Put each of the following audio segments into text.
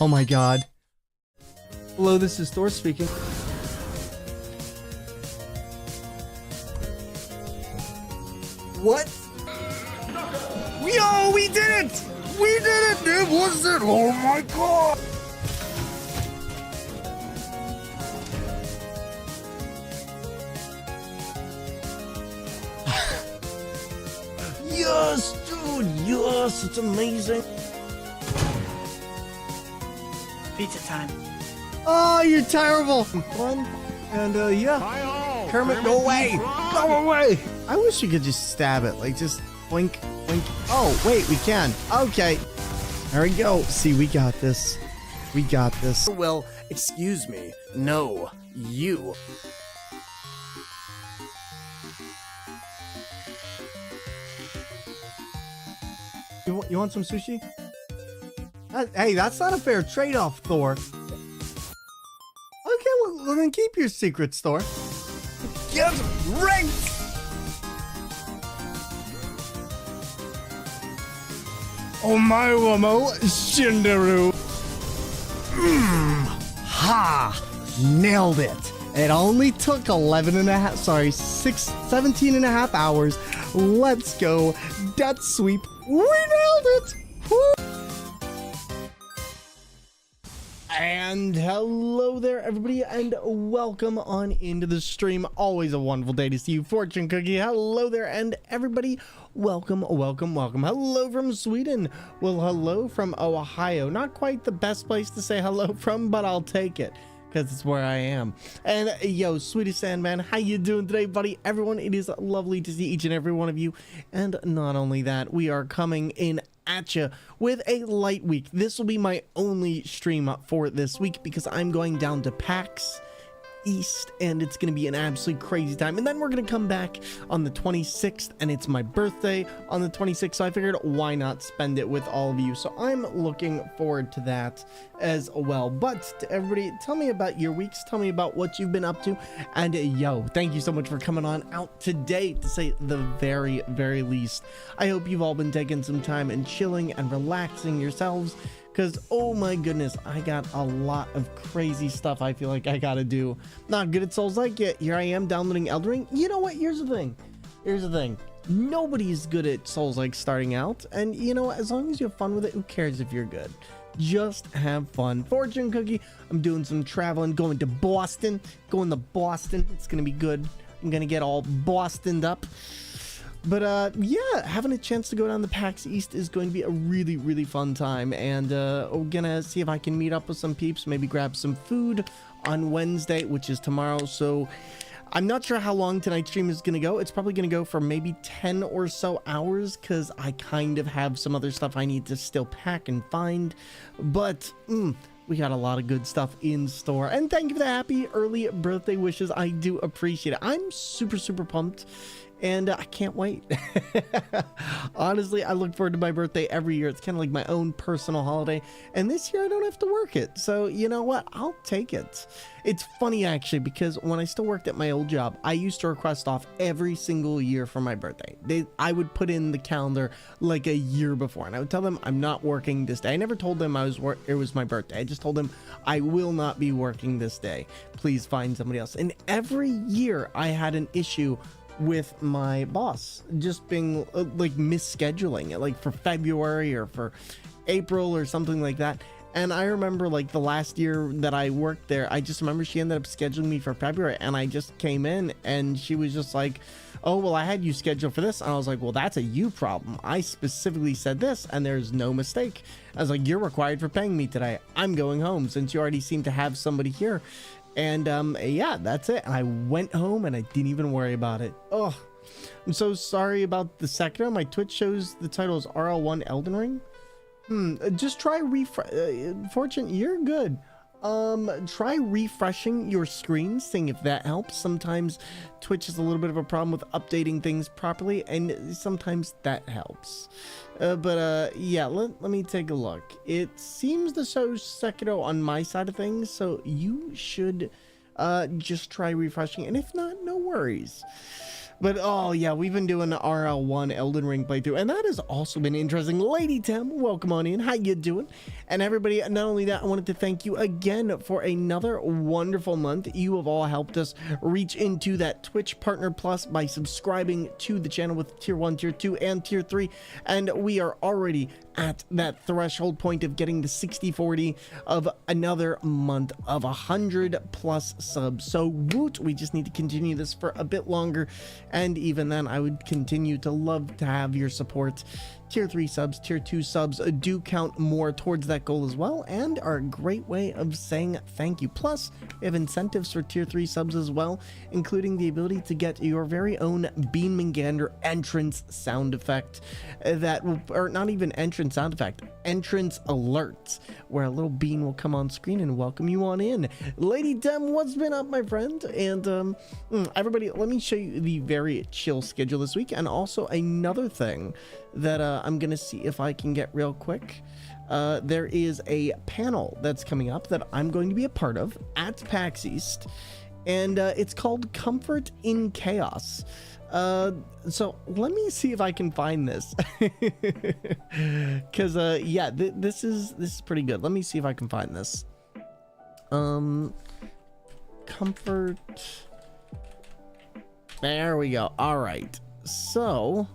Oh my god. Hello, this is Thor speaking. What? Yo, we did it! We did it! It was it! Oh my god! Yes, dude! Yes, it's amazing! Pizza time. Oh, you're terrible! Fun, and yeah. Kermit, go away! Go away! I wish you could just stab it, like just blink, blink. Oh, wait, we can. Okay. There we go. See, we got this. We got this. Well, excuse me. No, you. You want some sushi? Hey, that's not a fair trade-off, Thor. Okay, well, then keep your secrets, Thor. Get ranked! Omae-wamo Shinderu. Ha! Nailed it. It only took 17 and a half hours. Let's go. Death sweep. We nailed it. Woo! And hello there, everybody, and welcome on into the stream. Always a wonderful day to see you, Fortune Cookie. Hello there, and everybody, welcome, welcome, welcome. Hello from Sweden. Well, hello from Ohio. Not quite the best place to say hello from, but I'll take it, because it's where I am. And yo, Sweetie Sandman, how you doing today, buddy? Everyone, it is lovely to see each and every one of you. And not only that, we are coming in at you with a light week. This will be my only stream for this week because I'm going down to PAX East and it's going to be an absolutely crazy time. And then we're going to come back on the 26th and it's my birthday on the 26th. So I figured why not spend it with all of you. So I'm looking forward to that as well. But to everybody, tell me about your weeks. Tell me about what you've been up to. And yo, thank you so much for coming on out today, to say the very, very least. I hope you've all been taking some time and chilling and relaxing yourselves. Because, oh my goodness, I got a lot of crazy stuff I feel like I gotta do. Not good at Souls-like yet. Here I am downloading Elden Ring. You know what? Here's the thing. Here's the thing. Nobody's good at Souls-like starting out. And, you know, as long as you have fun with it, who cares if you're good? Just have fun. Fortune Cookie, I'm doing some traveling, going to Boston. Going to Boston. It's going to be good. I'm going to get all Bostoned up. But yeah, having a chance to go down the PAX East is going to be a really, really fun time. And we're gonna see if I can meet up with some peeps, maybe grab some food on Wednesday, which is tomorrow. So I'm not sure how long tonight's stream is gonna go. It's probably gonna go for maybe 10 or so hours because I kind of have some other stuff I need to still pack and find. But we got a lot of good stuff in store. And thank you for the happy early birthday wishes. I do appreciate it. I'm super, super pumped. And I can't wait. Honestly, I look forward to my birthday every year. It's kind of like my own personal holiday. And this year I don't have to work it. So you know what? I'll take it. It's funny actually, because when I still worked at my old job, I used to request off every single year for my birthday. I would put in the calendar like a year before. And I would tell them I'm not working this day. I never told them it was my birthday. I just told them I will not be working this day. Please find somebody else. And every year I had an issue with my boss just being like misscheduling it, like for February or for April or something like that. And I remember like the last year that I worked there, I just remember she ended up scheduling me for February and I just came in and she was just like, oh, well, I had you scheduled for this. And I was like, well, that's a you problem. I specifically said this and there's no mistake. I was like, you're required for paying me today. I'm going home since you already seem to have somebody here. And yeah, that's it. And I went home and I didn't even worry about it. Oh, I'm so sorry about the second. My Twitch shows the title is RL1 Elden Ring. Just try Fortune, you're good. Try refreshing your screen, seeing if that helps. Sometimes Twitch has a little bit of a problem with updating things properly, and sometimes that helps. But yeah, let me take a look. It seems to show Sekiro on my side of things, so you should just try refreshing, and if not, no worries. But oh yeah, we've been doing the RL1 Elden Ring playthrough, and that has also been interesting. Lady Tim, welcome on in. How you doing? And everybody, not only that, I wanted to thank you again for another wonderful month. You have all helped us reach into that Twitch Partner Plus by subscribing to the channel with Tier 1, Tier 2, and Tier 3. And we are already at that threshold point of getting the 60-40 of another month of 100+ subs. So woot, we just need to continue this for a bit longer, and even then I would continue to love to have your support. Tier 3 subs, Tier 2 subs do count more towards that goal as well, and are a great way of saying thank you. Plus, we have incentives for Tier 3 subs as well, including the ability to get your very own Thormungandr entrance sound effect that will, or not even entrance sound effect, entrance alerts, where a little bean will come on screen and welcome you on in. Lady Dem, what's been up, my friend? And everybody, let me show you the very chill schedule this week, and also another thing that I'm gonna see if I can get real quick. There is a panel that's coming up that I'm going to be a part of at PAX East, and it's called Comfort in Chaos. So let me see if I can find this, because yeah, this is pretty good. Let me see if I can find this. Comfort, there we go. All right, so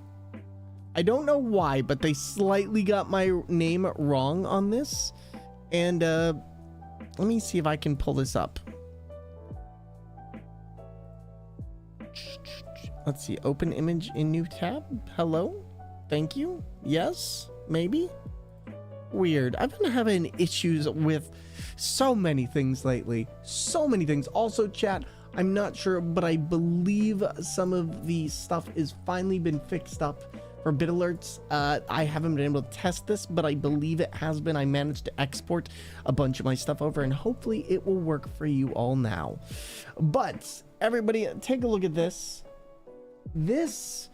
I don't know why, but they slightly got my name wrong on this, and let me see if I can pull this up. Let's see, open image in new tab. Hello, thank you. Yes, maybe. Weird. I've been having issues with so many things lately, so many things. Also, chat, I'm not sure, but I believe some of the stuff is finally been fixed up for bit alerts. I haven't been able to test this, but I believe it has been. I managed to export a bunch of my stuff over, and hopefully it will work for you all now. But everybody, take a look at this. This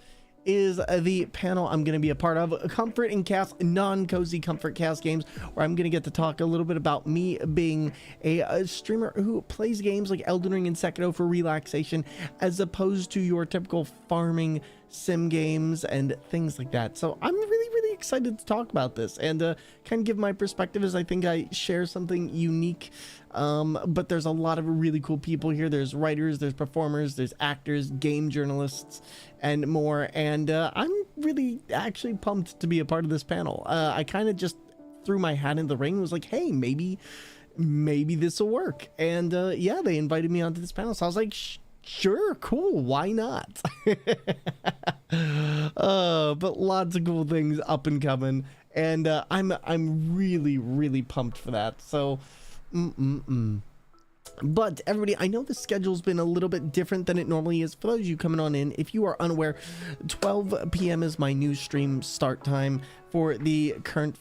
is the panel I'm going to be a part of, Comfort in Chaos, non-cozy Comfort Chaos games, where I'm going to get to talk a little bit about me being a streamer who plays games like Elden Ring and Sekiro for relaxation, as opposed to your typical farming sim games and things like that. So I'm really excited to talk about this and kind of give my perspective, as I think I share something unique. But there's a lot of really cool people here. There's writers, there's performers, there's actors, game journalists, and more. And I'm really actually pumped to be a part of this panel. I kind of just threw my hat in the ring and was like, hey, maybe this will work. And yeah, they invited me onto this panel, so I was like, sure, cool, why not? But lots of cool things up and coming, and I'm really pumped for that. So but everybody, I know the schedule's been a little bit different than it normally is. For those of you coming on in, if you are unaware, 12 p.m. is my new stream start time for the current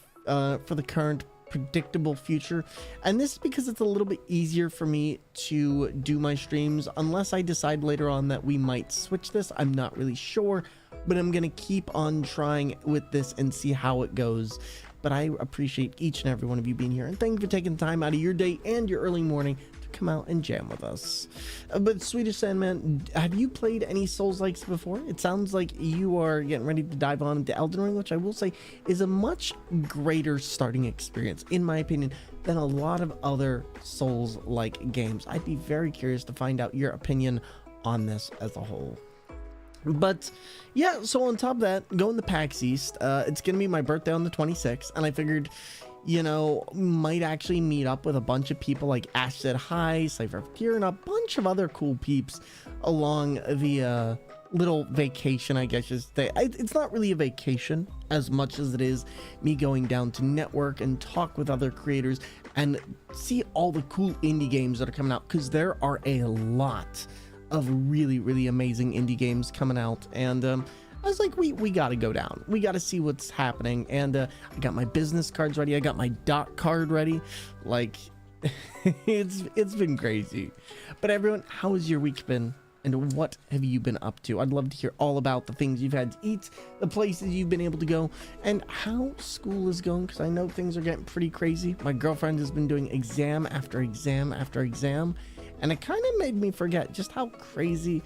predictable future, and this is because it's a little bit easier for me to do my streams, unless I decide later on that we might switch this. I'm not really sure, but I'm gonna keep on trying with this and see how it goes. But I appreciate each and every one of you being here, and thank you for taking time out of your day and your early morning to come out and jam with us. But Swedish Sandman, have you played any Souls-likes before? It sounds like you are getting ready to dive on into Elden Ring, which I will say is a much greater starting experience, in my opinion, than a lot of other Souls-like games. I'd be very curious to find out your opinion on this as a whole. But yeah, so on top of that, going to PAX East, it's gonna be my birthday on the 26th, and I figured, you know, might actually meet up with a bunch of people like Ash Said Hi, Cypher Tier, and a bunch of other cool peeps along the little vacation, I guess you say. It's not really a vacation as much as it is me going down to network and talk with other creators and see all the cool indie games that are coming out, because there are a lot of really amazing indie games coming out, and I was like, we gotta go down, we gotta see what's happening. And I got my business cards ready, I got my doc card ready, like it's been crazy. But everyone, how has your week been, and what have you been up to? I'd love to hear all about the things you've had to eat, the places you've been able to go, and how school is going, because I know things are getting pretty crazy. My girlfriend has been doing exam after exam after exam, and it kind of made me forget just how crazy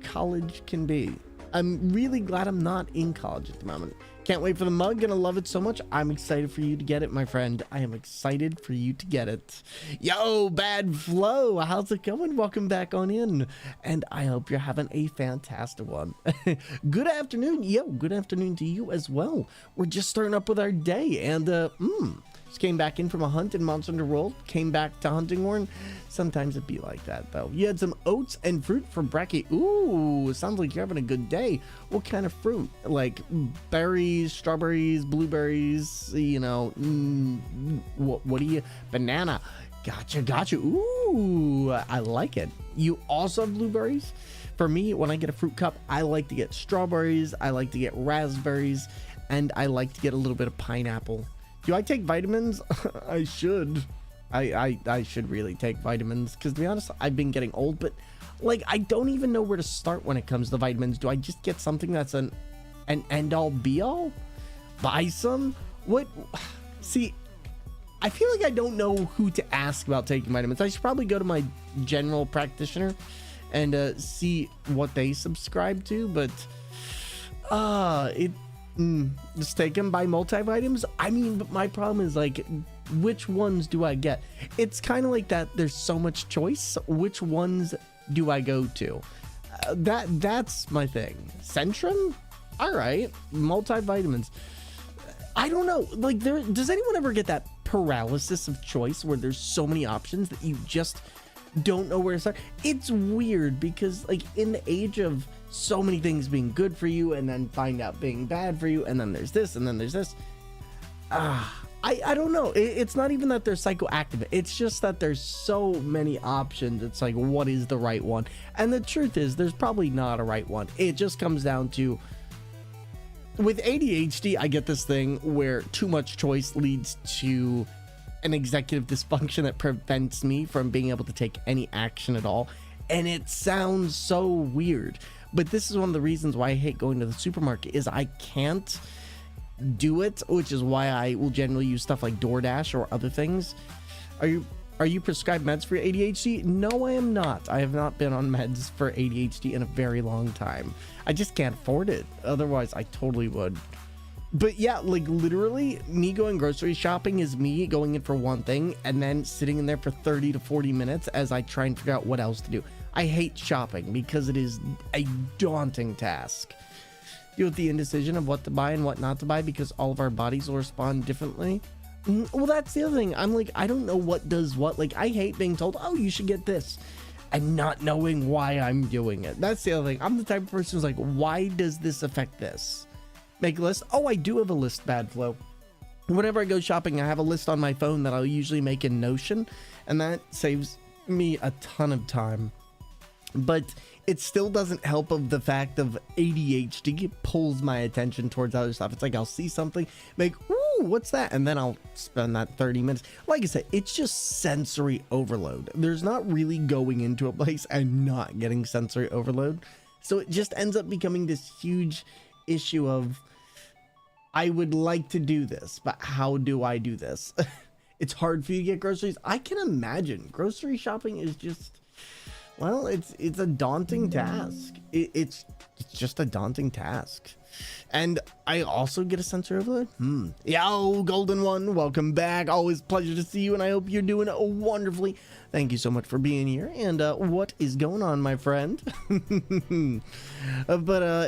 college can be. I'm really glad I'm not in college at the moment. Can't wait for the mug. Gonna love it so much. I'm excited for you to get it, my friend. I am excited for you to get it. Yo, Bad Flow, how's it going? Welcome back on in, and I hope you're having a fantastic one. Good afternoon. Yo, good afternoon to you as well. We're just starting up with our day, and just came back in from a hunt in Monster Hunter World. Came back to Hunting Horn. Sometimes it be like that, though. You had some oats and fruit for brekkie. Ooh, sounds like you're having a good day. What kind of fruit? Like berries, strawberries, blueberries, you know, what do you, banana. Gotcha. Ooh, I like it. You also have blueberries? For me, when I get a fruit cup, I like to get strawberries, I like to get raspberries, and I like to get a little bit of pineapple. Do I take vitamins? I should. I should really take vitamins, because to be honest, I've been getting old, but like I don't even know where to start when it comes to vitamins. Do I just get something that's an end all be all? Buy some? What? See, I feel like I don't know who to ask about taking vitamins. I should probably go to my general practitioner and see what they subscribe to, but just take them by multivitamins. I mean, but my problem is like, which ones do I get? It's kind of like that. There's so much choice. Which ones do I go to? That's my thing. Centrum? All right. Multivitamins. I don't know. Like, does anyone ever get that paralysis of choice where there's so many options that you just don't know where to start? It's weird because like in the age of so many things being good for you and then find out being bad for you, and then there's this and then there's this, I don't know. It's not even that they're psychoactive, it's just that there's so many options. It's like, what is the right one? And the truth is there's probably not a right one. It just comes down to, with ADHD, I get this thing where too much choice leads to an executive dysfunction that prevents me from being able to take any action at all. And it sounds so weird, but this is one of the reasons why I hate going to the supermarket, is I can't do it, which is why I will generally use stuff like DoorDash or other things. Are you prescribed meds for ADHD? No, I am not. I have not been on meds for ADHD in a very long time. I just can't afford it. Otherwise, I totally would. But yeah, like literally me going grocery shopping is me going in for one thing and then sitting in there for 30 to 40 minutes as I try and figure out what else to do. I hate shopping because it is a daunting task. Deal with the indecision of what to buy and what not to buy because all of our bodies will respond differently. Well, that's the other thing. I'm like, I don't know what does what. Like, I hate being told, oh, you should get this, and not knowing why I'm doing it. That's the other thing. I'm the type of person who's like, why does this affect this? Make a list. Oh, I do have a list, Bad Flow. Whenever I go shopping, I have a list on my phone that I'll usually make in Notion, and that saves me a ton of time. But it still doesn't help of the fact of ADHD pulls my attention towards other stuff. It's like I'll see something, like, ooh, what's that? And then I'll spend that 30 minutes. Like I said, it's just sensory overload. There's not really going into a place and not getting sensory overload. So it just ends up becoming this huge issue of, I would like to do this, but how do I do this? It's hard for you to get groceries. I can imagine grocery shopping is just, well, it's a daunting task. It's just a daunting task. And I also get a sensory overload. Yo, Golden One, welcome back. Always a pleasure to see you, and I hope you're doing wonderfully. Thank you so much for being here. And what is going on, my friend?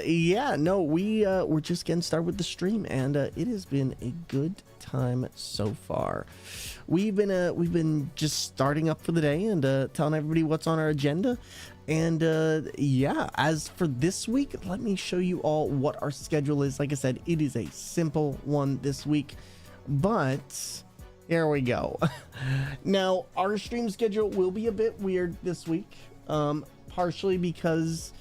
Yeah, no, we're just getting started with the stream, and it has been a good time so far. We've been just starting up for the day and telling everybody what's on our agenda. And yeah, as for this week, let me show you all what our schedule is. Like I said, it is a simple one this week, but here we go. Now, our stream schedule will be a bit weird this week, partially because,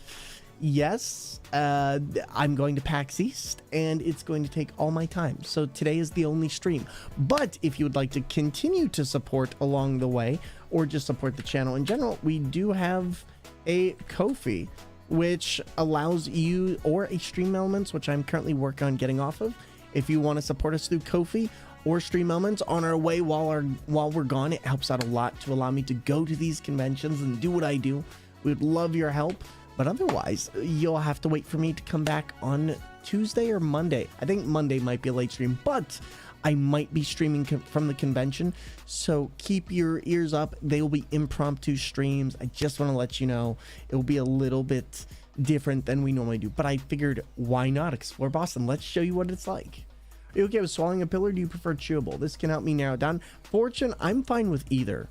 yes, I'm going to PAX East and it's going to take all my time. So today is the only stream. But if you would like to continue to support along the way or just support the channel in general, we do have a Ko-fi, which allows you, or a Stream Elements, which I'm currently working on getting off of. If you want to support us through Ko-fi or Stream Elements on our way while we're gone, it helps out a lot to allow me to go to these conventions and do what I do. We would love your help. But otherwise, you'll have to wait for me to come back on Tuesday or Monday. I think Monday might be a late stream, but I might be streaming from the convention. So keep your ears up. They will be impromptu streams. I just want to let you know it will be a little bit different than we normally do. But I figured, why not explore Boston? Let's show you what it's like. Are you okay with swallowing a pill, or do you prefer chewable? This can help me narrow it down. Fortune, I'm fine with either.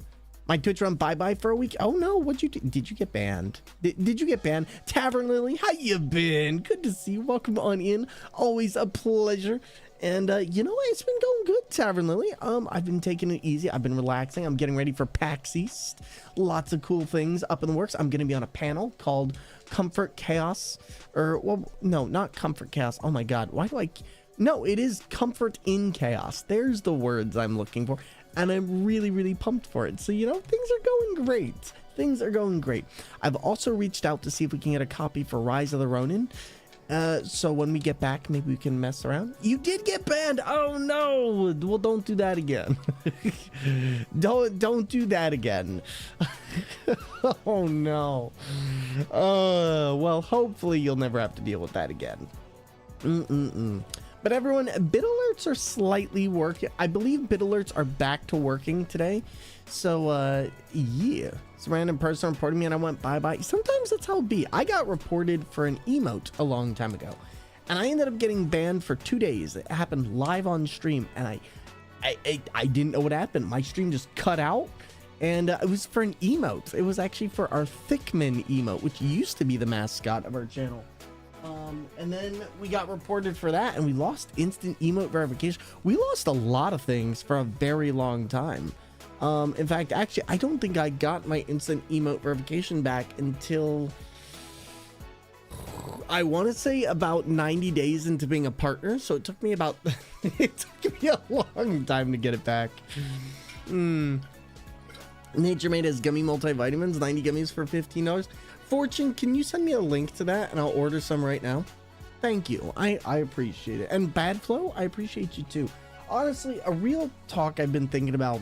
My Twitch run bye-bye for a week. Oh no, what'd you do? Did you get banned? Did you get banned? Tavern Lily, how you been? Good to see you. Welcome on in. Always a pleasure. And you know what? It's been going good, Tavern Lily. I've been taking it easy. I've been relaxing. I'm getting ready for PAX East. Lots of cool things up in the works. I'm gonna be on a panel called Comfort Chaos. Or, well, no, not Comfort Chaos. Oh my god, why do I... No, it is Comfort in Chaos. There's the words I'm looking for. And I'm really, really pumped for it. So, you know, things are going great. Things are going great. I've also reached out to see if we can get a copy for Rise of the Ronin. So when we get back, maybe we can mess around. You did get banned. Oh no. Well, don't do that again. Don't do that again. Oh no. Well, hopefully you'll never have to deal with that again. But everyone, bit alerts are slightly working. I believe bit alerts are back to working today. So, yeah. Some random person reported me and I went bye-bye. Sometimes that's how it be. I got reported for an emote a long time ago. And I ended up getting banned for 2 days. It happened live on stream. And I didn't know what happened. My stream just cut out. And it was for an emote. It was actually for our Thickman emote, which used to be the mascot of our channel. And then we got reported for that, and we lost instant emote verification. We lost a lot of things for a very long time. In fact, actually, I don't think I got my instant emote verification back until I want to say about 90 days into being a partner. So it took me about it took me a long time to get it back. Nature Made has gummy multivitamins, 90 gummies for $15. Fortune, can you send me a link to that and I'll order some right now? Thank you. I appreciate it. And Bad Flow, I appreciate you too. Honestly, a real talk I've been thinking about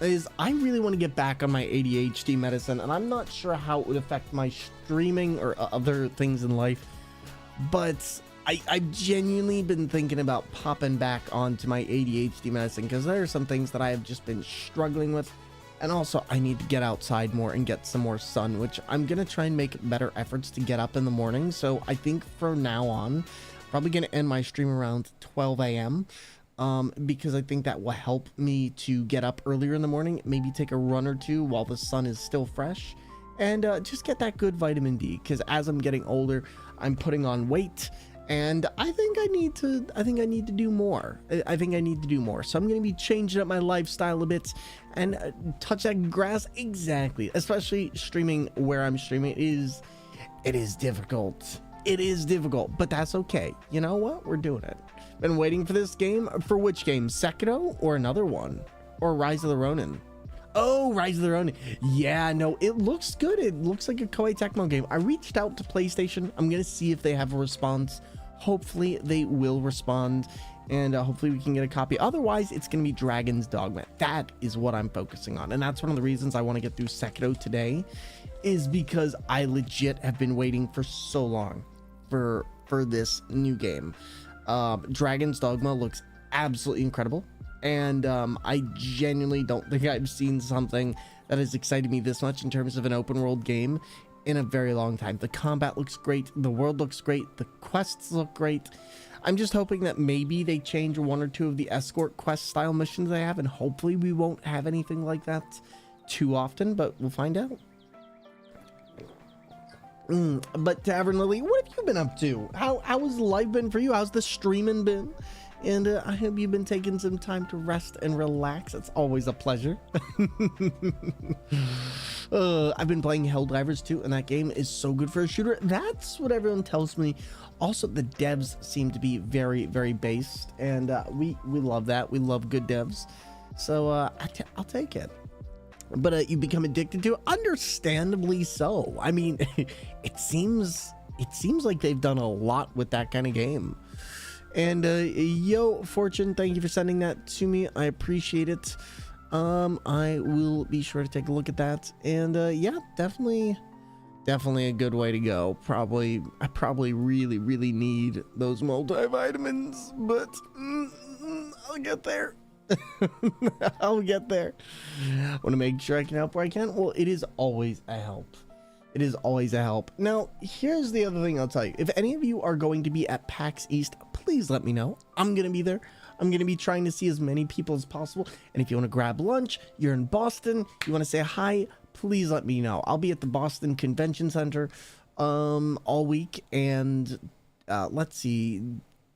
is I really want to get back on my ADHD medicine, and I'm not sure how it would affect my streaming or other things in life, but I've genuinely been thinking about popping back onto my ADHD medicine because there are some things that I have just been struggling with. And also, I need to get outside more and get some more sun, which I'm going to try and make better efforts to get up in the morning. So I think from now on, probably going to end my stream around 12 a.m. Because I think that will help me to get up earlier in the morning, maybe take a run or two while the sun is still fresh, and just get that good vitamin D. Because as I'm getting older, I'm putting on weight. And I think I need to do more. I think I need to do more. So I'm going to be changing up my lifestyle a bit and touch that grass. Exactly. Especially streaming where I'm streaming. It is difficult. It is difficult, but that's okay. You know what? We're doing it. Been waiting for this game. For which game? Sekiro or another one? Or Rise of the Ronin? Oh, Rise of the Ronin. Yeah, no, it looks good. It looks like a Koei Tecmo game. I reached out to PlayStation. I'm going to see if they have a response. Hopefully they will respond, and hopefully we can get a copy. Otherwise, it's going to be Dragon's Dogma. That is what I'm focusing on, and that's one of the reasons I want to get through Sekiro today, is because I legit have been waiting for so long for this new game. Dragon's Dogma looks absolutely incredible, and I genuinely don't think I've seen something that has excited me this much in terms of an open world game in a very long time. The combat looks great, the world looks great, the quests look great. I'm just hoping that maybe they change one or two of the escort quest style missions they have, and hopefully we won't have anything like that too often, but we'll find out. But Tavern Lily, what have you been up to? How has life been for you? How's the streaming been? And I hope you've been taking some time to rest and relax. It's always a pleasure. I've been playing Helldivers 2, and that game is so good for a shooter. That's what everyone tells me. Also, the devs seem to be very, very based, and we love that. We love good devs. So I'll take it. But you become addicted to it? Understandably so. I mean, it seems like they've done a lot with that kind of game. And yo, Fortune, thank you for sending that to me. I appreciate it. I will be sure to take a look at that. And yeah, definitely definitely a good way to go. I probably really need those multivitamins, but I'll get there. I'll get there. Want to make sure I can help where I can. Well, it is always a help. It is always a help. Now, here's the other thing I'll tell you. If any of you are going to be at PAX East, please let me know. I'm going to be there. I'm going to be trying to see as many people as possible. And if you want to grab lunch, you're in Boston, you want to say hi, please let me know. I'll be at the Boston Convention Center all week. And let's see,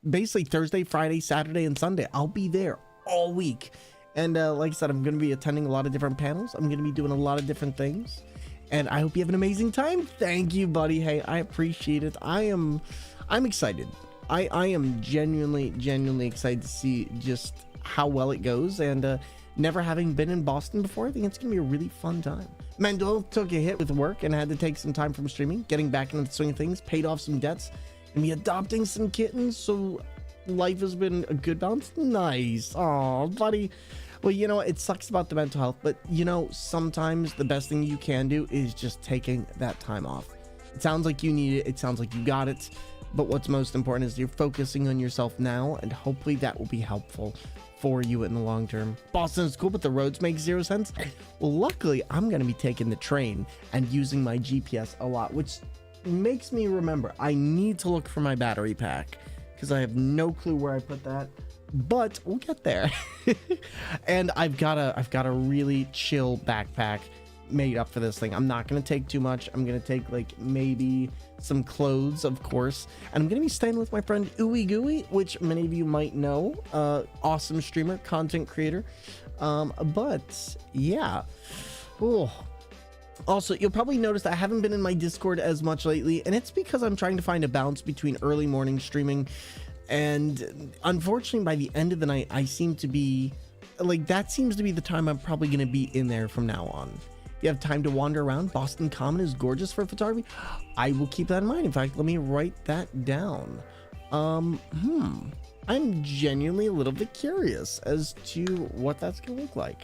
basically Thursday, Friday, Saturday, and Sunday. I'll be there all week. And like I said, I'm going to be attending a lot of different panels. I'm going to be doing a lot of different things. And I hope you have an amazing time. Thank you, buddy. Hey, I appreciate it. I'm excited. I am genuinely excited to see just how well it goes. And never having been in Boston before, I think it's gonna be a really fun time. Mendel took a hit with work and had to take some time from streaming, getting back into the swing of things, paid off some debts, and be adopting some kittens. So life has been a good balance. Nice. Oh, buddy. Well, you know, it sucks about the mental health, but you know, sometimes the best thing you can do is just taking that time off. It sounds like you need it. It sounds like you got it. But what's most important is you're focusing on yourself now, and hopefully that will be helpful for you in the long term. Boston is cool, but the roads make zero sense. Well, luckily, I'm going to be taking the train and using my GPS a lot, which makes me remember I need to look for my battery pack because I have no clue where I put that. But we'll get there. And I've got a really chill backpack made up for this thing. I'm not going to take too much. I'm going to take like maybe some clothes, of course. And I'm going to be staying with my friend Ooey Gooey, which many of you might know. Awesome streamer, content creator. But yeah. Oh. Also, you'll probably notice I haven't been in my Discord as much lately, and it's because I'm trying to find a balance between early morning streaming and unfortunately by the end of the night I seem to be like, that seems to be the time I'm probably going to be in there from now on. You have time to wander around. Boston Common is gorgeous for photography. I will keep that in mind. In fact, let me write that down. I'm genuinely a little bit curious as to what that's gonna look like.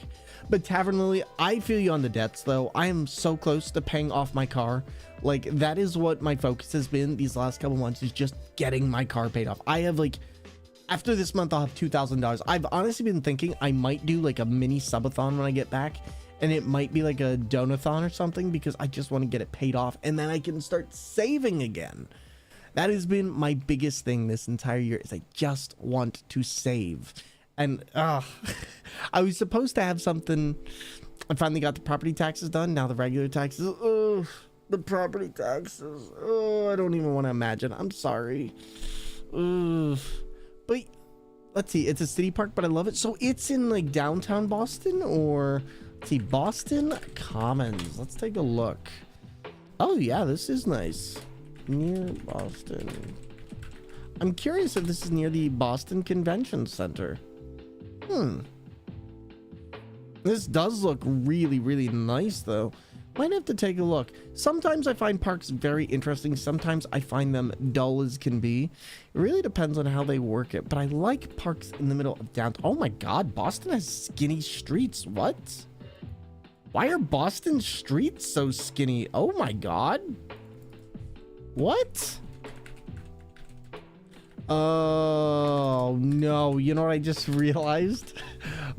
But Tavern Lily, I feel you on the debts though. I am so close to paying off my car. Like, that is what my focus has been these last couple months, is just getting my car paid off. I have like, after this month I'll have $2,000. I've honestly been thinking I might do like a mini subathon when I get back, and it might be like a donathon or something, because I just want to get it paid off and then I can start saving again. That has been my biggest thing this entire year, is I just want to save. And I was supposed to have something. I finally got the property taxes done. Now the regular taxes. Oh, the property taxes. Oh, I don't even want to imagine. I'm sorry. But let's see. It's a city park, but I love it. So it's in like downtown Boston, or let's see, Boston Commons. Let's take a look. Oh yeah, this is nice. Near Boston. I'm curious if this is near the Boston Convention Center. This does look really, really nice though. Might have to take a look. Sometimes I find parks very interesting. Sometimes I find them dull as can be. It really depends on how they work it. But I like parks in the middle of downtown. Oh my God, Boston has skinny streets. What? Why are Boston streets so skinny? Oh my God. What? Oh no, you know what I just realized?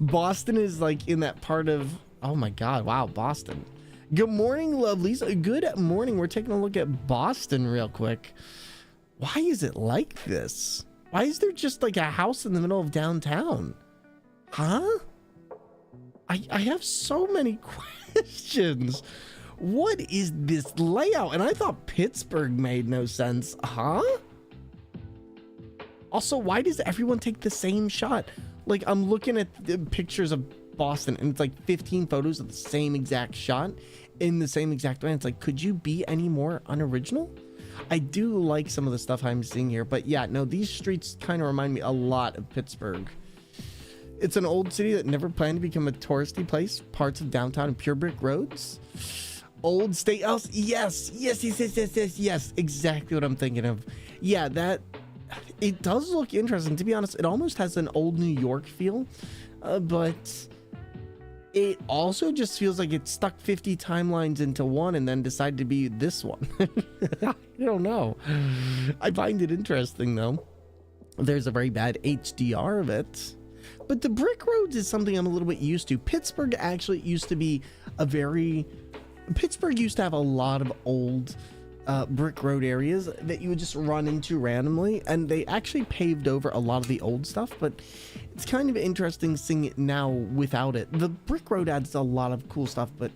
Boston is like in that part of, oh my God, wow, Boston. Good morning, lovelies. Good morning. We're taking a look at Boston real quick. Why is it like this? Why is there just like a house in the middle of downtown? Huh? I have so many questions. What is this layout? And I thought Pittsburgh made no sense. Huh? Also, why does everyone take the same shot? Like, I'm looking at the pictures of Boston and it's like 15 photos of the same exact shot in the same exact way. It's like, could you be any more unoriginal? I do like some of the stuff I'm seeing here, but yeah, no, these streets kind of remind me a lot of Pittsburgh. It's an old city that never planned to become a touristy place. Parts of downtown and pure brick roads. Old State House. Yes, exactly what I'm thinking of. Yeah, that, it does look interesting. To be honest, it almost has an old New York feel, but It also just feels like it stuck 50 timelines into one and then decided to be this one. I don't know. I find it interesting though. There's a very bad HDR of it. But the brick roads is something I'm a little bit used to. Pittsburgh actually used to be Pittsburgh used to have a lot of old brick road areas that you would just run into randomly, and they actually paved over a lot of the old stuff, but it's kind of interesting seeing it now without it. The brick road adds a lot of cool stuff, but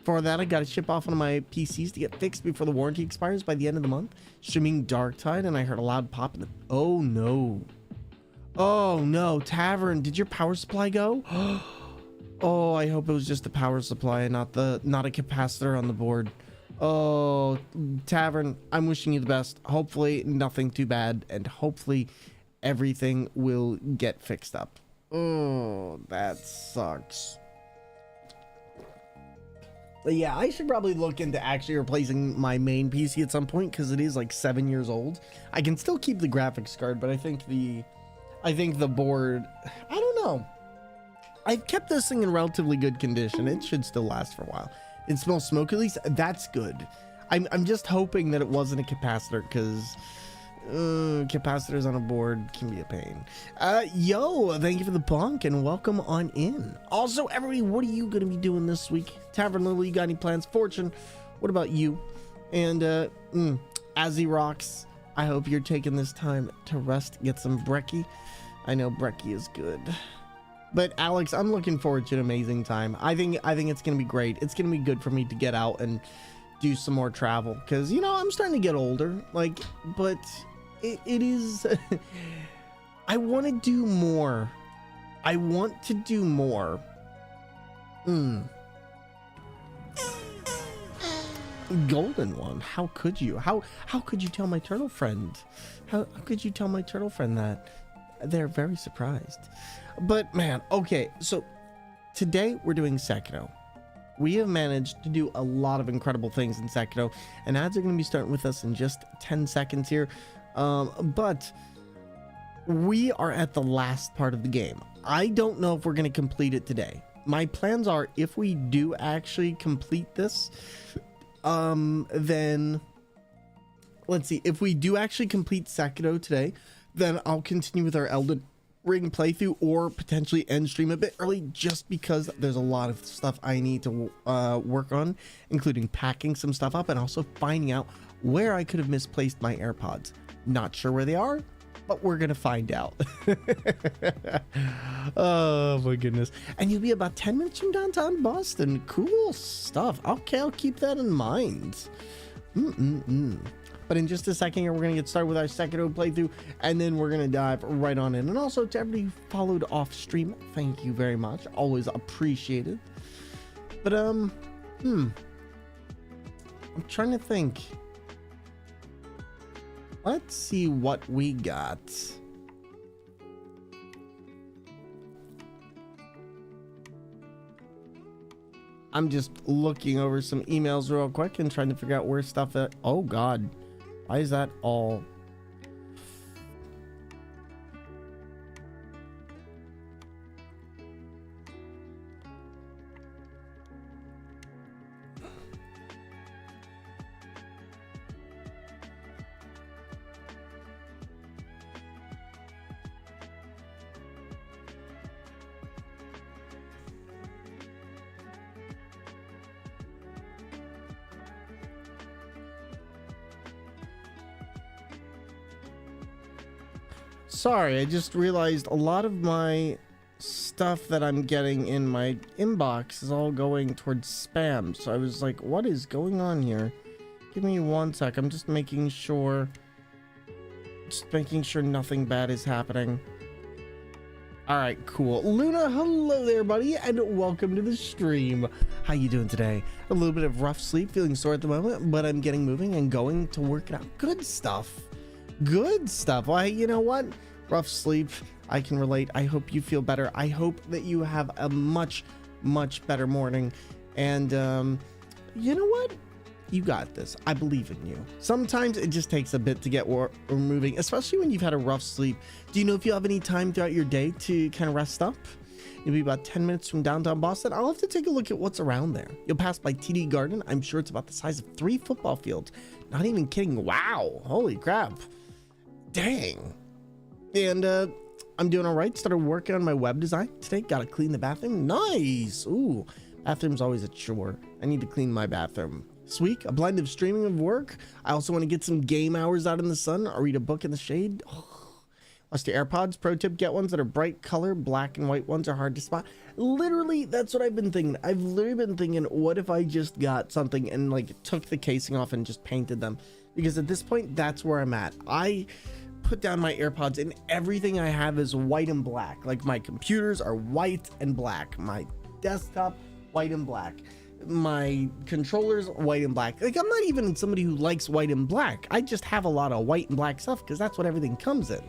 for that I gotta ship off one of my PCs to get fixed before the warranty expires by the end of the month. Streaming Darktide, and I heard a loud pop in the... Oh no, Tavern, did your power supply go? Oh, I hope it was just the power supply and not a capacitor on the board. Oh, Tavern, I'm wishing you the best. Hopefully nothing too bad, and hopefully everything will get fixed up. Oh, that sucks. But yeah, I should probably look into actually replacing my main PC at some point, because it is like 7 years old. I can still keep the graphics card, but I think the board, I don't know. I've kept this thing in relatively good condition. It should still last for a while. It smells smoke at least. That's good. I'm just hoping that it wasn't a capacitor, because capacitors on a board can be a pain. Yo, thank you for the punk and welcome on in. Also, everybody, what are you going to be doing this week? Tavern Lily, you got any plans? Fortune, what about you? And Azzy Rocks, I hope you're taking this time to rest, get some brekkie. I know brekkie is good. But Alex, I'm looking forward to an amazing time. I think it's gonna be great. It's gonna be good for me to get out and do some more travel, because you know I'm starting to get older. Like, but it is. I want to do more. I want to do more. Golden one. How could you? How could you tell my turtle friend? How could you tell my turtle friend that? They're very surprised. But man, okay, so today we're doing Sekiro. We have managed to do a lot of incredible things in Sekiro, and ads are going to be starting with us in just 10 seconds here. But we are at the last part of the game. I don't know if we're going to complete it today. My plans are, if we do actually complete this, then let's see, if we do actually complete Sekiro today, then I'll continue with our Elden Ring playthrough, or potentially end stream a bit early, just because there's a lot of stuff I need to work on, including packing some stuff up and also finding out where I could have misplaced my AirPods. Not sure where they are, but we're gonna find out. Oh my goodness. And you'll be about 10 minutes from downtown Boston. Cool stuff. Okay, I'll keep that in mind. But in just a second here, we're going to get started with our Sekiro playthrough, and then we're going to dive right on in. And also, to everybody who followed off stream, thank you very much. Always appreciated. But, I'm trying to think. Let's see what we got. I'm just looking over some emails real quick and trying to figure out where stuff that... Oh, God. Why is that all... Sorry, I just realized a lot of my stuff that I'm getting in my inbox is all going towards spam. So I was like, what is going on here? Give me one sec. I'm just making sure. Nothing bad is happening. All right, cool. Luna, hello there, buddy, and welcome to the stream. How you doing today? A little bit of rough sleep, feeling sore at the moment, but I'm getting moving and going to work it out. Good stuff. Good stuff. Well, you know what? Rough sleep, I can relate. I hope you feel better. I hope that you have a much better morning. And you know what? You got this. I believe in you. Sometimes it just takes a bit to get moving, especially when you've had a rough sleep. Do you know if you have any time throughout your day to kind of rest up? It'll be about 10 minutes from downtown Boston. I'll have to take a look at what's around there. You'll pass by TD Garden. I'm sure it's about the size of 3 football fields. Not even kidding. Wow. Holy crap. Dang. And I'm doing all right. Started working on my web design today. Got to clean the bathroom. Nice. Ooh, bathroom's always a chore. I need to clean my bathroom. This week, a blend of streaming of work. I also want to get some game hours out in the sun or read a book in the shade. Lost your AirPods. Pro tip, get ones that are bright color. Black and white ones are hard to spot. Literally, that's what I've been thinking. I've literally been thinking, what if I just got something and like took the casing off and just painted them? Because at this point, that's where I'm at. I put down my AirPods and everything I have is white and black. Like my computers are white and black. My desktop, white and black. My controllers, white and black. Like I'm not even somebody who likes white and black. I just have a lot of white and black stuff because that's what everything comes in.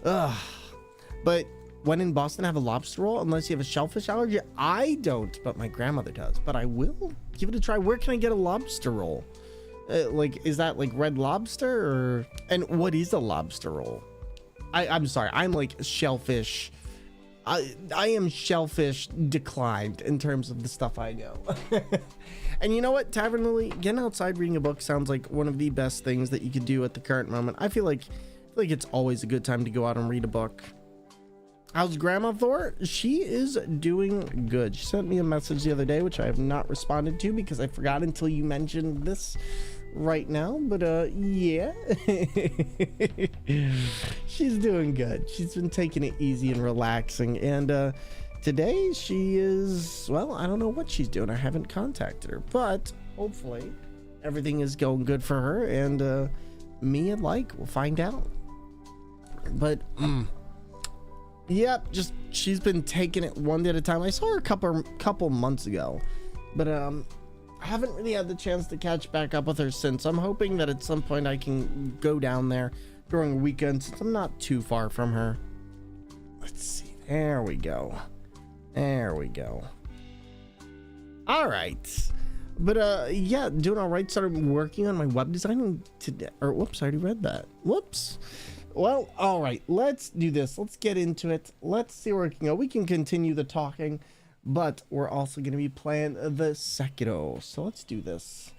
But when in Boston, I have a lobster roll unless you have a shellfish allergy. I don't, but my grandmother does. But I will give it a try. Where can I get a lobster roll? Like, is that like Red Lobster or? And what is a lobster roll? I'm sorry. I'm like shellfish. I am shellfish declined in terms of the stuff I know. And you know what, Tavern Lily, getting outside reading a book sounds like one of the best things that you could do at the current moment. I feel like it's always a good time to go out and read a book. How's Grandma Thor? She is doing good. She sent me a message the other day, which I have not responded to because I forgot until you mentioned this right now. But yeah, she's doing good. She's been taking it easy and relaxing. And today she is, well, I don't know what she's doing. I haven't contacted her, but hopefully everything is going good for her. And me and like, we'll find out. But yep, just she's been taking it one day at a time. I saw her a couple months ago, but I haven't really had the chance to catch back up with her since. I'm hoping that at some point I can go down there during a weekend since I'm not too far from her. Let's see. There we go. There we go. All right. But yeah, doing all right. Started working on my web design today. Or whoops, I already read that. Whoops. Well, all right, let's do this. Let's get into it. Let's see where we can go. We can continue the talking, but we're also going to be playing the Sekiro. So let's do this.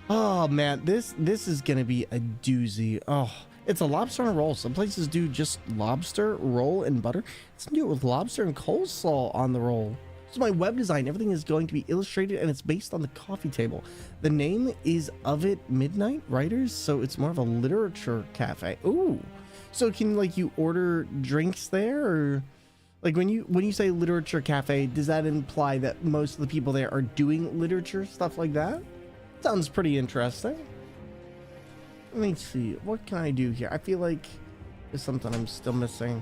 Oh man, this is going to be a doozy. Oh, it's a lobster on a roll. Some places do just lobster roll and butter. Let's do it with lobster and coleslaw on the roll. So my web design, everything is going to be illustrated and it's based on the coffee table. The name is Of It Midnight Writers, so it's more of a literature cafe. Ooh, so can like you order drinks there, or like when you say literature cafe, does that imply that most of the people there are doing literature, stuff like that? Sounds pretty interesting. Let me see, what can I do here? I feel like there's something I'm still missing.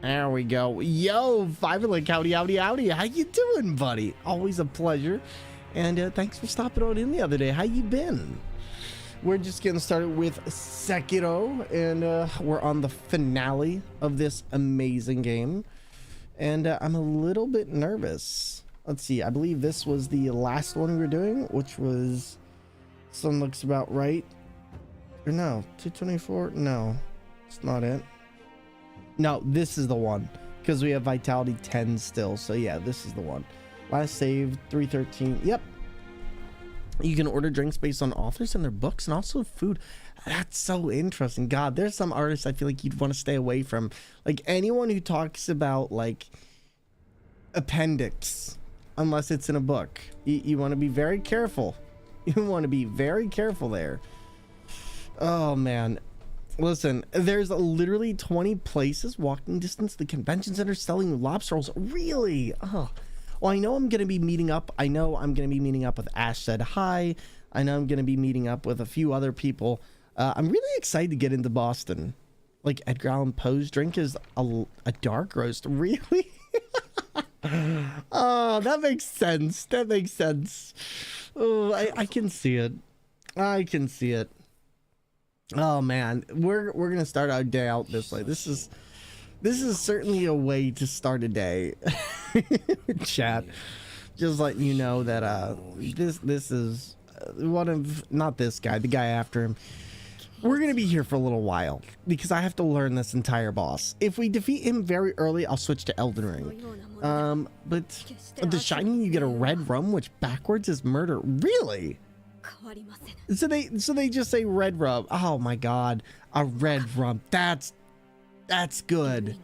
There we go. Yo, Fiverlink, howdy. How you doing, buddy? Always a pleasure. And thanks for stopping on in the other day. How you been? We're just getting started with Sekiro, and we're on the finale of this amazing game. And I'm a little bit nervous. Let's see. I believe this was the last one we were doing, which was, some looks about right. Or no, 224? No, it's not it. No, this is the one, because we have vitality 10 still. So yeah, this is the one. Last save 313. Yep. You can order drinks based on authors and their books, and also food. That's so interesting. God, there's some artists I feel like you'd want to stay away from. Like anyone who talks about like appendix, unless it's in a book. You want to be very careful. You want to be very careful there. Oh man. Listen, there's literally 20 places walking distance to the convention center selling lobster rolls. Really? Oh, well, I know I'm going to be meeting up. I know I'm going to be meeting up with Ash Said Hi. I know I'm going to be meeting up with a few other people. I'm really excited to get into Boston. Like Edgar Allan Poe's drink is a dark roast. Really? Oh, that makes sense. That makes sense. Oh, I can see it. I can see it. Oh man, we're gonna start our day out this way. This is certainly a way to start a day. Chat, just letting you know that this is not this guy, the guy after him. We're going to be here for a little while because I have to learn this entire boss. If we defeat him very early, I'll switch to Elden Ring. But the shiny, you get a red rum, which backwards is murder. Really? So they just say red rum. Oh my god, a red rum. That's good.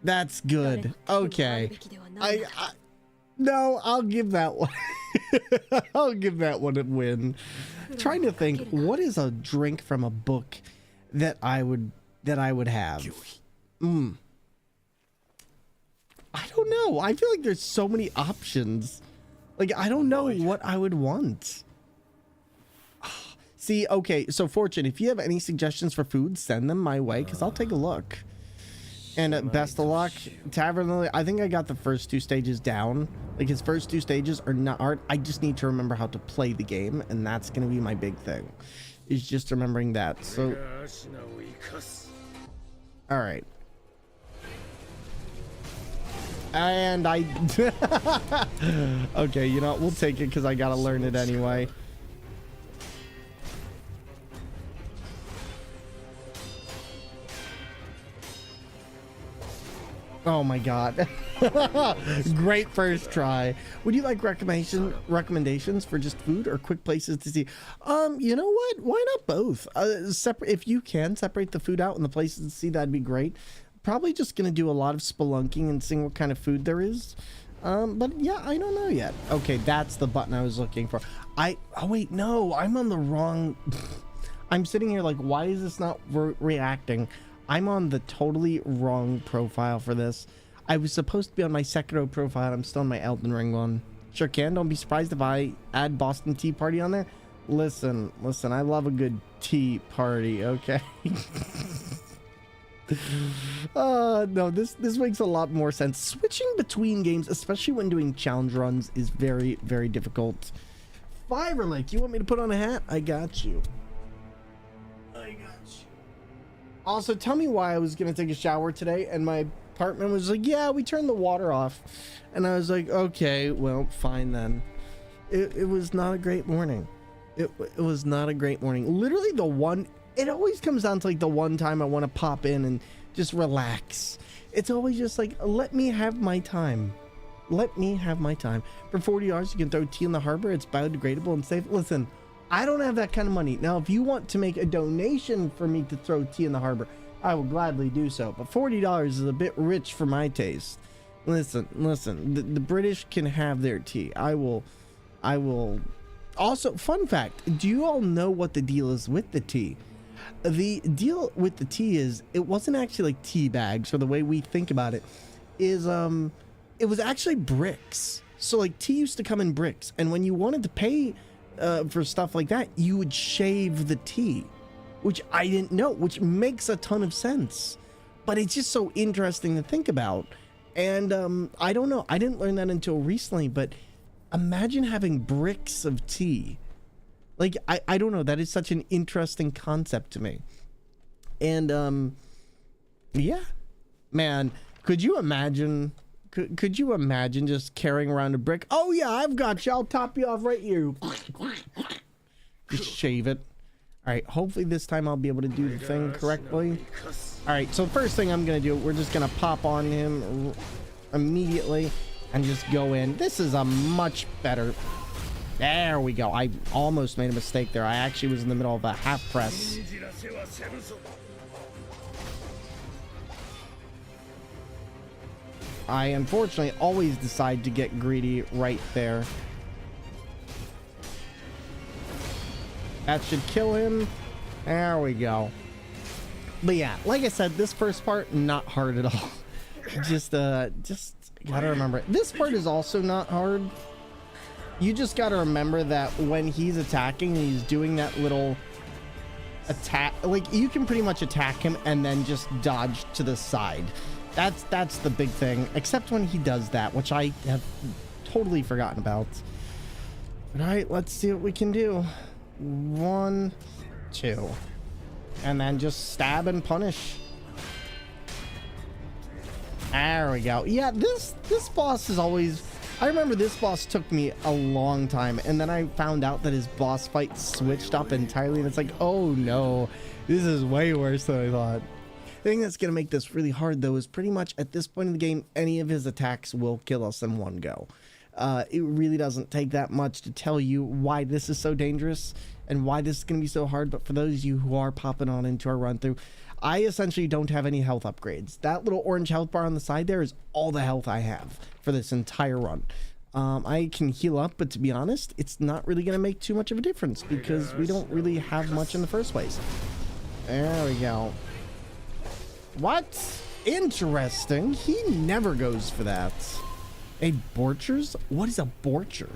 That's good. Okay. No, I'll give that one. I'll give that one a win. Trying to think, what is a drink from a book that I would have? I don't know. I feel like there's so many options. Like, I don't know what I would want. See, okay, so Fortune, if you have any suggestions for food, send them my way, because I'll take a look. And best of luck. Tavern, I think I got the first 2 stages down. Like, his first 2 stages are not hard. I just need to remember how to play the game, and that's going to be my big thing. Is just remembering that. So, all right. And I... okay, you know, we'll take it because I got to learn it anyway. Oh my god. Great first try. Would you like recommendations for just food or quick places to see? You know what? Why not both? If you can separate the food out and the places to see, that'd be great. Probably just gonna do a lot of spelunking and seeing what kind of food there is. But yeah, I don't know yet. Okay, that's the button I was looking for. Oh wait, no, I'm on the wrong. I'm sitting here like, why is this not reacting? I'm on the totally wrong profile for this. I was supposed to be on my Sekiro profile. I'm still on my Elden Ring one. Sure can. Don't be surprised if I add Boston Tea Party on there. Listen. I love a good tea party. Okay. No, this makes a lot more sense. Switching between games, especially when doing challenge runs, is very, very difficult. Fiverlake, you want me to put on a hat? I got you. Also, tell me why I was gonna take a shower today and my apartment was like, yeah, we turned the water off. And I was like, okay, well, fine then. It was not a great morning. It was not a great morning. Literally it always comes down to like the one time I want to pop in and just relax. It's always just like, let me have my time. Let me have my time. For $40, you can throw tea in the harbor. It's biodegradable and safe. Listen, I don't have that kind of money. Now, if you want to make a donation for me to throw tea in the harbor, I will gladly do so. But $40 is a bit rich for my taste. Listen. The British can have their tea. I will. Also, fun fact. Do you all know what the deal is with the tea? The deal with the tea is it wasn't actually like tea bags, or the way we think about it is it was actually bricks. So like tea used to come in bricks, and when you wanted to pay for stuff like that, you would shave the tea, which I didn't know, which makes a ton of sense, but it's just so interesting to think about. And I don't know, I didn't learn that until recently, but imagine having bricks of tea. Like, I don't know, that is such an interesting concept to me. And yeah, man, could you imagine just carrying around a brick? Oh yeah, I've got you. I'll top you off right here. Just shave it. All right, hopefully this time I'll be able to do the thing correctly. All right, so first thing I'm gonna do, we're just gonna pop on him immediately and just go in. This is a much better. There we go. I almost made a mistake there. I actually was in the middle of a half press. I unfortunately always decide to get greedy right there. That should kill him. There we go. But yeah, like I said, this first part, not hard at all. just gotta remember it. This part is also not hard. You just gotta remember that when he's attacking, he's doing that little attack. Like, you can pretty much attack him and then just dodge to the side. That's the big thing, except when he does that, which I have totally forgotten about. All right, let's see what we can do. 1, 2, and then just stab and punish. There we go. Yeah, this boss is always I remember this boss took me a long time, and then I found out that his boss fight switched up entirely, and it's like, oh no, this is way worse than I thought. The thing that's going to make this really hard, though, is pretty much at this point in the game, any of his attacks will kill us in one go. It really doesn't take that much to tell you why this is so dangerous and why this is going to be so hard, but for those of you who are popping on into our run through, I essentially don't have any health upgrades. That little orange health bar on the side there is all the health I have for this entire run. I can heal up, but to be honest, it's not really going to make too much of a difference because we don't really have much in the first place. There we go. What? Interesting. He never goes for that. A Borchers? What is a Borcher?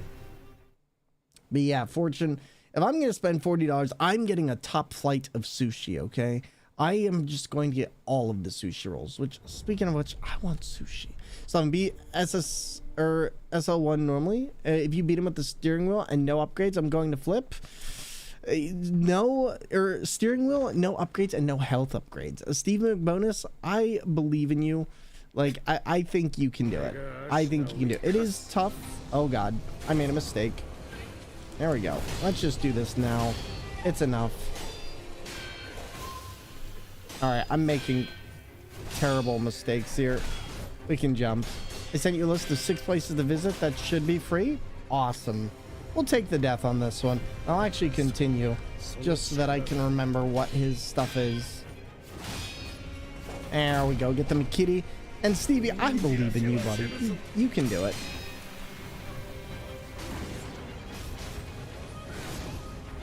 But yeah, Fortune, if I'm going to spend $40, I'm getting a top flight of sushi, okay? I am just going to get all of the sushi rolls, which, speaking of which, I want sushi. So I'm beat SS or SL1 normally. If you beat him with the steering wheel and no upgrades, I'm going to flip. No, or steering wheel, no upgrades and no health upgrades. Steve McBonus, I believe in you. Like, I think you can do it. I think you can do it. It is tough. Oh God, I made a mistake. There we go. Let's just do this now. It's enough. All right, I'm making terrible mistakes here. We can jump. I sent you a list of 6 places to visit that should be free. Awesome. We'll take the death on this one. I'll actually continue just so that I can remember what his stuff is. There we go. Get the kitty. And Stevie, I believe in you, buddy. You can do it.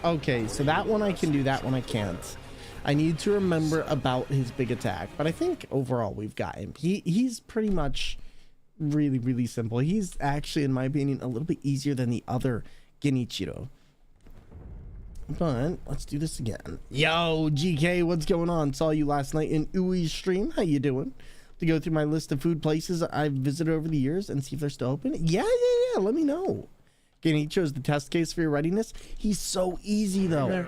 Okay, so that one I can do, that one I can't. I need to remember about his big attack, but I think overall we've got him. He's pretty much really, really simple. He's actually, in my opinion, a little bit easier than the other Genichiro. But let's do this again. Yo, GK, what's going on? Saw you last night in Ui's stream. How you doing? To go through my list of food places I've visited over the years and see if they're still open. Yeah. Let me know. Genichiro's the test case for your readiness. He's so easy though.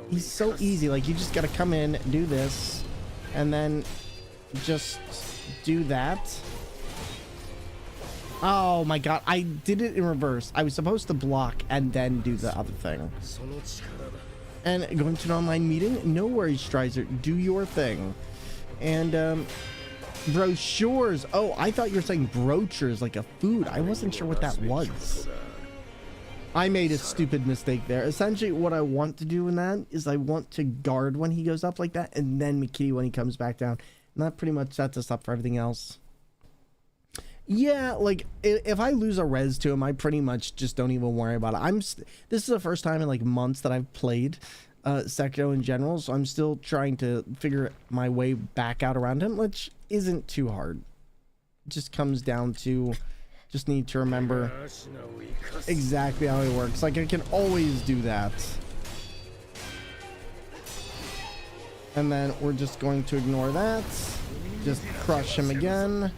He's so easy. Like, you just got to come in, do this, and then just do that. Oh my God, I did it in reverse. I was supposed to block and then do the other thing. And going to an online meeting? No worries, Strizer. Do your thing. And brochures. Oh, I thought you were saying brochures, like a food. I wasn't sure what that was. I made a stupid mistake there. Essentially, what I want to do in that is I want to guard when he goes up like that, and then Mikitty when he comes back down. And that pretty much sets us up for everything else. Yeah, like, if I lose a res to him, I pretty much just don't even worry about it. This is the first time in, like, months that I've played Sekiro in general, so I'm still trying to figure my way back out around him, which isn't too hard. It just comes down to... just need to remember exactly how it works. Like, I can always do that. And then we're just going to ignore that. Just crush him again.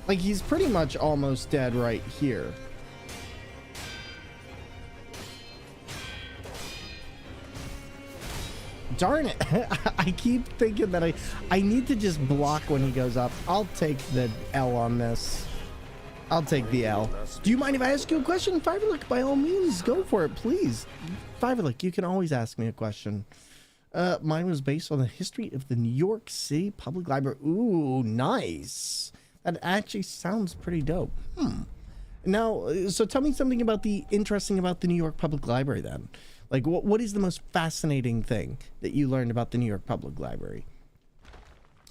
Like, he's pretty much almost dead right here. Darn it. I keep thinking that I need to just block when he goes up. I'll take the L on this. I'll take the L. Do you mind if I ask you a question? Fiverlick, by all means, go for it, please. Fiverlick, you can always ask me a question. Mine was based on the history of the New York City Public Library. Ooh, nice. That actually sounds pretty dope. Now, so tell me something about interesting about the New York Public Library then. Like, what is the most fascinating thing that you learned about the New York Public Library?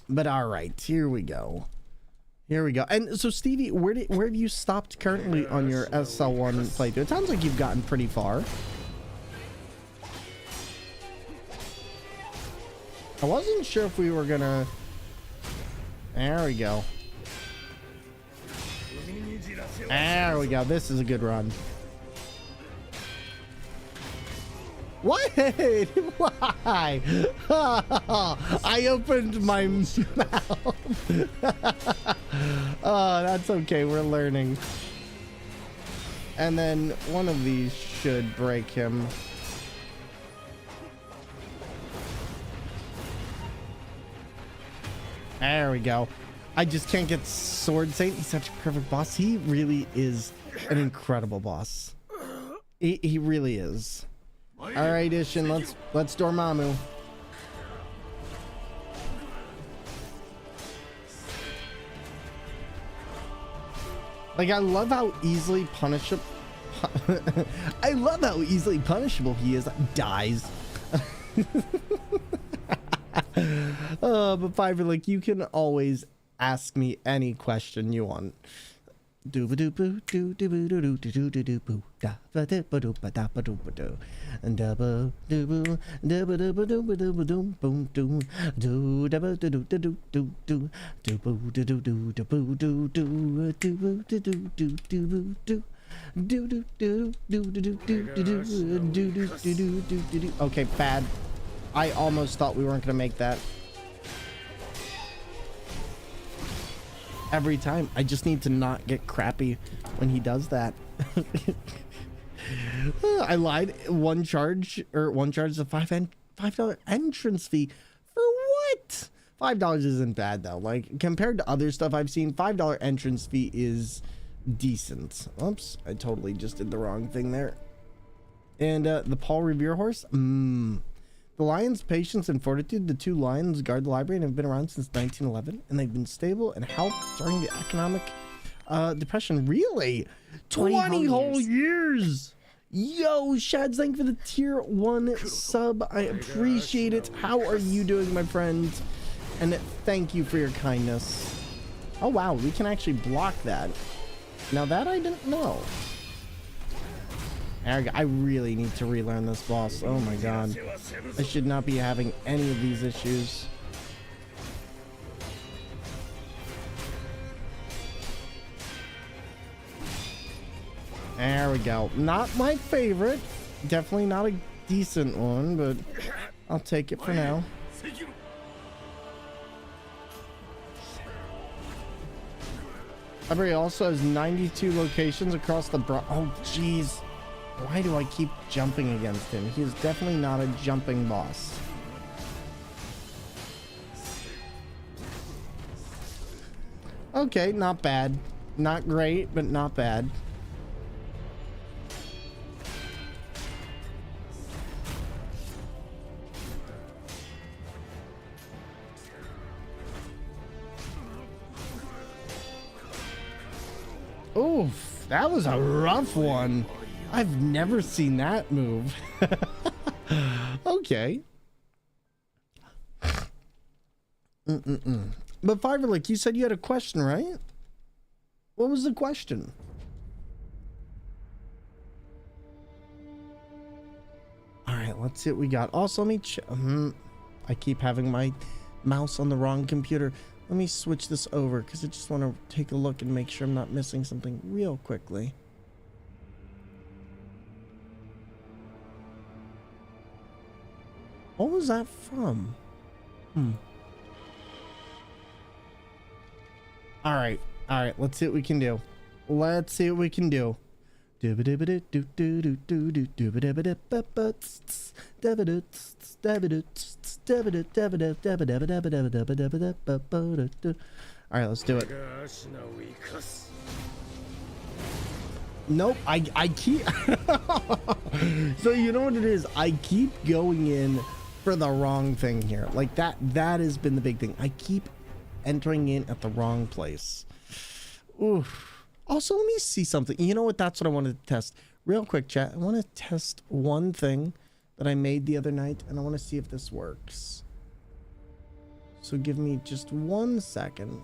But all right, here we go. Here we go. And so, Stevie, where have you stopped currently on your SL1 playthrough? It sounds like you've gotten pretty far. I wasn't sure if we were gonna... There we go. There we go. This is a good run. What? Why? I opened my mouth. Oh, that's okay. We're learning. And then one of these should break him. There we go. I just can't get Sword Saint. He's such a perfect boss. He really is an incredible boss. He really is. All right, Ishin, let's Dormammu. Like, I love how easily punishable. I love how easily punishable he is. Dies. But Fiverr, like, you can always ask me any question you want. Okay, bad. I almost thought we weren't gonna make that. Every time I just need to not get crappy when he does that. I lied. One charge is a $5 entrance fee for what? $5 isn't bad though. Like, compared to other stuff I've seen, $5 entrance fee is decent. Oops, I totally just did the wrong thing there. And the Paul Revere horse. The lion's patience and fortitude. The two lions guard the library and have been around since 1911, and they've been stable and helped during the economic depression. Really? 20 whole years. Yo, Shads, thank you for the tier 1 sub. I appreciate it. How are you doing, my friend? And thank you for your kindness. Oh wow, we can actually block that. Now that I didn't know. I really need to relearn this boss. Oh my god. I should not be having any of these issues. There we go. Not my favorite. Definitely not a decent one, but I'll take it for now. Library also has 92 locations across the oh jeez. Why do I keep jumping against him? He is definitely not a jumping boss. Okay, not bad. Not great, but not bad. Oof, that was a rough one. I've never seen that move. Okay. But Fiverr, like, you said you had a question, right? What was the question? All right, let's see what we got. Also, let me I keep having my mouse on the wrong computer. Let me switch this over because I just want to take a look and make sure I'm not missing something real quickly. What was that from? All right, let's see what we can do. Let's see what we can do. All right, let's do it. Nope, I keep so you know what it is, I keep going in for the wrong thing here. Like that has been the big thing. I keep entering in at the wrong place. Oof. Also, let me see something. You know what? That's what I wanted to test. Real quick, chat. I want to test one thing that I made the other night, and I want to see if this works. So give me just 1 second.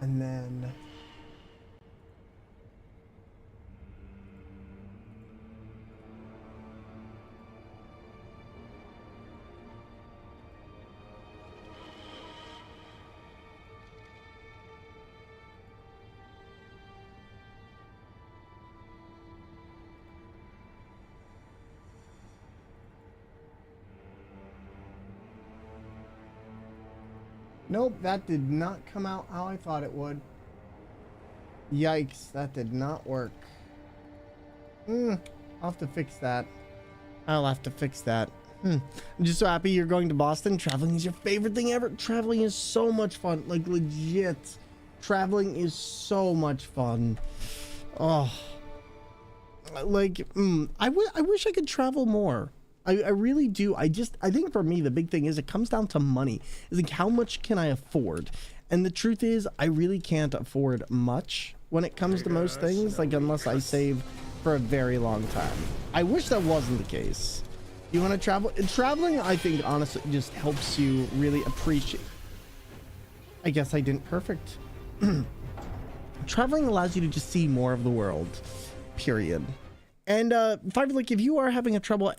And then... Nope, that did not come out how I thought it would. Yikes, that did not work. I'll have to fix that. I'll have to fix that. I'm just so happy you're going to Boston. Traveling is your favorite thing ever. Traveling is so much fun. Like, legit. Traveling is so much fun. Oh. Like, I wish I could travel more. I really do. I think for me, the big thing is it comes down to money. It's like, how much can I afford? And the truth is, I really can't afford much when it comes to most things, like, unless I save for a very long time. I wish that wasn't the case. You want to travel? Traveling, I think, honestly, just helps you really appreciate. I guess I didn't perfect. Traveling allows you to just see more of the world, period. And like, if you are having a trouble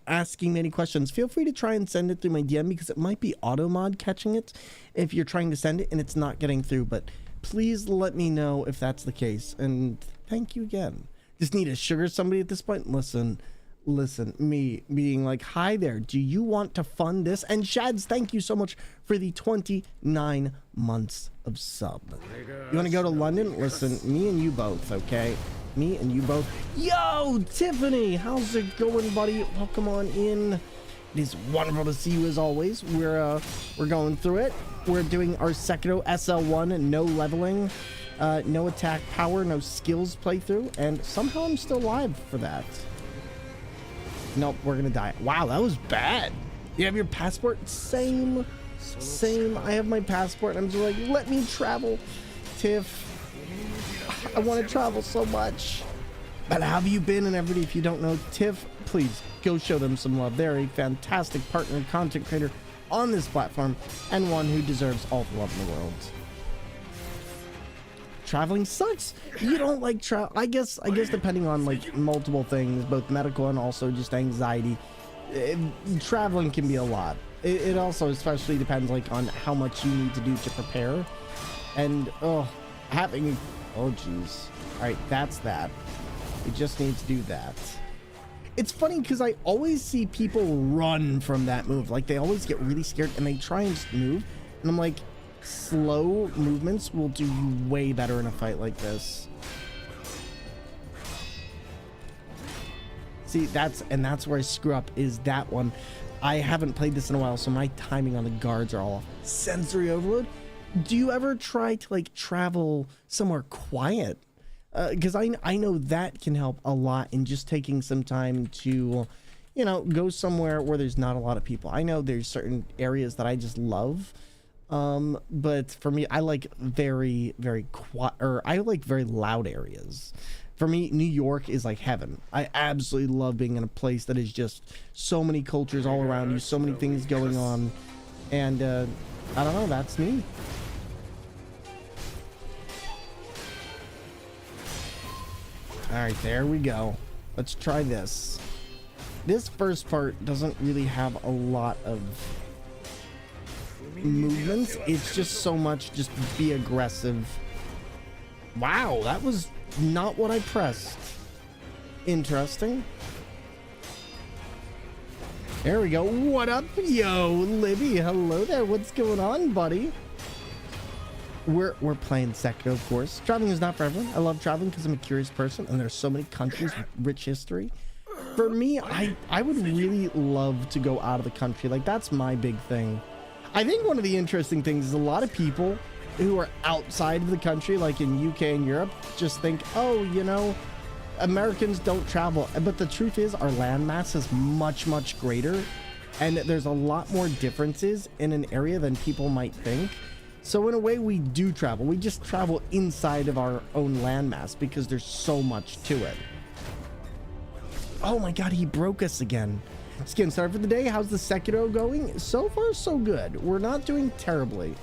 asking me any questions, feel free to try and send it through my DM, because it might be auto mod catching it if you're trying to send it and it's not getting through. But please let me know if that's the case, and thank you again. Just need to sugar somebody at this point. Listen, me being like, hi there, do you want to fund this? And Shads, thank you so much for the 29 months of sub. You want to go to London? Listen, me and you both, okay? Me and you both. Yo, Tiffany, how's it going, buddy? Welcome on in. It is wonderful to see you as always. We're going through it. We're doing our Sekiro SL1, no leveling, no attack power, no skills playthrough, and somehow I'm still alive for that. Nope, we're gonna die. Wow, that was bad. You have your passport? Same. I have my passport, and I'm just like, let me travel. Tiff, I want to travel so much. But how have you been? And everybody, if you don't know Tiff, please go show them some love. They're a fantastic partner and content creator on this platform, and one who deserves all the love in the world. Traveling sucks. You don't like travel. I guess depending on like multiple things, both medical and also just anxiety, traveling can be a lot. It also especially depends like on how much you need to do to prepare. And geez. All right, that's that. We just need to do that. It's funny because I always see people run from that move. Like, they always get really scared and they try and just move, and I'm like, slow movements will do you way better in a fight like this. See, that's where I screw up, is that one. I haven't played this in a while, so my timing on the guards are all off. Sensory overload. Do you ever try to like travel somewhere quiet? Because I know that can help a lot in just taking some time to, you know, go somewhere where there's not a lot of people. I know there's certain areas that I just love. But for me, I like very, very quiet, or I like very loud areas. For me, New York is like heaven. I absolutely love being in a place that is just so many cultures all around you, so many things going on. And, I don't know, that's me. All right, there we go. Let's try this. This first part doesn't really have a lot of movements. It's just so much just be aggressive. Wow, that was not what I pressed. Interesting. There we go. What up, yo, Libby? Hello there. What's going on, buddy? We're playing Sekiro, of course. Traveling is not for everyone. I love traveling because I'm a curious person, and there's so many countries with rich history. For me, I would really love to go out of the country. Like, that's my big thing. I think one of the interesting things is a lot of people who are outside of the country, like in UK and Europe, just think, oh, you know, Americans don't travel. But the truth is, our landmass is much, much greater, and there's a lot more differences in an area than people might think. So in a way, we do travel. We just travel inside of our own landmass because there's so much to it. Oh my god, he broke us again. Skin start for the day. How's the Sekiro going? So far, so good. We're not doing terribly.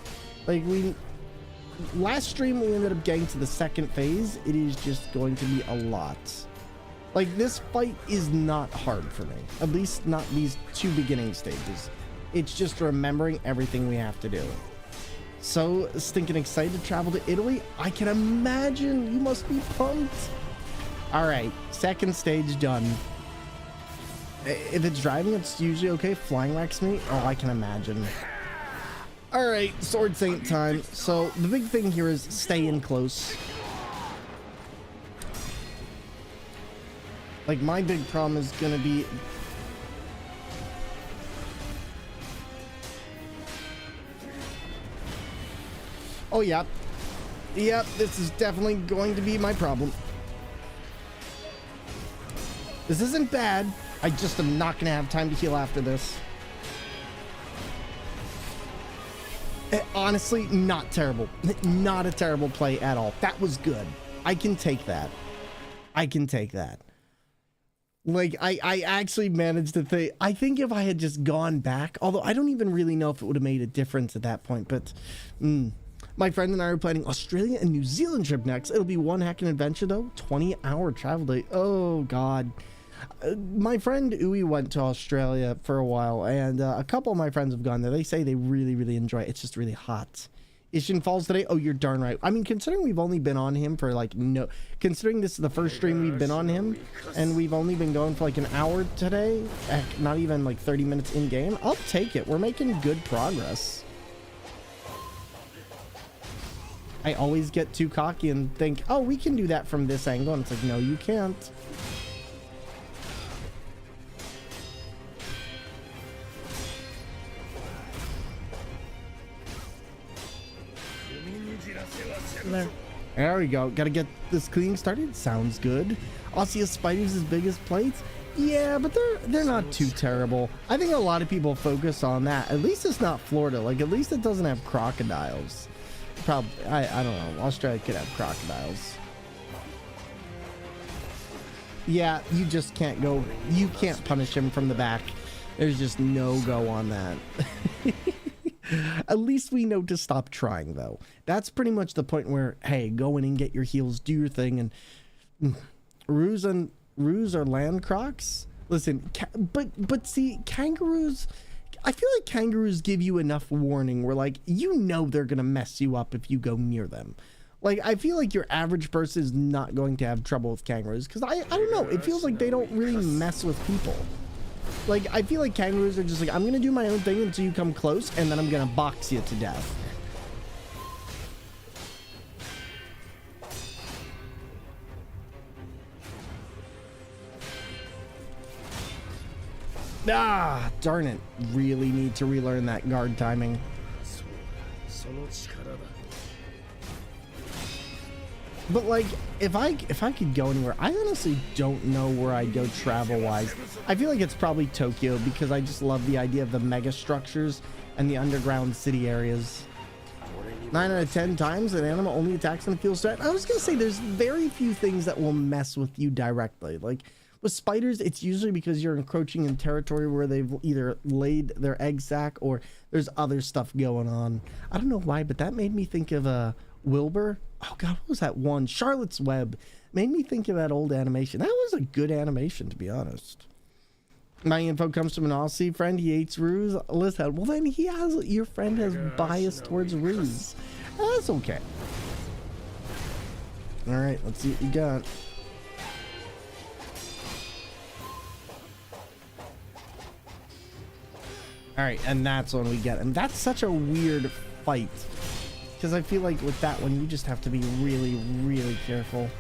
Like, last stream, we ended up getting to the second phase. It is just going to be a lot. Like, this fight is not hard for me. At least not these two beginning stages. It's just remembering everything we have to do. So stinking excited to travel to Italy. I can imagine you must be pumped. All right, second stage done. If it's driving, it's usually okay. Flying wrecks me. Oh, I can imagine. All right, Sword Saint time. So the big thing here is stay in close. Like, my big problem is gonna be Oh, yeah. Yep, this is definitely going to be my problem. This isn't bad. I just am not going to have time to heal after this. Honestly, not terrible. Not a terrible play at all. That was good. I can take that. I can take that. Like, I actually managed to think, I think if I had just gone back, although I don't even really know if it would have made a difference at that point, but my friend and I are planning Australia and New Zealand trip next. It'll be one heck of an adventure though. 20-hour travel day. Oh God. My friend Uwe went to Australia for a while, and a couple of my friends have gone there. They say they really, really enjoy it. It's just really hot. Ishin Falls today? Oh, you're darn right. I mean, considering we've only been on him for like considering this is the first stream we've been on him, and we've only been going for like an hour today, heck, not even like 30 minutes in game, I'll take it. We're making good progress. I always get too cocky and think, oh, we can do that from this angle, and it's like, no, you can't. There we go. Gotta get this cleaning started. Sounds good. Aussie spiders as big as plates. Yeah, but they're not too terrible. I think a lot of people focus on that. At least it's not Florida. Like, at least it doesn't have crocodiles. Probably, I don't know. Australia could have crocodiles. Yeah, you just can't go. You can't punish him from the back. There's just no go on that. At least we know to stop trying, though. That's pretty much the point where, hey, go in and get your heals, do your thing, and roos are land crocs. Listen, but see, kangaroos. I feel like kangaroos give you enough warning where, like, you know they're gonna mess you up if you go near them. Like, I feel like your average person is not going to have trouble with kangaroos because I don't know. It feels like they don't really mess with people. Like, I feel like kangaroos are just like, I'm gonna do my own thing until you come close, and then I'm gonna box you to death. Ah, darn it. Really need to relearn that guard timing. But like, if I could go anywhere, I honestly don't know where I'd go travel-wise. I feel like it's probably Tokyo because I just love the idea of the mega structures and the underground city areas. 9 out of 10 times an animal only attacks on the field strat. I was gonna say there's very few things that will mess with you directly. Like with spiders, it's usually because you're encroaching in territory where they've either laid their egg sac or there's other stuff going on. I don't know why, but that made me think of Wilbur. Oh God, what was that one? Charlotte's Web. Made me think of that old animation. That was a good animation, to be honest. My info comes from an Aussie friend. He hates ruse. Listen, well then your friend has bias towards ruse. That's okay. All right, let's see what you got. All right, and that's when we get him. That's such a weird fight. Because I feel like with that one, you just have to be really, really careful.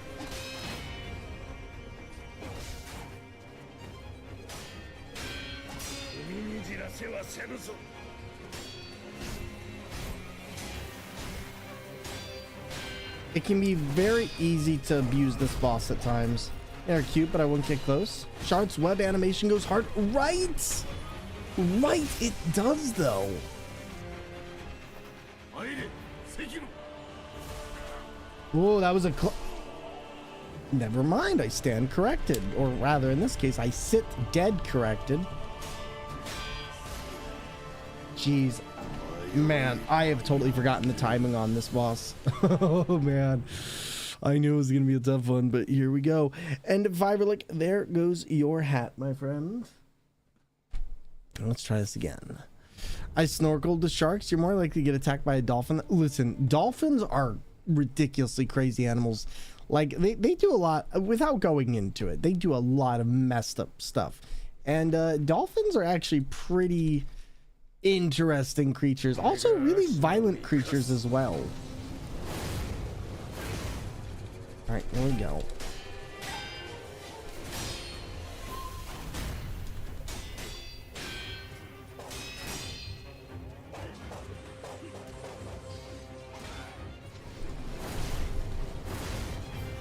It can be very easy to abuse this boss at times. They're cute, but I wouldn't get close. Charlotte's Web animation goes hard. Right! Right, it does, though. Whoa, that was a never mind, I stand corrected. Or rather, in this case, I sit dead corrected. Jeez. Man, I have totally forgotten the timing on this boss. Oh, man. I knew it was going to be a tough one, but here we go. And Fiberlick, there goes your hat, my friend. Let's try this again. I snorkeled the sharks. You're more likely to get attacked by a dolphin. Listen, dolphins are ridiculously crazy animals. Like they do a lot without going into it. They do a lot of messed up stuff. And dolphins are actually pretty interesting creatures. Also really violent creatures as well. All right, here we go.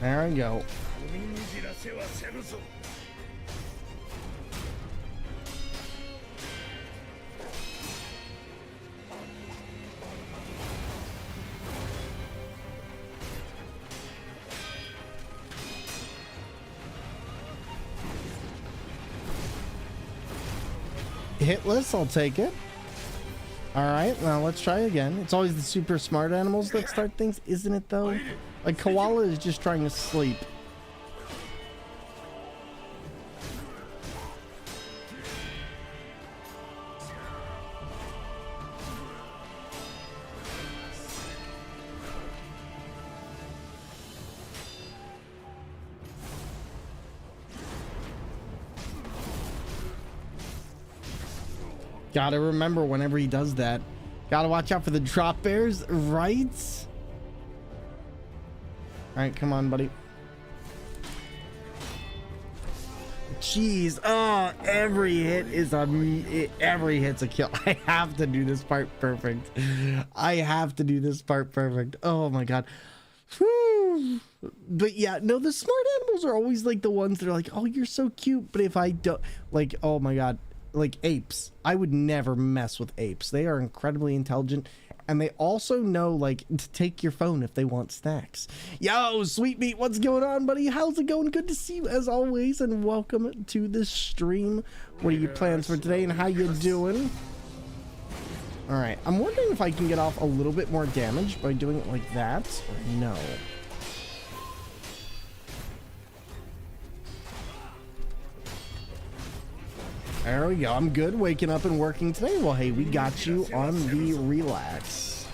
There we go. Hitless, I'll take it. All right, now let's try again. It's always the super smart animals that start things, isn't it though? Like koala is just trying to sleep. Gotta remember whenever he does that. Gotta watch out for the drop bears, right? Alright, come on, buddy. Jeez. Oh, every hit is every hit's a kill. I have to do this part perfect. I have to do this part perfect. Oh my god. Whew. But yeah, no, the smart animals are always like the ones that are like, oh, you're so cute. But if I don't, like, oh my god. Like apes, I would never mess with apes. They are incredibly intelligent, and they also know like to take your phone if they want snacks. Yo, sweet meat, what's going on, buddy? How's it going? Good to see you as always, and welcome to the stream. What are your plans for today, and how you doing? All right, I'm wondering if I can get off a little bit more damage by doing it like that, or no. There we go. I'm good waking up and working today. Well, hey, we got you on the relax.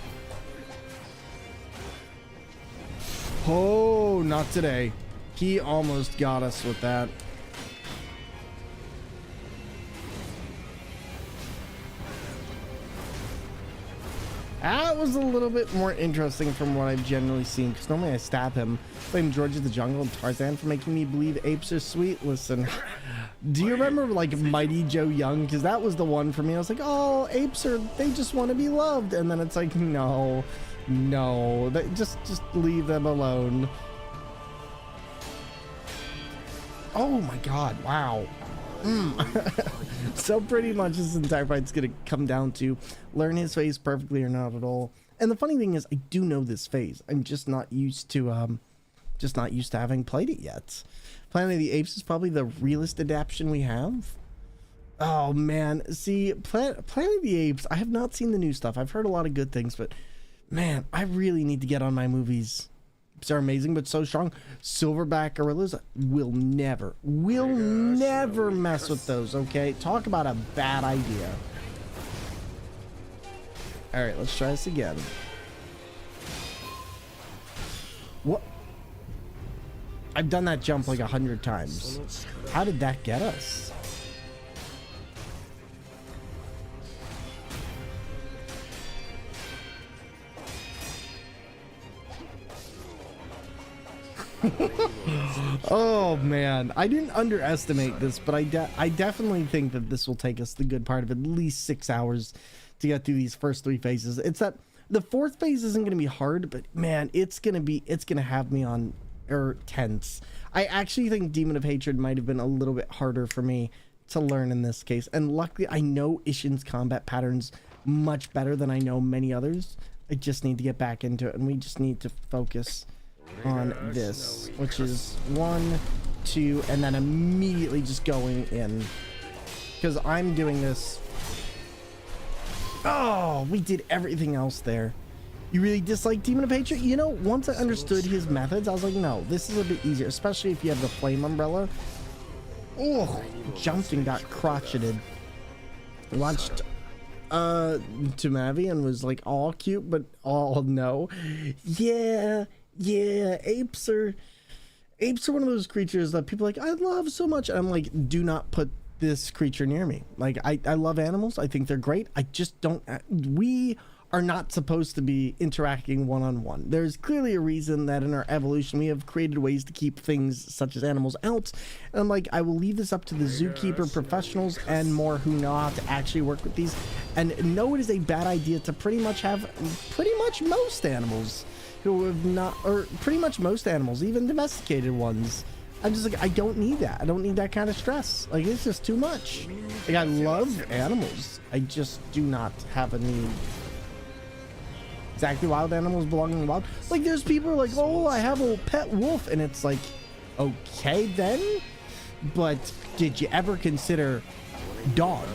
Oh, not today. He almost got us with that. That was a little bit more interesting from what I've generally seen, because normally I stab him. Blame George of the Jungle and Tarzan for making me believe apes are sweet. Listen, do you remember like Mighty Joe Young? Because that was the one for me. I was like, oh, apes they just want to be loved. And then it's like, no, just leave them alone. Oh my god, wow. So pretty much this entire fight's gonna come down to learn his phase perfectly or not at all. And the funny thing is, I do know this phase. I'm just not used to having played it yet. Planet of the Apes is probably the realest adaptation we have. Oh man, see, Planet of the Apes, I have not seen the new stuff. I've heard a lot of good things, but man, I really need to get on my movies. Are amazing but so strong. Silverback gorillas will never mess with those. Okay, talk about a bad idea. All right, let's try this again. What? I've done that jump like 100 times. How did that get us? Oh man, I didn't underestimate this, but I definitely think that this will take us the good part of at least 6 hours to get through these first 3 phases. It's that the 4th phase isn't going to be hard, but man, it's going to have me on tense. I actually think Demon of Hatred might have been a little bit harder for me to learn in this case, and luckily I know Ishin's combat patterns much better than I know many others. I just need to get back into it, and we just need to focus on this, which is 1, 2, and then immediately just going in, because I'm doing this. Oh, we did everything else there. You really dislike Demon of Hatred? You know, once I understood his methods, I was like, no, this is a bit easier, especially if you have the flame umbrella. Oh, jumped and got crotcheted. Watched Tumavi and was like all cute, but all no. Yeah, apes are one of those creatures that people are like, I love so much. And I'm like, do not put this creature near me. Like, I love animals. I think they're great. I just don't. We are not supposed to be interacting one-on-one. There's clearly a reason that in our evolution we have created ways to keep things such as animals out. And I'm like, I will leave this up to the zookeeper professionals and more who know how to actually work with these. And no, it is a bad idea to pretty much have most animals. who have not, or pretty much most animals, even domesticated ones. I'm just like, I don't need that. I don't need that kind of stress. Like, it's just too much. Like, I love animals. I just do not have a need. Exactly, wild animals belong in the wild. Like, there's people who are like, oh, I have a pet wolf. And it's like, okay then. But did you ever consider dog?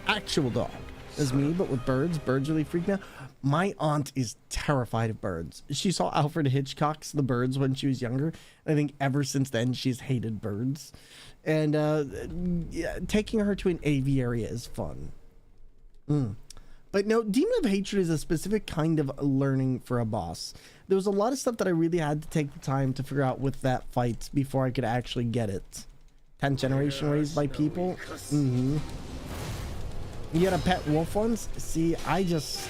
Actual dog. As me, but with birds. Birds really freak me out. My aunt is terrified of birds. She saw Alfred Hitchcock's The Birds when she was younger. I think ever since then she's hated birds. And yeah, taking her to an aviary is fun. But no, Demon of Hatred is a specific kind of learning for a boss. There was a lot of stuff that I really had to take the time to figure out with that fight before I could actually get it. 10th generation raised by people. You had a pet wolf once? See, I just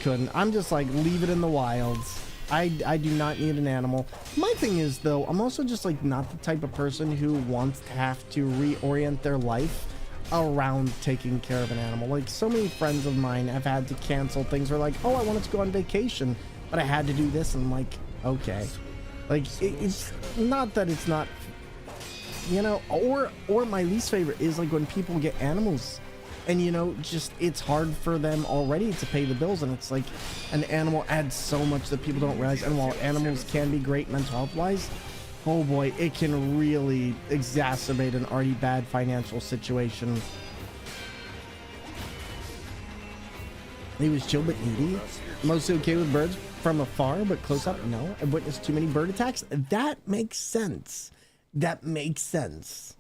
couldn't. I'm just like, leave it in the wilds. I do not need an animal. My thing is, though, I'm also just like not the type of person who wants to have to reorient their life around taking care of an animal. Like, so many friends of mine have had to cancel things. Or like, oh, I wanted to go on vacation, but I had to do this. And I'm like, okay. Like, it's not that it's not, you know, or my least favorite is like when people get animals and, you know, just it's hard for them already to pay the bills, and it's like an animal adds so much that people don't realize. And while animals can be great mental health wise, oh boy, it can really exacerbate an already bad financial situation. He was chill but needy. Mostly okay with birds from afar, but close up, no. I've witnessed too many bird attacks. That makes sense. That makes sense.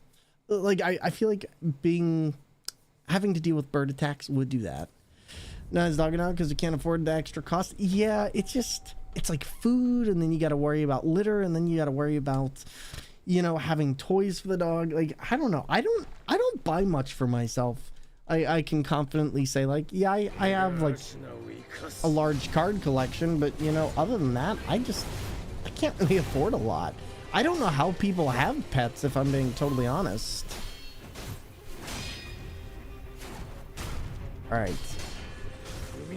Like, I feel like having to deal with bird attacks would do that. Not as dogging out because you can't afford the extra cost. Yeah, it's like food, and then you got to worry about litter, and then you got to worry about, you know, having toys for the dog. Like, I don't know. I don't buy much for myself. I can confidently say, like, yeah, I have like a large card collection, but, you know, other than that, I can't really afford a lot. I don't know how people have pets, if I'm being totally honest. All right.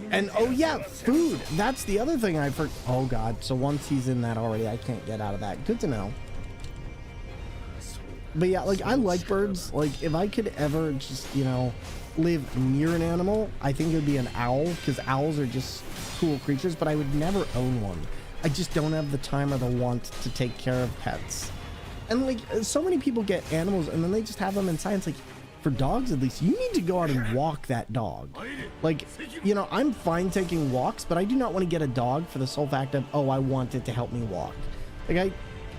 And oh yeah, food. That's the other thing I forgot. Oh god. So once he's in that already, I can't get out of that. Good to know. But yeah, like, I like birds. Like, if I could ever just, you know, live near an animal, I think it would be an owl, because owls are just cool creatures, but I would never own one. I just don't have the time or the want to take care of pets. And like, so many people get animals and then they just have them inside. It's like, for dogs at least, you need to go out and walk that dog. Like, you know, I'm fine taking walks, but I do not want to get a dog for the sole fact of, oh, I want it to help me walk. Like,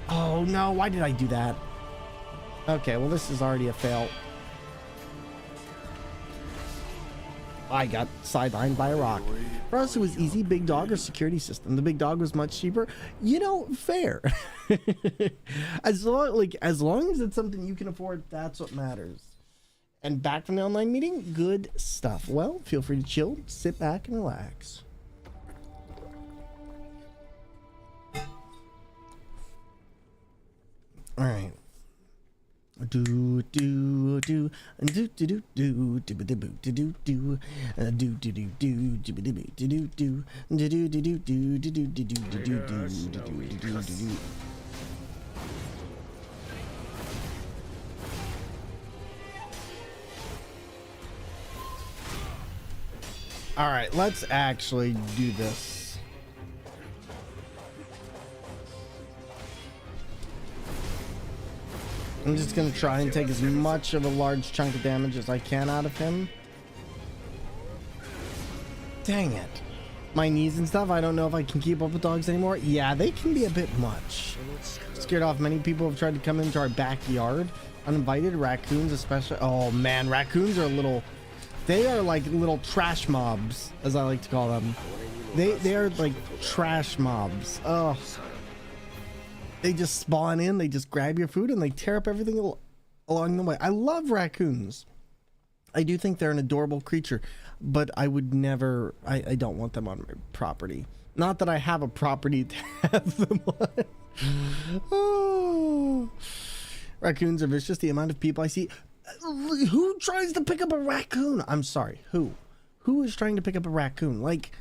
oh no, why did I do that? Okay, well, this is already a fail. I got sidelined by a rock. For us, it was easy. Big dog or security system. The big dog was much cheaper. You know, fair. as long as it's something you can afford, that's what matters. And back from the online meeting, good stuff. Well, feel free to chill, sit back, and relax. All right. Do do do do do do do do do do do do do do do do do do do do. All right, let's actually do this. I'm just gonna try and take as much of a large chunk of damage as I can out of him. Dang it. My knees and stuff, I don't know if I can keep up with dogs anymore. Yeah, they can be a bit much. Scared off. Many people have tried to come into our backyard uninvited. Raccoons especially. Oh man, raccoons are they are like little trash mobs, as I like to call them. They are like trash mobs. Oh, they just spawn in, they just grab your food, and they tear up everything along the way. I love raccoons. I do think they're an adorable creature, but I would never, I don't want them on my property. Not that I have a property to have them on. Oh. Raccoons are vicious. The amount of people I see. Who tries to pick up a raccoon? I'm sorry, who is trying to pick up a raccoon? Like,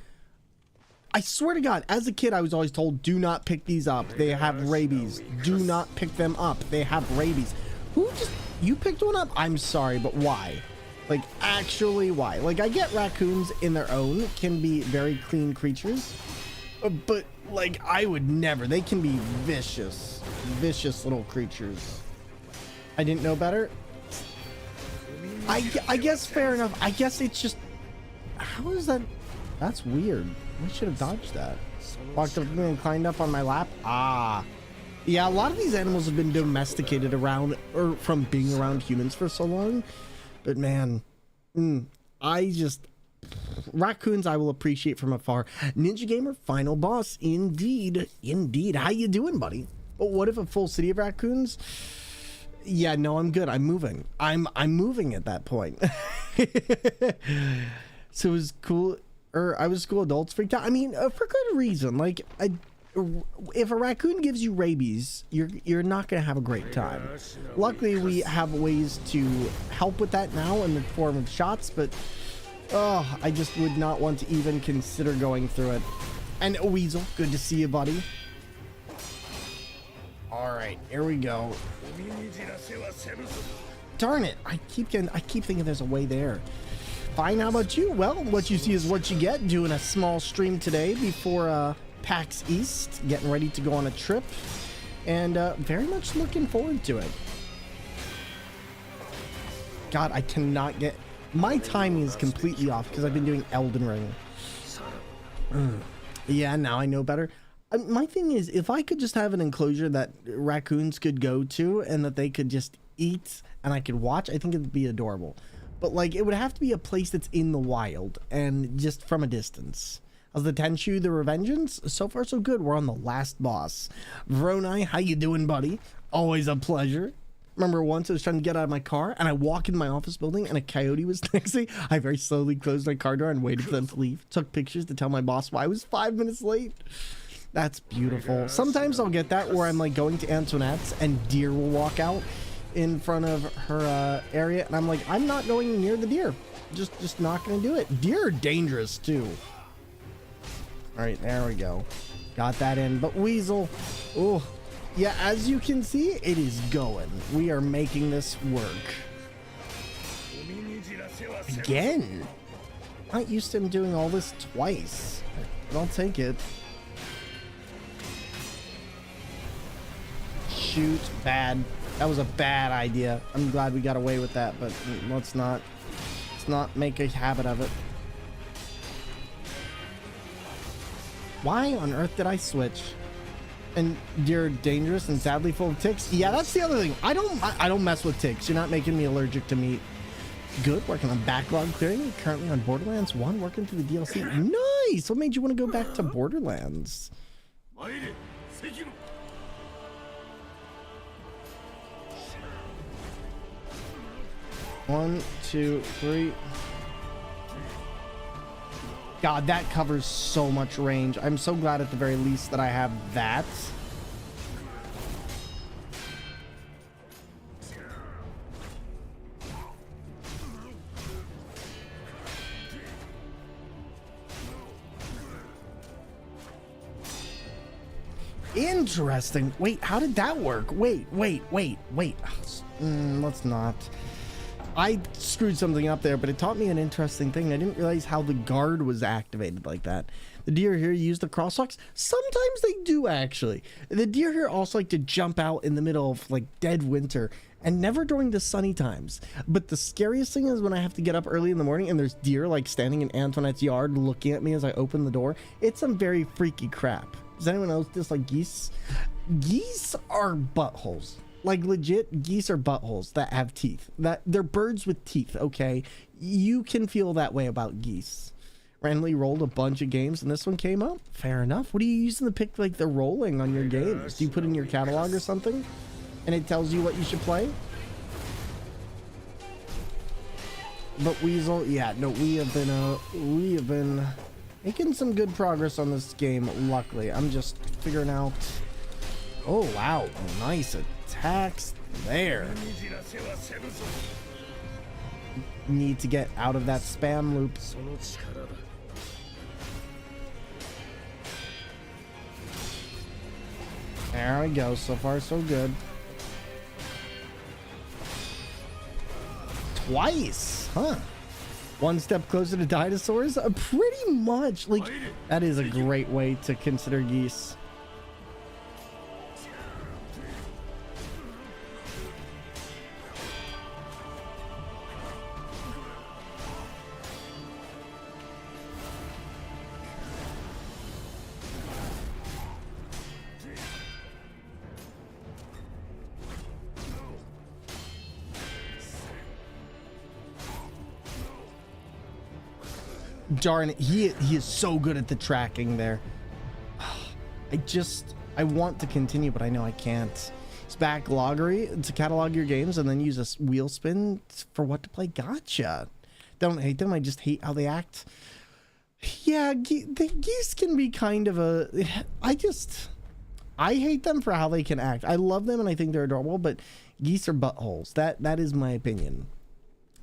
I swear to God, as a kid, I was always told, do not pick these up. They have rabies. Do not pick them up. They have rabies. You picked one up? I'm sorry, but why? Like, actually, why? Like, I get raccoons in their own can be very clean creatures, but like, I would never. They can be vicious little creatures. I didn't know better. I guess fair enough. I guess it's just, how is that? That's weird. I should have dodged that. Walked up and climbed up on my lap. Ah. Yeah, a lot of these animals have been domesticated around, or from being around humans for so long. But man, raccoons I will appreciate from afar. Ninja Gamer, final boss. Indeed. How you doing, buddy? But what if a full city of raccoons? Yeah, no, I'm good. I'm moving. I'm moving at that point. So it was cool. I was cool. Adults freaked out. I mean, for good reason. Like, if a raccoon gives you rabies, you're not gonna have a great time. Luckily, we have ways to help with that now in the form of shots. But I just would not want to even consider going through it. And Weasel, good to see you, buddy. All right, here we go. Darn it! I keep thinking there's a way there. Fine, how about you? Well, what you see is what you get. Doing a small stream today before PAX East, getting ready to go on a trip, and very much looking forward to it. God, I cannot get... My timing is completely off because I've been doing Elden Ring. Yeah, now I know better. My thing is, if I could just have an enclosure that raccoons could go to and that they could just eat and I could watch, I think it'd be adorable. But like, it would have to be a place that's in the wild and just from a distance. How's the Tenchu, the Revengeance? So far, so good. We're on the last boss. Veroni, how you doing, buddy? Always a pleasure. Remember once I was trying to get out of my car and I walk in my office building and a coyote was next to me. I very slowly closed my car door and waited for them to leave. Took pictures to tell my boss why I was 5 minutes late. That's beautiful. Sometimes I'll get that where I'm like going to Antoinette's and deer will walk out in front of her area, and I'm like, I'm not going near the deer. Just not gonna do it. Deer are dangerous too. All right, there we go. Got that in. But Weasel, oh yeah, as you can see, it is going. We are making this work. Again, not used to him doing all this twice, but I'll take it. Shoot, bad. That was a bad idea. I'm glad we got away with that, but let's not make a habit of it. Why on earth did I switch? And you're dangerous and sadly full of ticks. Yeah, that's the other thing. I don't mess with ticks. You're not making me allergic to meat. Good, working on backlog clearing. Currently on Borderlands 1, working through the DLC. Nice. What made you want to go back to Borderlands? 1, 2, 3. God, that covers so much range. I'm so glad at the very least that I have that. Interesting. Wait, how did that work? Wait. Let's not. I screwed something up there, but it taught me an interesting thing. I didn't realize how the guard was activated like that. The deer here use the crosswalks. Sometimes they do, actually. The deer here also like to jump out in the middle of like dead winter and never during the sunny times. But the scariest thing is when I have to get up early in the morning and there's deer like standing in Antoinette's yard looking at me as I open the door. It's some very freaky crap. Does anyone else dislike geese? Geese are buttholes. Like legit, geese are buttholes that have teeth. That they're birds with teeth, okay? You can feel that way about geese. Randomly rolled a bunch of games and this one came up. Fair enough. What are you using to pick like the rolling on your games? Do you put in your catalog or something? And it tells you what you should play? But Weasel, yeah, no, we have been making some good progress on this game, luckily. I'm just figuring out. Oh wow, nice attacks there. Need to get out of that spam loop. There we go. So far, so good. Twice, huh? One step closer to dinosaurs? Pretty much. Like, that is a great way to consider geese. Darn it, he is so good at the tracking there. I want to continue, but I know I can't. It's backloggery to catalog your games and then use a wheel spin for what to play. Gotcha. Don't hate them, I just hate how they act. Yeah, the geese can be kind of a... I hate them for how they can act. I love them and I think they're adorable, but geese are buttholes. That is my opinion.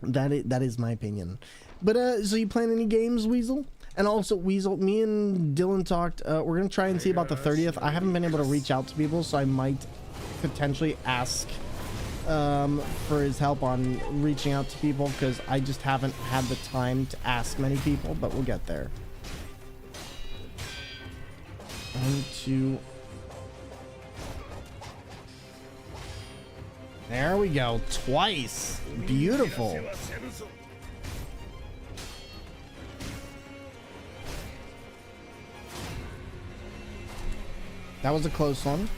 That is my opinion. But so you playing any games, Weasel? And also, Weasel, me and Dylan talked. We're gonna try and see about the 30th. I haven't been able to reach out to people, so I might potentially ask for his help on reaching out to people because I just haven't had the time to ask many people. But we'll get there. 1, 2. There we go. Twice. Beautiful. That was a close one.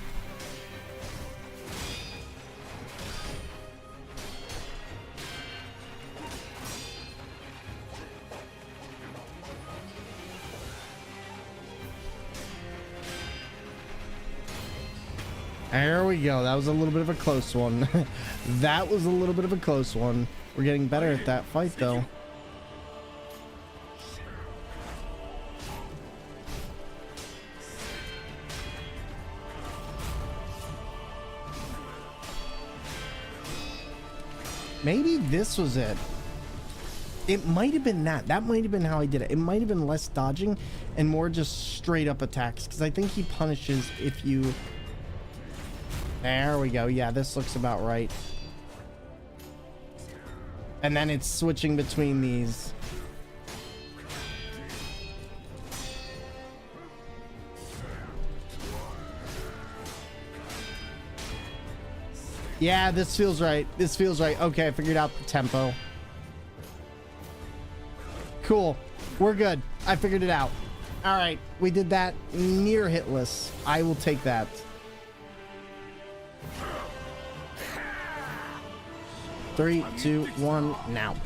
There we go. That was a little bit of a close one. That was a little bit of a close one. We're getting better at that fight, though. Maybe this was it. It might have been that. That might have been how I did it. It might have been less dodging and more just straight up attacks. Because I think he punishes if you... There we go. Yeah, this looks about right. And then it's switching between these. Yeah, this feels right. This feels right. Okay, I figured out the tempo. Cool. We're good. I figured it out. All right, we did that near hitless. I will take that. Three, two, one, now.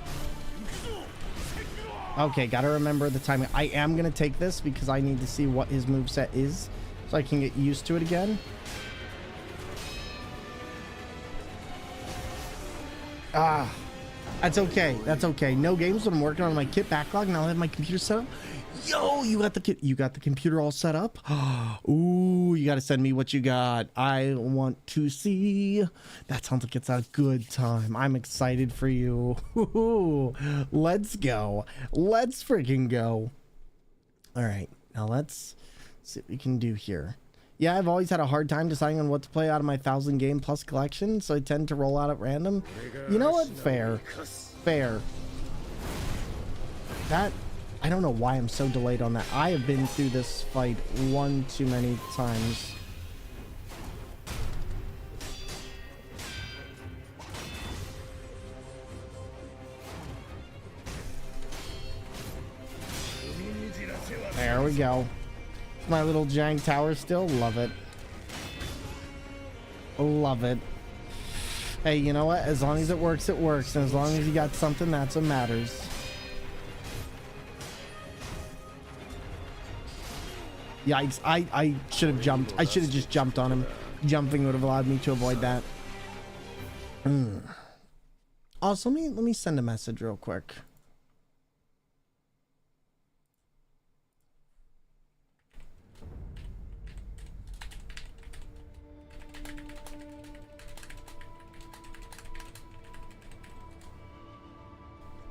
Okay, gotta remember the timing. I am gonna take this because I need to see what his moveset is so I can get used to it again. Ah, that's okay. That's okay. No games, but I'm working on my kit backlog. Now I have my computer set up. Yo, you got the kit. You got the computer all set up. Ooh, you got to send me what you got. I want to see. That sounds like it's a good time. I'm excited for you. Ooh, let's go. Let's freaking go. All right, now let's see what we can do here. Yeah, I've always had a hard time deciding on what to play out of my 1,000 game plus collection, so I tend to roll out at random. You know what? Fair. Fair. That, I don't know why I'm so delayed on that. I have been through this fight one too many times. There we go. My little Jang tower still. Love it. Love it. Hey, you know what? As long as it works, it works. And as long as you got something, that's what matters. Yikes. I should have jumped. I should have just jumped on him. Jumping would have allowed me to avoid that. Also, let me send a message real quick.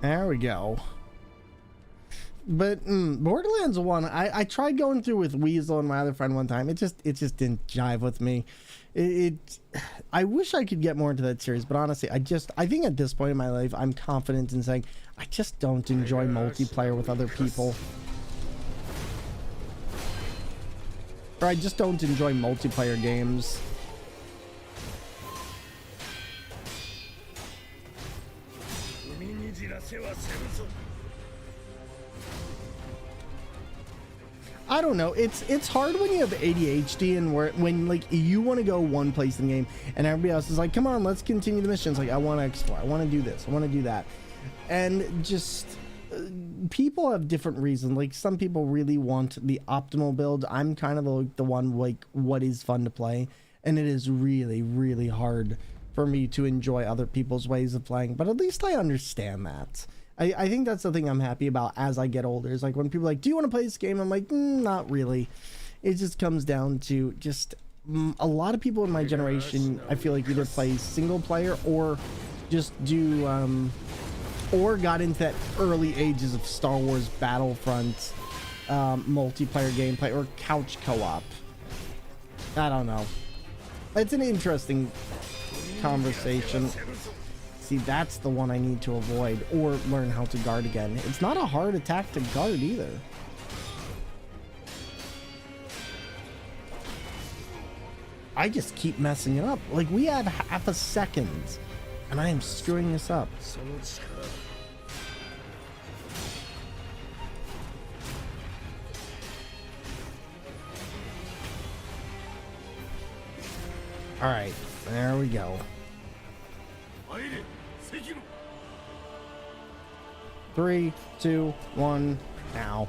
There we go. But Borderlands 1, I tried going through with Weasel and my other friend one time. It just didn't jive with me. I wish I could get more into that series, but honestly, I think at this point in my life, I'm confident in saying I just don't enjoy multiplayer with other people. Or I just don't enjoy multiplayer games. I don't know. It's hard when you have ADHD and when like you want to go one place in the game and everybody else is like, come on, let's continue the missions. Like, I want to explore. I want to do this. I want to do that. And just people have different reasons. Like, some people really want the optimal build. I'm kind of like the one, like, what is fun to play. And it is really, really hard for me to enjoy other people's ways of playing. But at least I understand that. I think that's the thing I'm happy about as I get older. Is like when people are like, do you want to play this game? I'm like, not really. It just comes down to just a lot of people in my generation, I feel like either play single player or just do or got into that early ages of Star Wars Battlefront multiplayer gameplay or couch co-op. I don't know. It's an interesting conversation. See, that's the one I need to avoid or learn how to guard again. It's not a hard attack to guard either. I just keep messing it up. Like, we had half a second and I am screwing this up. All right, there we go. 3, 2, 1, now.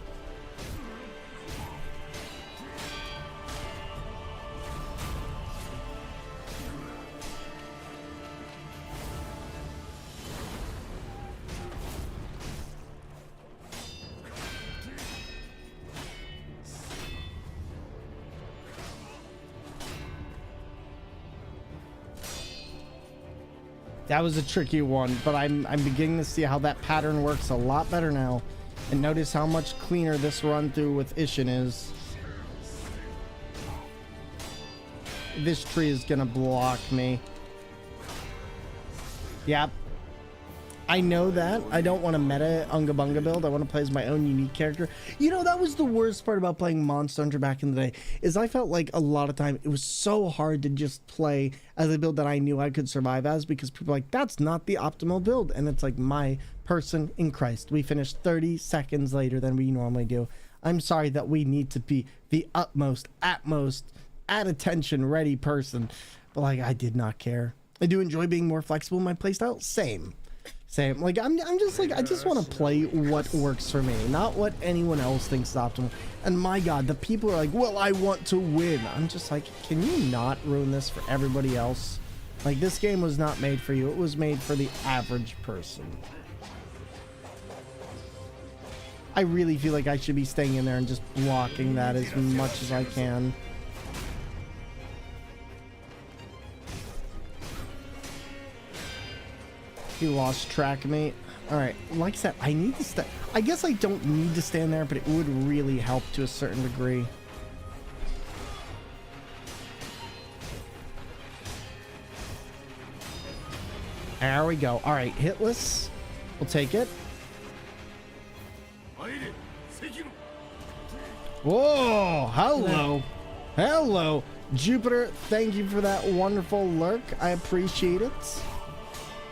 That was a tricky one, but I'm beginning to see how that pattern works a lot better now. And notice how much cleaner this run through with Ishin is. This tree is gonna block me. Yep. I know that. I don't want to meta Unga Bunga build. I want to play as my own unique character. You know, that was the worst part about playing Monster Hunter back in the day, is I felt like a lot of time it was so hard to just play as a build that I knew I could survive as, because people are like, that's not the optimal build. And it's like, my person in Christ, we finished 30 seconds later than we normally do. I'm sorry that we need to be the utmost, at attention ready person. But like, I did not care. I do enjoy being more flexible in my playstyle. Same. Like, I'm just like, I just want to play what works for me, not what anyone else thinks is optimal. And my God, the people are like, well, I want to win. I'm just like, can you not ruin this for everybody else? Like, this game was not made for you. It was made for the average person. I really feel like I should be staying in there and just blocking that as much as I can. He lost track of me. All right, like I said, I need to stand. I guess I don't need to stand there, but it would really help to a certain degree. There we go. All right, hitless. We'll take it. Whoa, hello. Hello. Jupiter, thank you for that wonderful lurk. I appreciate it.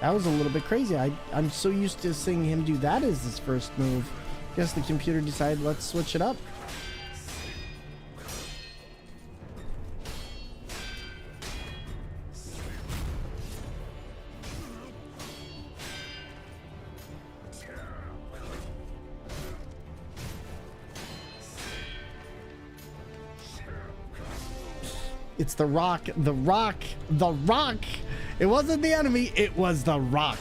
That was a little bit crazy. I'm so used to seeing him do that as his first move. Guess the computer decided, let's switch it up. It's the rock, the rock, the rock. It wasn't the enemy, it was the rock.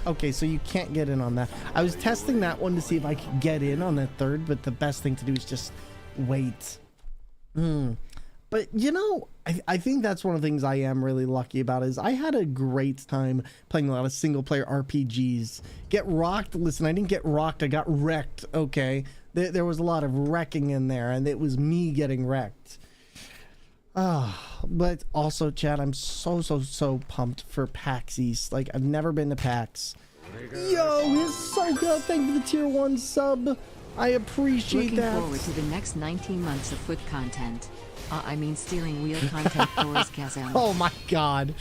Okay, so you can't get in on that. I was testing that one to see if I could get in on that third, but the best thing to do is just wait. But But you know, I think that's one of the things I am really lucky about is I had a great time playing a lot of single player RPGs. Get rocked. Listen, I didn't get rocked. I got wrecked. Okay. There was a lot of wrecking in there, and it was me getting wrecked. But also, Chad, I'm so pumped for PAX East. Like, I've never been to PAX. Yo, it's so good. Thank you for the tier 1 sub. I appreciate that. Looking forward to the next 19 months of foot content. I mean steering wheel content for Chasm. Oh my god.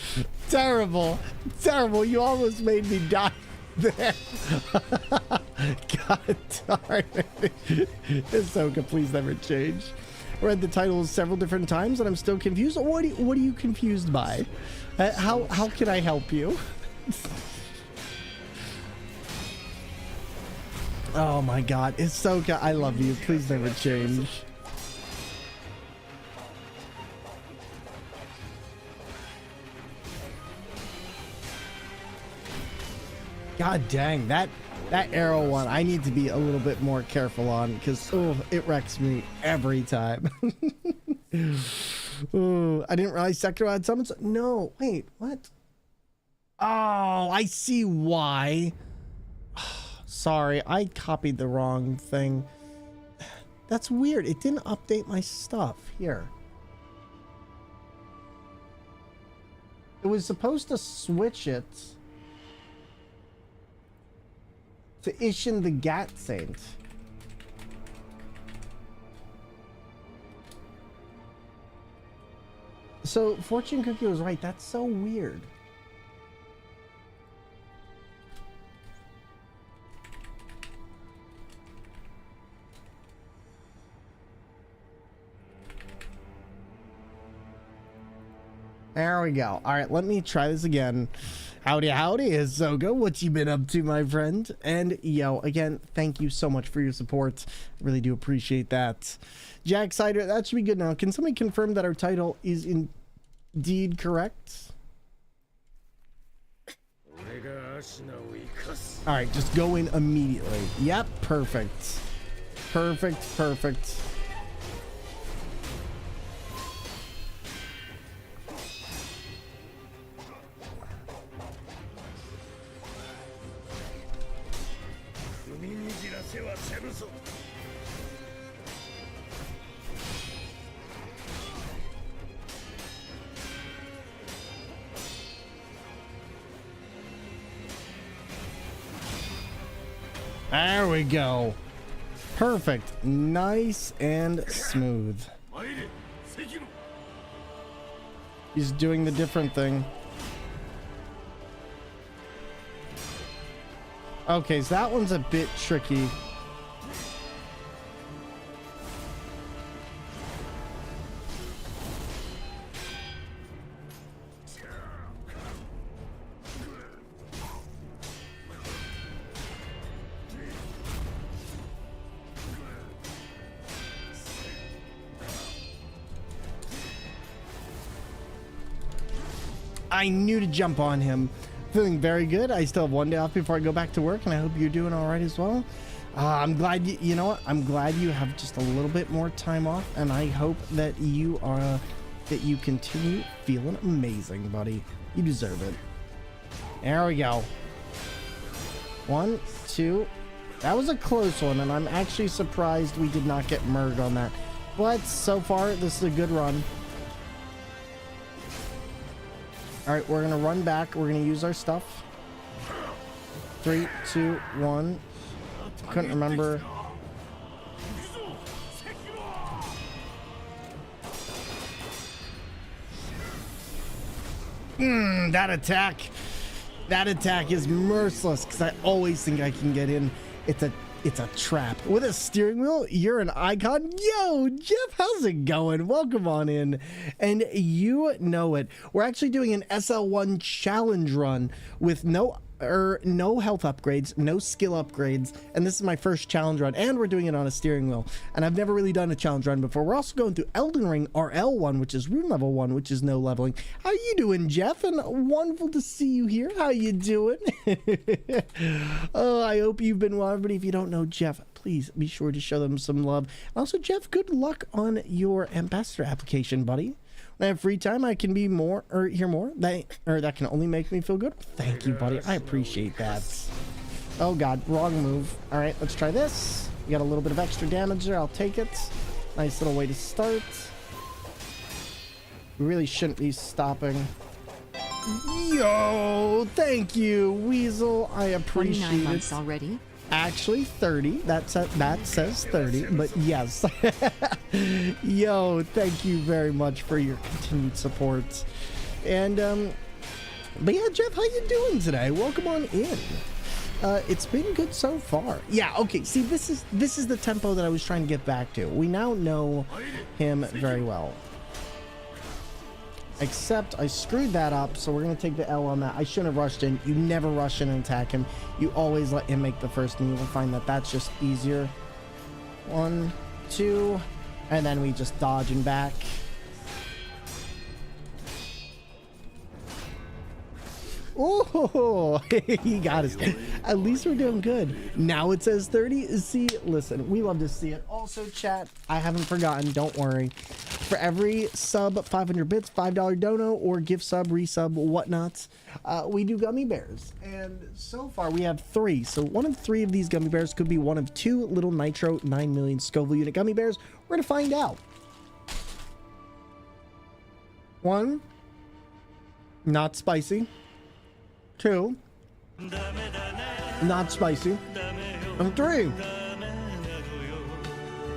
Terrible. Terrible. You almost made me die there. God darn it. Ahsoka, please never change. I read the titles several different times and I'm still confused. What are you confused by? How can I help you? Oh my god. Ahsoka, I love you. Please never change. God dang, that RL1 I need to be a little bit more careful on because it wrecks me every time. Ooh, I didn't realize Sector had summons. No, wait, what? Oh, I see why. Sorry, I copied the wrong thing. That's weird. It didn't update my stuff here. It was supposed to switch it to Ishin the Gat Saint. So Fortune Cookie was right. That's so weird. There we go. All right, let me try this again. Howdy, Ahsoka. What you been up to, my friend? And yo, again, thank you so much for your support. Really do appreciate that. Jack Sider, that should be good now. Can somebody confirm that our title is indeed correct? All right, just go in immediately. Yep, perfect. Perfect. There we go. Perfect. Nice and smooth. He's doing the different thing. Okay, so that one's a bit tricky. I knew to jump on him. Feeling very good. I still have one day off before I go back to work, and I hope you're doing all right as well. I'm glad you know what? I'm glad you have just a little bit more time off, and I hope that you continue feeling amazing, buddy. You deserve it. There we go. 1, 2. That was a close one, and I'm actually surprised we did not get murdered on that. But so far, this is a good run. All right, we're gonna run back. We're gonna use our stuff. 3, 2, 1. Couldn't remember. That attack is merciless because I always think I can get in. It's a trap. With a steering wheel, you're an icon. Yo, Jeff, how's it going? Welcome on in. And you know it. We're actually doing an SL1 challenge run with no health upgrades, no skill upgrades, and this is my first challenge run, and we're doing it on a steering wheel, and I've never really done a challenge run before. We're also going through Elden Ring RL1, which is rune level 1, which is no leveling. How you doing, Jeff? And wonderful to see you here. How you doing? Oh, I hope you've been well, everybody. If you don't know Jeff, please be sure to show them some love. Also, Jeff, good luck on your ambassador application, buddy. When I have free time, I can be more or hear more. That can only make me feel good. Thank you, buddy. I appreciate that. Oh God, wrong move. All right, let's try this. We got a little bit of extra damage there. I'll take it. Nice little way to start. We really shouldn't be stopping. Yo, thank you, Weasel. I appreciate 29 it. months already. Actually 30. That says 30, but yes. Yo, thank you very much for your continued support. And but yeah, Jeff, how you doing today? Welcome on in. It's been good so far. Yeah, okay. See, this is the tempo that I was trying to get back to. We now know him very well. Except I screwed that up, so we're going to take the L on that. I shouldn't have rushed in. You never rush in and attack him. You always let him make the first move. You'll find that that's just easier. 1, 2, and then we just dodge and back. Oh, he got us. At least we're doing good. Now it says 30. See, listen, we love to see it. Also, chat, I haven't forgotten. Don't worry. For every sub, 500 bits, $5 dono, or gift sub, resub, whatnot, we do gummy bears. And so far, we have 3. So one of 3 of these gummy bears could be one of 2 little Nitro 9 million Scoville unit gummy bears. We're going to find out. 1, not spicy. 2, not spicy. And 3,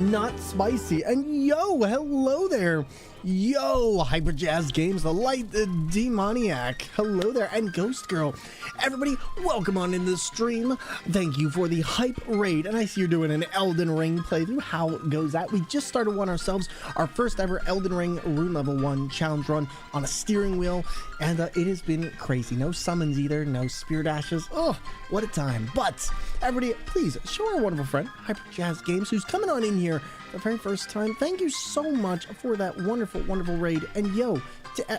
not spicy. And yo, hello there. Yo, Hyper Jazz Games, the Light, the Demoniac. Hello there, and Ghost Girl. Everybody, welcome on in the stream. Thank you for the hype raid. And I see you're doing an Elden Ring playthrough. How goes that? We just started one ourselves, our first ever Elden Ring Rune Level 1 challenge run on a steering wheel. And it has been crazy. No summons either, no spirit ashes. Oh, what a time. But everybody, please show our wonderful friend, Hyper Jazz Games, who's coming on in here the very first time. Thank you so much for that wonderful raid. And yo,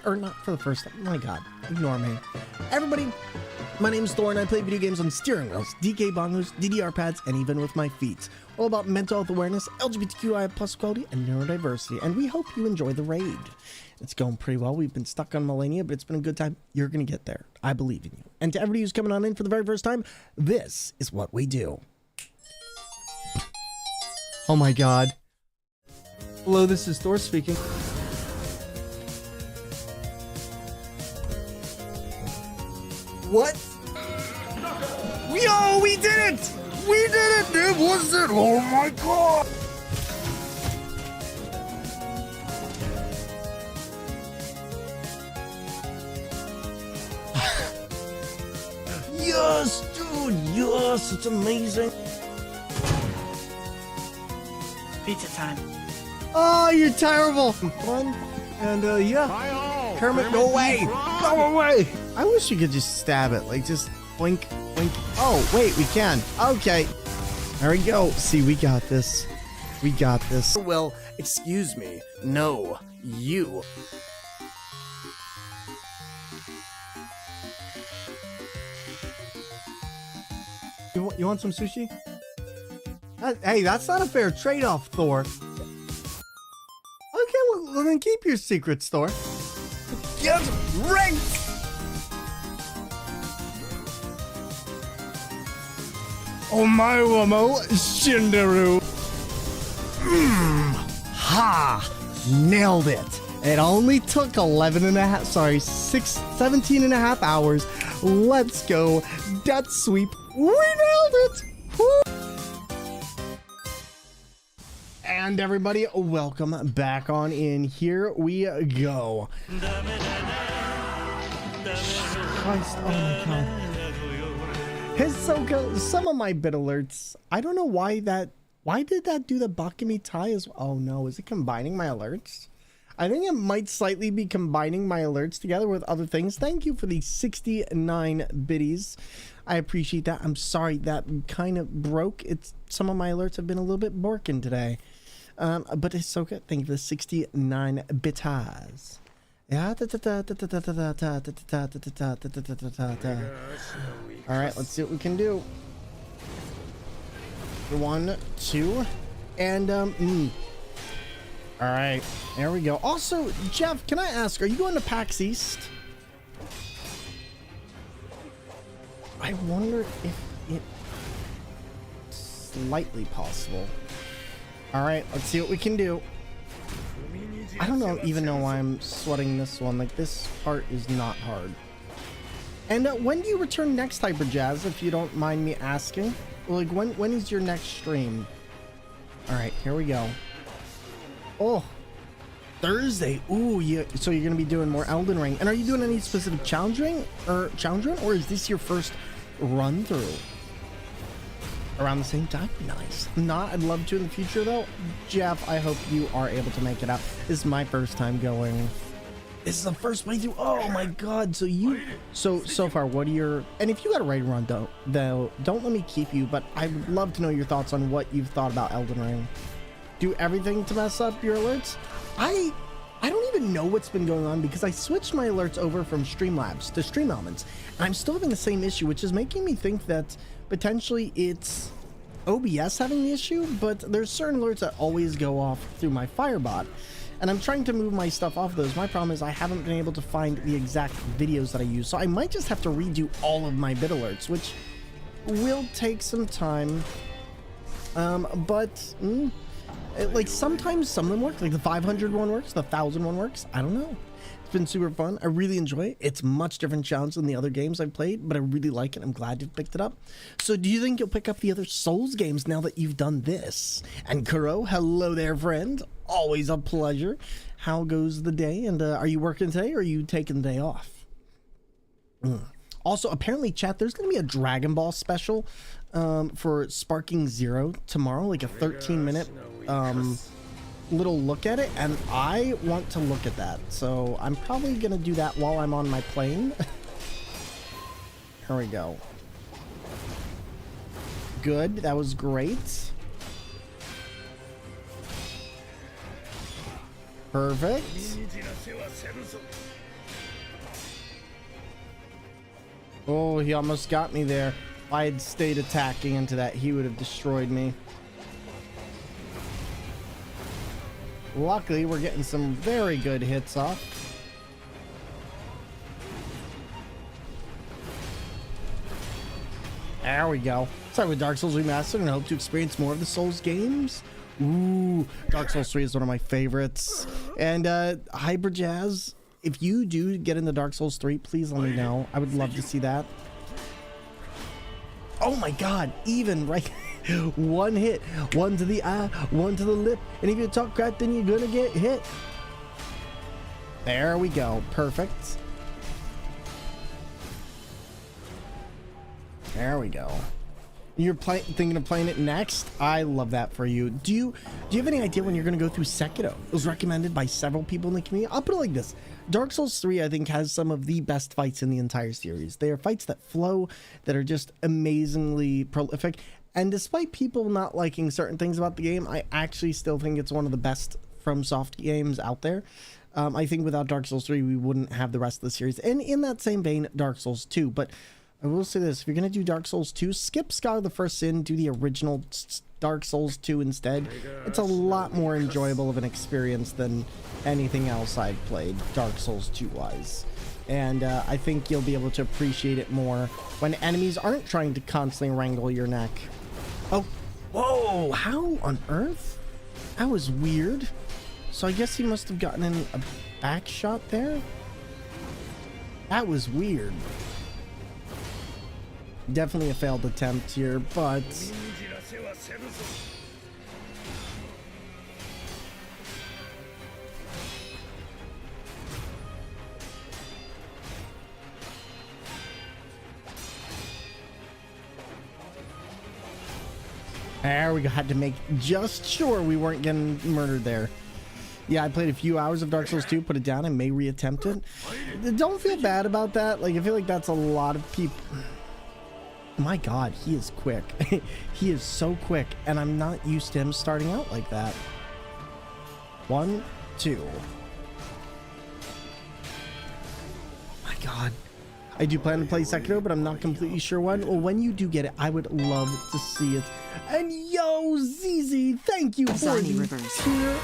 or not for the first time, my God, ignore me. Everybody, my name's Thor and I play video games on steering wheels, DK bongos, DDR pads, and even with my feet. All about mental health awareness, LGBTQI plus equality, and neurodiversity. And we hope you enjoy the raid. It's going pretty well. We've been stuck on Millennia, but it's been a good time. You're going to get there. I believe in you. And to everybody who's coming on in for the very first time, this is what we do. Oh my God. Hello, this is Thor speaking. What? Yo, we did it! We did it! It was it! Oh my God! Yes, dude! Yes, it's amazing! Pizza time. Oh, you're terrible! Fun, and yeah. Kermit, go away! Go away! I wish you could just stab it, like just blink, blink. Oh, wait, we can. Okay. There we go. See, we got this. We got this. Well, excuse me. No, you. You want some sushi? Hey, that's not a fair trade-off, Thor. Okay, well, then keep your secrets, Thor. Get ranked! Omae-wamo Shinderu. Ha! Nailed it. It only took 17 and a half hours. Let's go. Death sweep. We nailed it. Woo! And everybody, welcome back on in. Here we go. Christ, oh my God. Hisoka, some of my bit alerts. I don't know why did that do the Bakami tie as well? Oh no, is it combining my alerts? I think it might slightly be combining my alerts together with other things. Thank you for the 69 biddies. I appreciate that. I'm sorry that kind of broke. Some of my alerts have been a little bit borkin today. But Hisoka, thank you for the 69 bitas. Yeah. All right, let's see what we can do. 1, 2, and all right, there we go. Also, Jeff, can I ask, are you going to PAX East? I wonder if it's slightly possible. All right, let's see what we can do. I don't even know why I'm sweating this one. Like, this part is not hard. And when do you return next, Hyper Jazz, if you don't mind me asking? Like, when is your next stream? All right, here we go. Oh, Thursday. Ooh, yeah. So you're gonna be doing more Elden Ring. And are you doing any specific challenge run, or is this your first run through? Around the same time? Nice. Not, I'd love to in the future though. Jeff, I hope you are able to make it out. This is my first time going. This is the first playthrough. Oh my god. So you, so far, what are your, and if you got a right run don't let me keep you, but I would love to know your thoughts on what you've thought about Elden Ring. Do everything to mess up your alerts? I don't even know what's been going on because I switched my alerts over from Streamlabs to Stream Elements, and I'm still having the same issue, which is making me think that potentially it's OBS having the issue, but there's certain alerts that always go off through my Firebot, and I'm trying to move my stuff off those. My problem is I haven't been able to find the exact videos that I use, so I might just have to redo all of my bit alerts, which will take some time, like sometimes some of them work, like the 500 one works, the 1000 one works. I don't know. It's been super fun. I really enjoy it. It's much different challenge than the other games I've played, but I really like it. I'm glad you've picked it up. So do you think you'll pick up the other Souls games now that you've done this? And Kuro, hello there, friend. Always a pleasure. How goes the day? And are you working today or are you taking the day off? Also, apparently, chat, there's going to be a Dragon Ball special for Sparking Zero tomorrow, like a 13-minute little look at it, and I want to look at that, so I'm probably gonna do that while I'm on my plane. Here we go. Good, that was great. Perfect. Oh, he almost got me there. If I had stayed attacking into that, he would have destroyed me. Luckily, we're getting some very good hits off. There we go. Sorry, with Dark Souls Remastered, and I hope to experience more of the Souls games. Ooh, Dark Souls 3 is one of my favorites. And Hyper Jazz, if you do get into Dark Souls 3, please let me know. I would love to see that. Oh my god, even right. One hit, one to the eye, one to the lip, and if you talk crap, then you're gonna get hit. There we go. Perfect. There we go. You're thinking of playing it next? I love that for you. Do you have any idea when you're gonna go through Sekiro? It was recommended by several people in the community. I'll put it like this. Dark Souls 3, I think, has some of the best fights in the entire series. They are fights that flow, that are just amazingly prolific. And despite people not liking certain things about the game, I actually still think it's one of the best FromSoft games out there. I think without Dark Souls 3, we wouldn't have the rest of the series. And in that same vein, Dark Souls 2. But I will say this, if you're going to do Dark Souls 2, skip Scholar of the First Sin, do the original Dark Souls 2 instead. It's a lot more enjoyable of an experience than anything else I've played, Dark Souls 2-wise. And I think you'll be able to appreciate it more when enemies aren't trying to constantly wrangle your neck. Oh, whoa, how on earth? That was weird. So I guess he must have gotten in a back shot there? That was weird. Definitely a failed attempt here, but... There we go. Had to make just sure we weren't getting murdered there. Yeah, I played a few hours of Dark Souls 2, put it down, and may reattempt it. Don't feel bad about that. Like, I feel like that's a lot of people. My god, he is quick. He is so quick, and I'm not used to him starting out like that. 1, 2. My god. I do plan to play Sekiro, but I'm not completely sure when. Well, when you do get it, I would love to see it. And yo, ZZ, thank you for Zani the Rivers. tier.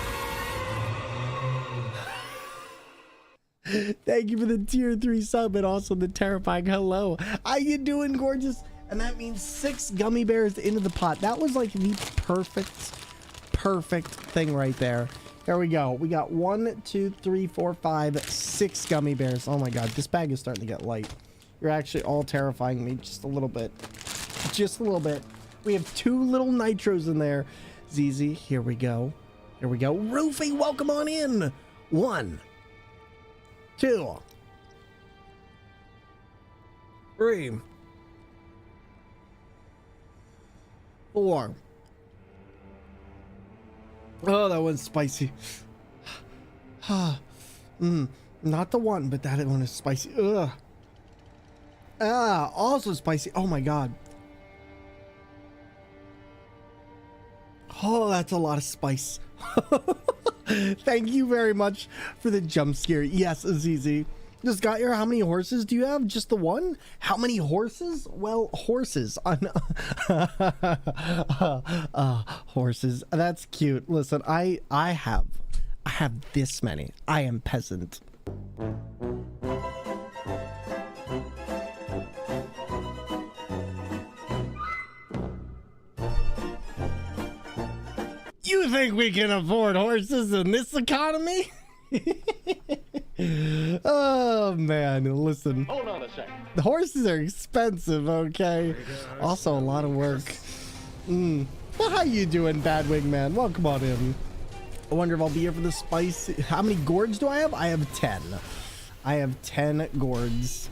Thank you for the tier 3 sub and also the terrifying hello. How you doing, gorgeous? And that means 6 gummy bears into the pot. That was like the perfect thing right there. There we go. We got 1, 2, 3, 4, 5, 6 gummy bears. Oh my god, this bag is starting to get light. You're actually all terrifying me just a little bit. Just a little bit. We have 2 little nitros in there. ZZ, here we go. Here we go. Roofy, welcome on in. 1, 2, 3, 4. Oh, that one's spicy. Not the one, but that one is spicy. Ugh. Ah, also spicy. Oh my god. Oh, that's a lot of spice. Thank you very much for the jump scare. Yes, Azizi. Just got your, how many horses do you have? Just the one? How many horses? Well, horses. Horses. That's cute. Listen, I have this many. I am peasant. You think we can afford horses in this economy? Oh man, listen. Hold on a second. The horses are expensive, okay? Also a lot of work. Well, how you doing, Badwing Man? Welcome on in. I wonder if I'll be here for the spice. How many gourds do I have? I have 10. I have 10 gourds.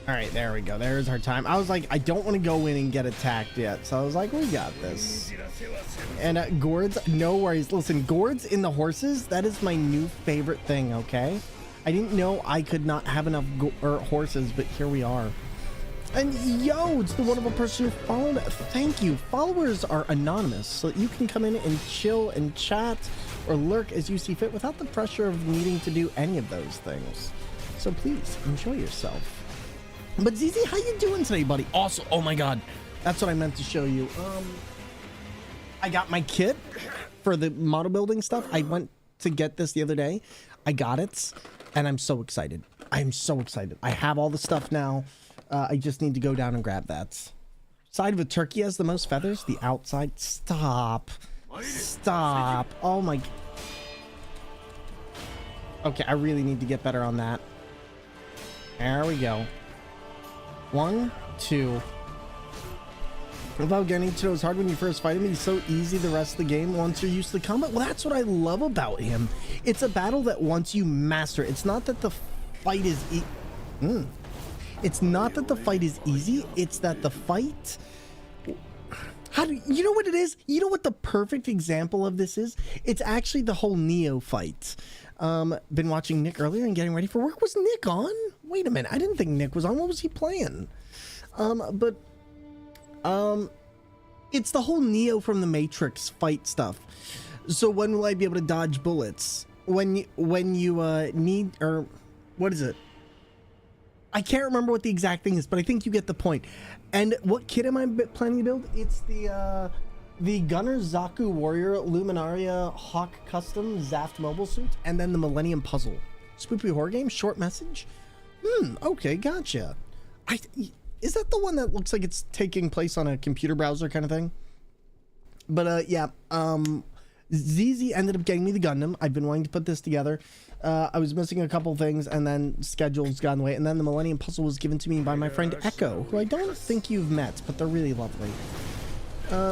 All right, there we go. There's our time. I was like, I don't want to go in and get attacked yet. So I was like, we got this. And gourds, no worries. Listen, gourds in the horses, that is my new favorite thing, okay? I didn't know I could not have enough horses, but here we are. And yo, it's the wonderful person who followed. Thank you. Followers are anonymous, so that you can come in and chill and chat or lurk as you see fit without the pressure of needing to do any of those things. So please, enjoy yourself. But ZZ, how you doing today, buddy? Also, oh my god, that's what I meant to show you. I got my kit for the model building stuff. I went to get this the other day. I got it, and I'm so excited. I'm so excited. I have all the stuff now. I just need to go down and grab that. Side of a turkey has the most feathers. The outside. Stop. Stop. Oh my. Okay, I really need to get better on that. There we go. 1, 2. Without getting to know, it's hard when you first fight him. He's so easy the rest of the game once you're used to the combat. Well, that's what I love about him. It's a battle that once you master, it's not that the fight is it's not that the fight is easy. It's that the fight. How do you know what it is? You know what the perfect example of this is? It's actually the whole Neo fight. Been watching Nick earlier and getting ready for work. Was Nick on? Wait a minute. I didn't think Nick was on. What was he playing? It's the whole Neo from the Matrix fight stuff. So when will I be able to dodge bullets? When you need, or what is it? I can't remember what the exact thing is, but I think you get the point. And what kit am I planning to build? It's the Gunner Zaku Warrior Luminaria Hawk Custom Zaft Mobile Suit, and then the Millennium Puzzle. Spoopy horror game, short message. Okay, gotcha. Is that the one that looks like it's taking place on a computer browser kind of thing? But yeah, ZZ ended up getting me the Gundam. I've been wanting to put this together. I was missing a couple things, and then schedule's gone away, and then the Millennium Puzzle was given to me by my friend Echo, who I don't think you've met, but they're really lovely.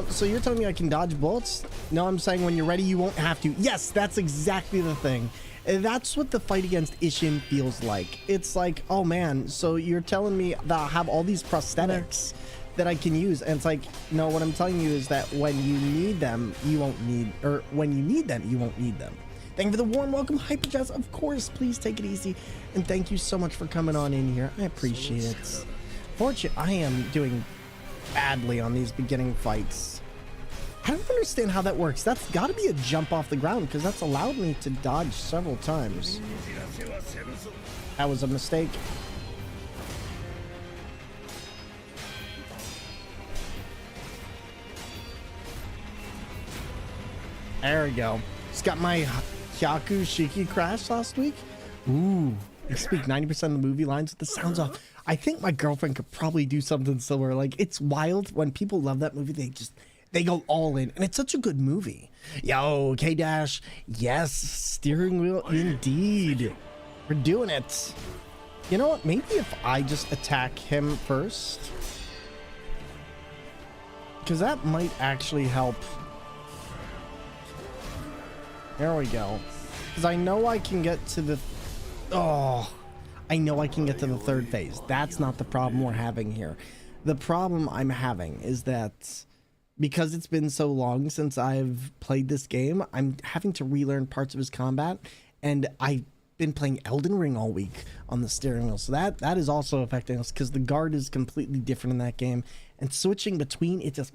So you're telling me I can dodge bullets? No, I'm saying when you're ready, you won't have to. Yes, that's exactly the thing. That's what the fight against Ishin feels like. It's like, oh man, so you're telling me that I have all these prosthetics that I can use, and it's like, no, what I'm telling you is that when you need them, you won't need, or when you need them, you won't need them. Thank you for the warm welcome, Hyperjazz. Of course, please take it easy, and thank you so much for coming on in here. I appreciate it. Fortunately, I am doing badly on these beginning fights. I don't understand how that works. That's got to be a jump off the ground because that's allowed me to dodge several times. That was a mistake. There we go. Just got my Hyaku Shiki crash last week. Ooh, I speak 90% of the movie lines with the sounds off. I think my girlfriend could probably do something similar. Like, it's wild when people love that movie. They go all in, and it's such a good movie. Yo, K-Dash, yes, steering wheel indeed. We're doing it. You know what? Maybe if I just attack him first, because that might actually help. There we go. Because I know I can get to the... Oh, I know I can get to the third phase. That's not the problem we're having here. The problem I'm having is that because it's been so long since I've played this game, I'm having to relearn parts of his combat. And I've been playing Elden Ring all week on the steering wheel. So that is also affecting us because the guard is completely different in that game. And switching between, it just...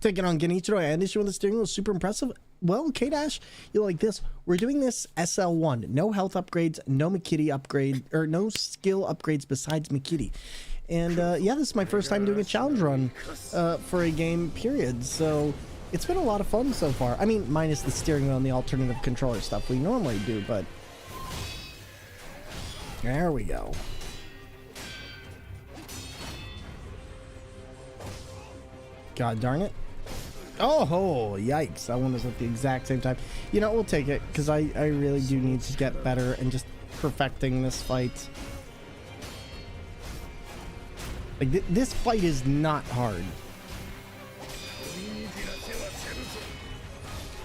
Taking on Genichiro and issue with the steering wheel is super impressive. Well, K-Dash, you like this. We're doing this SL1. No health upgrades, no Mikiri upgrade, or no skill upgrades besides Mikiri. And yeah, this is my first time doing a challenge run for a game, period. So it's been a lot of fun so far. I mean, minus the steering wheel and the alternative controller stuff we normally do, but... There we go. God darn it. Oh, yikes. That one was at the exact same time. You know, we'll take it, because I really do need to get better and just perfecting this fight. Like, this fight is not hard.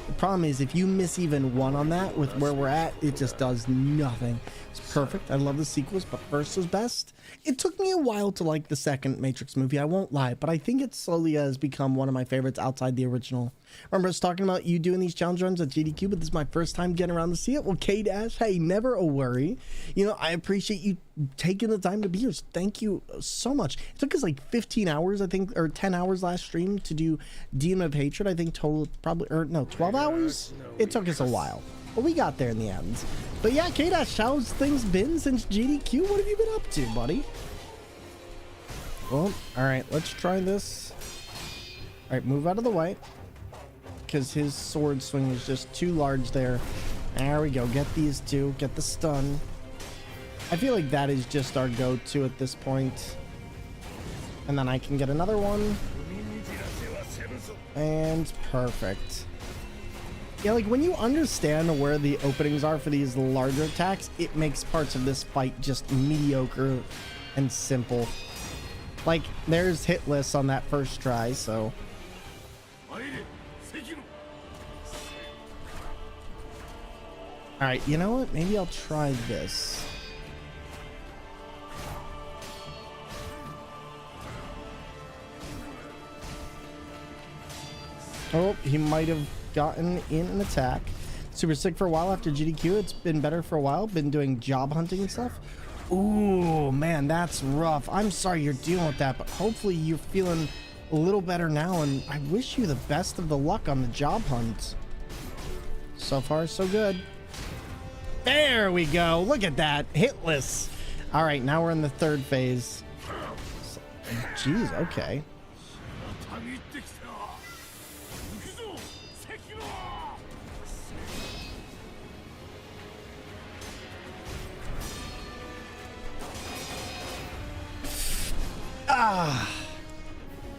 The problem is, if you miss even one on that with where we're at, it just does nothing. It's perfect. I love the sequels, but first was best. It took me a while to like the second Matrix movie, I won't lie, but I think it slowly has become one of my favorites outside the original. Remember I was talking about you doing these challenge runs at GDQ, but this is my first time getting around to see it. Well, K-Dash, hey, never a worry. You know, I appreciate you taking the time to be here. Thank you so much. It took us like 15 hours, I think, or 10 hours last stream to do Demon of Hatred. I think total probably, or no, 12 hours? It took us a while. But we got there in the end. But yeah, K-Dash, how's things been since GDQ? What have you been up to, buddy? Well, alright, let's try this. Alright, move out of the way. Because his sword swing is just too large there. There we go, get these two, get the stun. I feel like that is just our go-to at this point. And then I can get another one. And perfect. Yeah, like when you understand where the openings are for these larger attacks, it makes parts of this fight just mediocre and simple. Like, there's hit lists on that first try, so... Alright, you know what? Maybe I'll try this. Oh, he might have gotten in an attack. Super sick for a while after GDQ. It's been better for a while. Been doing job hunting and stuff. Ooh, man, that's rough. I'm sorry you're dealing with that, but hopefully you're feeling a little better now, and I wish you the best of the luck on the job hunt. So far, so good. There we go. Look at that. Hitless. All right, now we're in the third phase. Jeez, okay.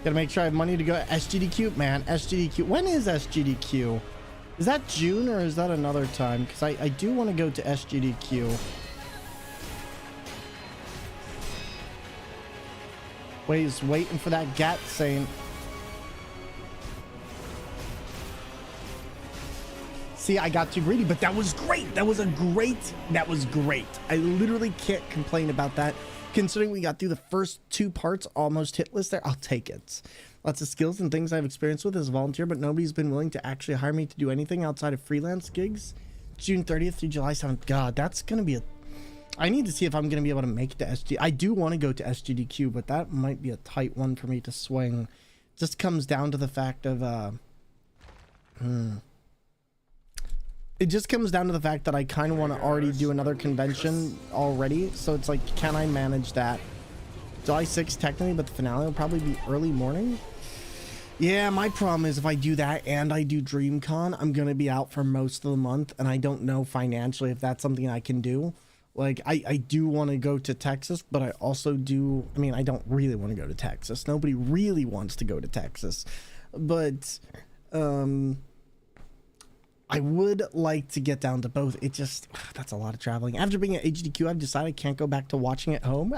Gotta make sure I have money to go to SGDQ. Man, SGDQ. When is SGDQ? Is that June or is that another time? Because I do want to go to SGDQ. Wait, he's waiting for that GAT saying... See, I got too greedy, but that was great. That was great. I literally can't complain about that. Considering we got through the first two parts almost hitless there, I'll take it. Lots of skills and things I've experienced with as a volunteer, but nobody's been willing to actually hire me to do anything outside of freelance gigs. June 30th through July 7th. God, that's going to be a... I need to see if I'm going to be able to make it to SG... I do want to go to SGDQ, but that might be a tight one for me to swing. Just comes down to the fact of It just comes down to the fact that I kind of want to already do another convention already. So it's like, can I manage that? July 6th technically, but the finale will probably be early morning. Yeah, my problem is if I do that and I do DreamCon, I'm going to be out for most of the month. And I don't know financially if that's something I can do. Like, I do want to go to Texas, but I also do... I mean, I don't really want to go to Texas. Nobody really wants to go to Texas. But, I would like to get down to both. It just... that's a lot of traveling. After being at HDQ, I've decided I can't go back to watching at home.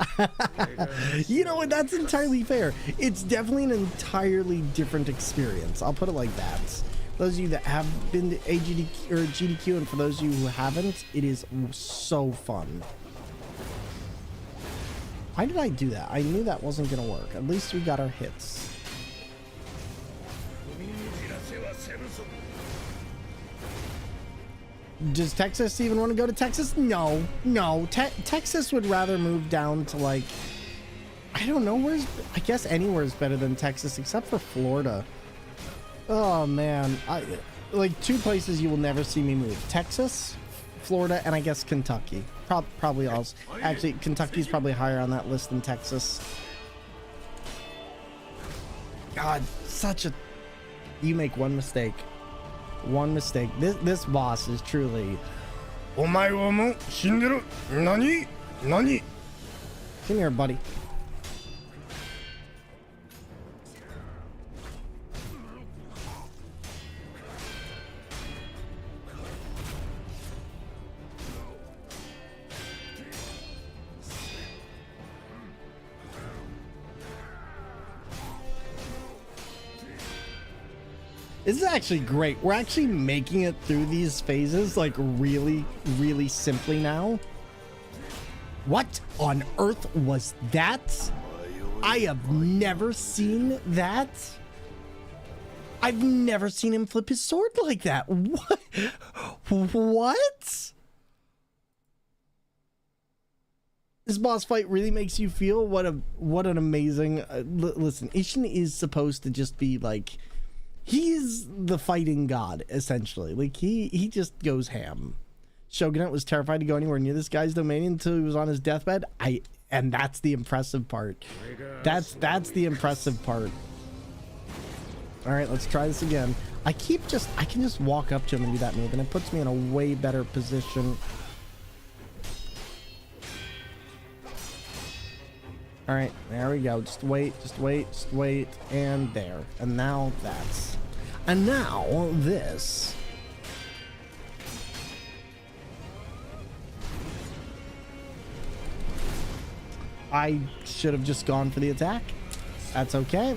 You know what? That's entirely fair. It's definitely an entirely different experience. I'll put it like that. Those of you that have been to AGDQ or GDQ, and for those of you who haven't, it is so fun. Why did I do that? I knew that wasn't gonna work. At least we got our hits. Does Texas even want to go to Texas? No, no. Texas would rather move down to, like, I don't know, where's... I guess anywhere is better than Texas except for Florida. Oh man, like 2 places you will never see me move: Texas, Florida, and I guess Kentucky. Probably also. Actually, Kentucky's probably higher on that list than Texas. God, such a... You make one mistake. One mistake. This boss is truly... Omae wa shinderu. Nani? Nani? Come here, buddy. This is actually great. We're actually making it through these phases like really, really simply now. What on earth was that? I have never seen that. I've never seen him flip his sword like that. What? What? This boss fight really makes you feel what an amazing... listen, Ishin is supposed to just be like... He's the fighting god, essentially. Like, he just goes ham. Shogunate was terrified to go anywhere near this guy's domain until he was on his deathbed. And that's the impressive part. That's the impressive part. All right, let's try this again. I can just walk up to him and do that move, and it puts me in a way better position. All right, there we go. Just wait, and there. And now that's... And now this. I should have just gone for the attack. That's okay.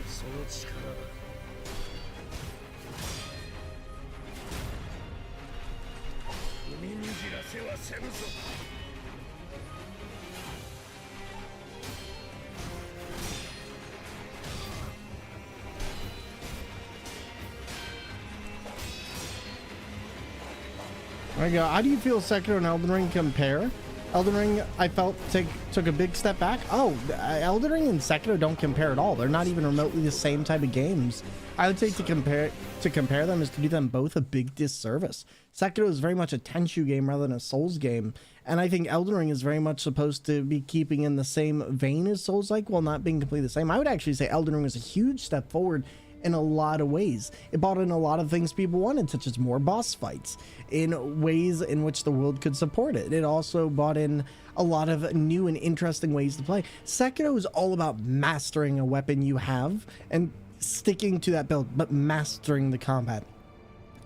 There we go. How do you feel Sekiro and Elden Ring compare? Elden Ring, I felt, took a big step back. Oh, Elden Ring and Sekiro don't compare at all. They're not even remotely the same type of games. I would say to compare them is to do them both a big disservice. Sekiro is very much a Tenchu game rather than a Souls game, and I think Elden Ring is very much supposed to be keeping in the same vein as Souls-like while not being completely the same. I would actually say Elden Ring was a huge step forward in a lot of ways. It brought in a lot of things people wanted, such as more boss fights, in ways in which the world could support it. It also brought in a lot of new and interesting ways to play. Sekiro is all about mastering a weapon you have and sticking to that build, but mastering the combat.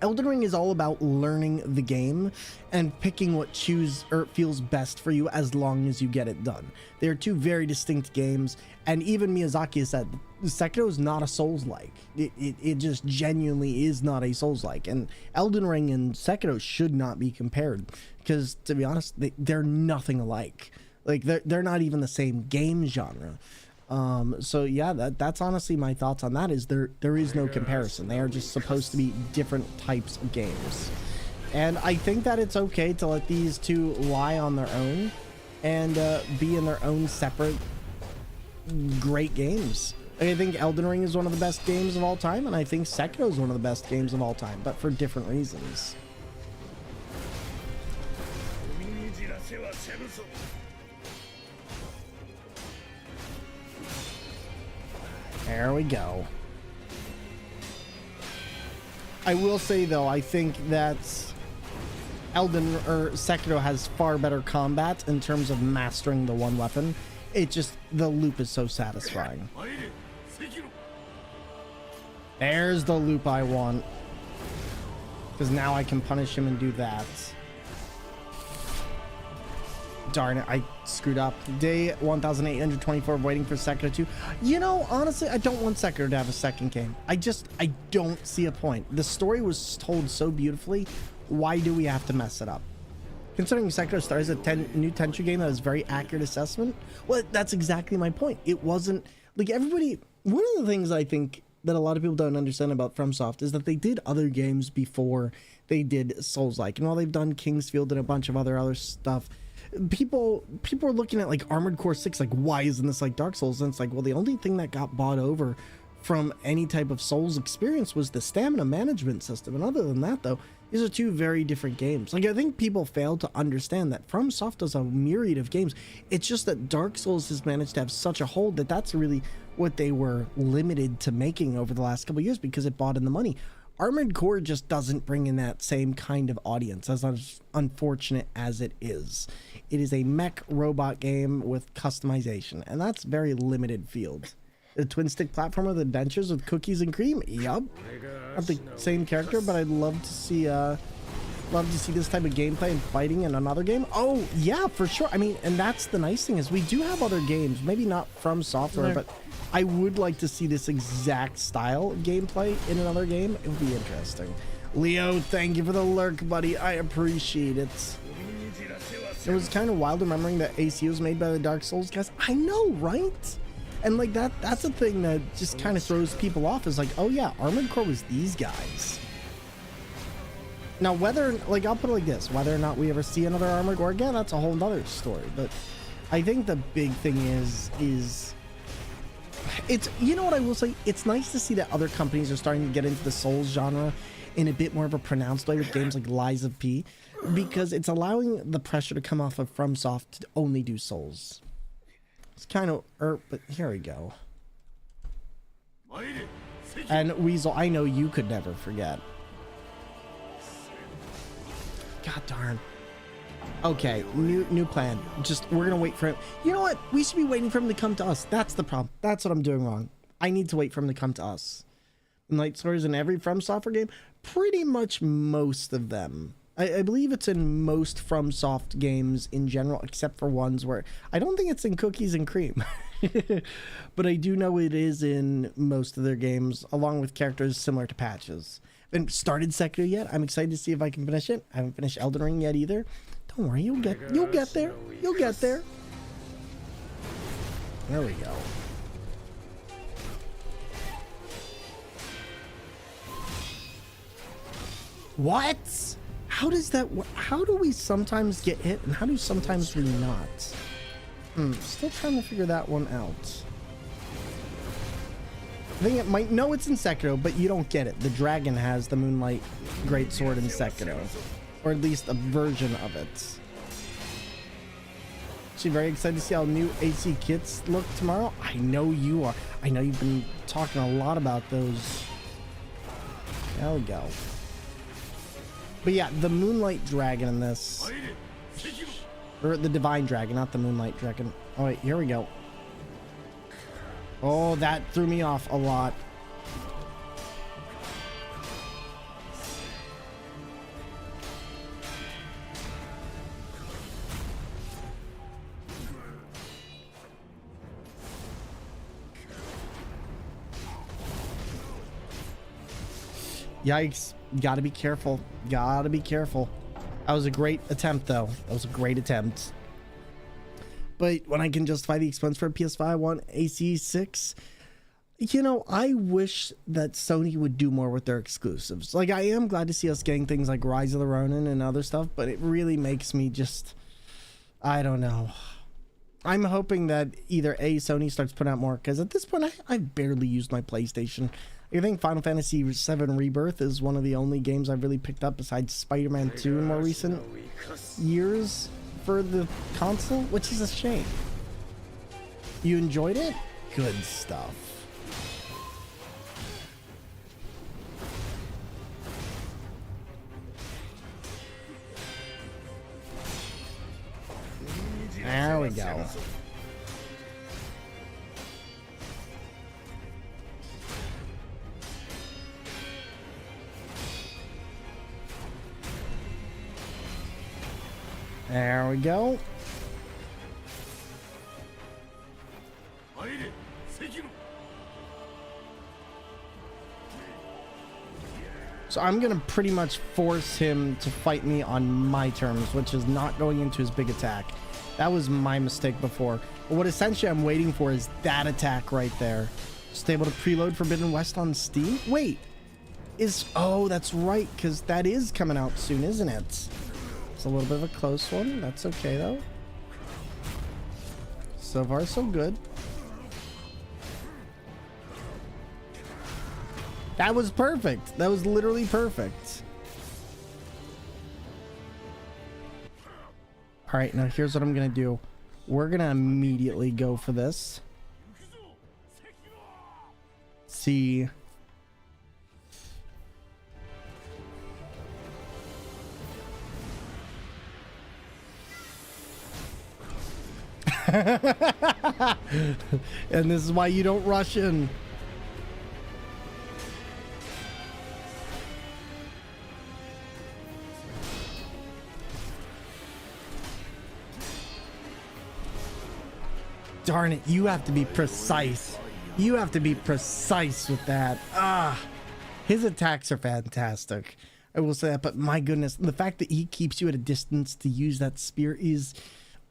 Elden Ring is all about learning the game and picking what feels best for you as long as you get it done. They are two very distinct games, and even Miyazaki has said Sekiro is not a Souls-like. It just genuinely is not a Souls-like, and Elden Ring and Sekiro should not be compared because, to be honest, they're nothing alike. Like, they're not even the same game genre. So yeah, that's honestly my thoughts on that. Is there is no comparison. They are just supposed to be different types of games, and I think that it's okay to let these two lie on their own and be in their own separate great games. I think Elden Ring is one of the best games of all time, and I think Sekiro is one of the best games of all time, but for different reasons. There we go. I will say though, I think that Elden or Sekiro has far better combat in terms of mastering the one weapon. It just, the loop is so satisfying. There's the loop I want. Because now I can punish him and do that. Darn it, I screwed up. Day 1824 waiting for Sekiro 2. You know, honestly, I don't want Sekiro to have a second game. I don't see a point. The story was told so beautifully. Why do we have to mess it up? Considering Sekiro stars a new Tenchu game that has very accurate assessment, well, that's exactly my point. It wasn't like everybody. One of the things I think that a lot of people don't understand about FromSoft is that they did other games before they did Souls-like, and while they've done Kingsfield and a bunch of other stuff, people are looking at like Armored Core 6 like, why isn't this like Dark Souls? And it's like, well, the only thing that got bought over from any type of Souls experience was the stamina management system, and other than that though, these are two very different games. Like, I think people fail to understand that FromSoft does a myriad of games. It's just that Dark Souls has managed to have such a hold that that's really what they were limited to making over the last couple of years, because it bought in the money. Armored Core just doesn't bring in that same kind of audience, as unfortunate as it is. It is a mech robot game with customization, and that's very limited field. The twin stick platformer with adventures with cookies and cream. Yup. Not the same character, but I'd love to see this type of gameplay and fighting in another game. Oh yeah, for sure. I mean, and that's the nice thing is we do have other games, maybe not from software, but I would like to see this exact style of gameplay in another game. It would be interesting. Leo, thank you for the lurk, buddy. I appreciate it. It was kind of wild remembering that AC was made by the Dark Souls guys. I know, right? And like that's a thing that just kind of throws people off, is like, oh yeah, Armored Core was these guys. Now whether, like, I'll put it like this, whether or not we ever see another Armored Core again, that's a whole nother story. But I think the big thing is it's, you know what I will say, it's nice to see that other companies are starting to get into the Souls genre in a bit more of a pronounced way with games like Lies of P, because it's allowing the pressure to come off of FromSoft to only do Souls. It's kind of, but here we go. And Weasel, I know you could never forget. God darn. Okay, new plan. Just, we're gonna wait for him. You know what? We should be waiting for him to come to us. That's the problem. That's what I'm doing wrong. I need to wait for him to come to us. Night Stories in every From Software game? Pretty much most of them. I believe it's in most FromSoft games in general, except for ones where I don't think it's in Cookies and Cream. But I do know it is in most of their games, along with characters similar to Patches. I haven't started Sekiro yet. I'm excited to see if I can finish it. I haven't finished Elden Ring yet either. Don't worry, you'll get there. You'll get there. There we go. What? How does that work? How do we sometimes get hit and how do sometimes we not? Still trying to figure that one out. I think it might, no, it's in Sekiro, but you don't get it. The dragon has the Moonlight Greatsword in Sekiro, or at least a version of it. Actually very excited to see how new AC kits look tomorrow. I know you are. I know you've been talking a lot about those. There we go. But yeah, the Moonlight Dragon in this, or the Divine Dragon, not the Moonlight Dragon. Oh wait, here we go. Oh, that threw me off a lot. Yikes. Gotta be careful. Gotta be careful. That was a great attempt, though. That was a great attempt. But when I can justify the expense for a PS5, I want AC6. You know, I wish that Sony would do more with their exclusives. Like, I am glad to see us getting things like Rise of the Ronin and other stuff, but it really makes me just, I don't know. I'm hoping that either Sony starts putting out more, because at this point I barely used my PlayStation. I think Final Fantasy VII Rebirth is one of the only games I've really picked up besides Spider-Man 2 in more recent years for the console, which is a shame. You enjoyed it? Good stuff. There we go. There we go. So I'm gonna pretty much force him to fight me on my terms, which is not going into his big attack. That was my mistake before. But what essentially I'm waiting for is that attack right there. Just able to preload Forbidden West on Steam? Wait, oh, that's right, because that is coming out soon, isn't it? It's a little bit of a close one. That's okay, though. So far, so good. That was perfect. That was literally perfect. All right, now here's what I'm going to do. We're going to immediately go for this. See. And this is why you don't rush in. Darn it, you have to be precise. You have to be precise with that. His attacks are fantastic. I will say that, but my goodness, the fact that he keeps you at a distance to use that spear is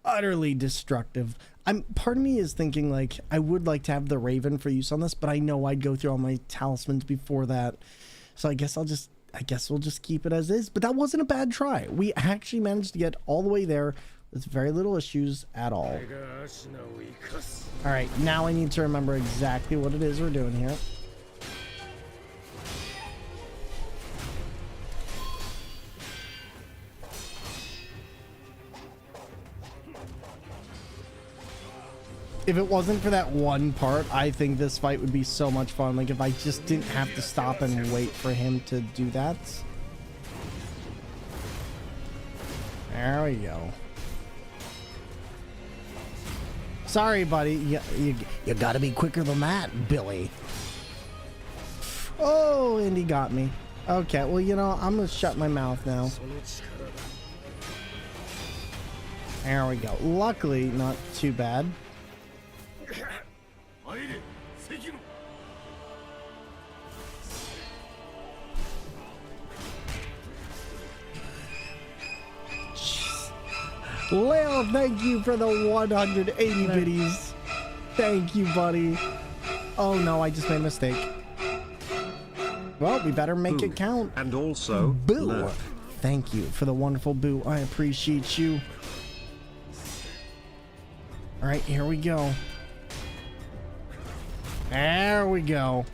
utterly destructive. Part of me is thinking, like, I would like to have the Raven for use on this, but I know I'd go through all my talismans before that. So I guess we'll just keep it as is. But that wasn't a bad try. We actually managed to get all the way there with very little issues at all. All right, now I need to remember exactly what it is we're doing here. If it wasn't for that one part, I think this fight would be so much fun. Like, if I just didn't have to stop and wait for him to do that. There we go. Sorry, buddy. You gotta be quicker than that, Billy. Oh, and he got me. Okay, well, you know, I'm gonna shut my mouth now. There we go. Luckily, not too bad. Leo, thank you for the 180 biddies. Thank you, buddy. Oh no, I just made a mistake. Well, we better make it count. And also, Boo. Thank you for the wonderful Boo. I appreciate you. All right, here we go. There we go.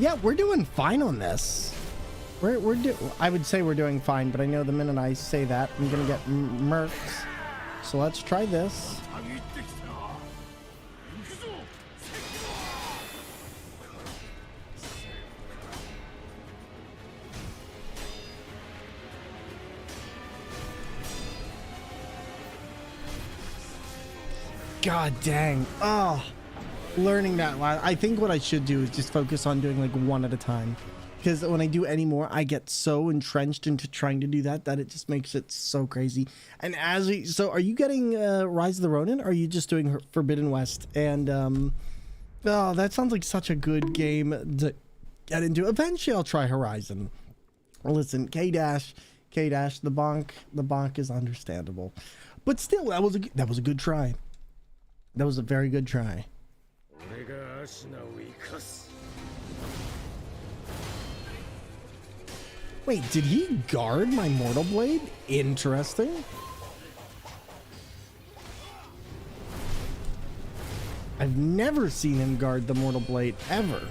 Yeah, we're doing fine on this. I would say we're doing fine, but I know the minute I say that, I'm gonna get murked. So let's try this. God dang. Oh. Learning that, I think what I should do is just focus on doing like one at a time, because when I do any more, I get so entrenched into trying to do that it just makes it so crazy. And so are you getting Rise of the Ronin, or are you just doing Forbidden West? And oh, that sounds like such a good game to get into. Eventually I'll try Horizon. Listen, K-Dash K-Dash, the bonk is understandable. But still, that was a good try. That was a very good try. Wait, did he guard my Mortal Blade? Interesting. I've never seen him guard the Mortal Blade, ever.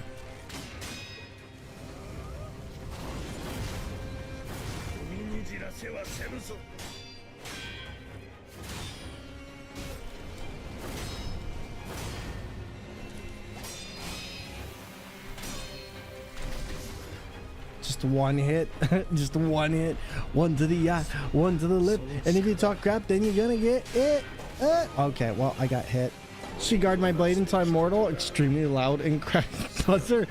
Just one hit, just one hit, one to the eye, one to the lip, and if you talk crap, then you're gonna get it. Okay, well, I got hit. She guard my blade until I'm mortal. Extremely loud and cracked buzzer.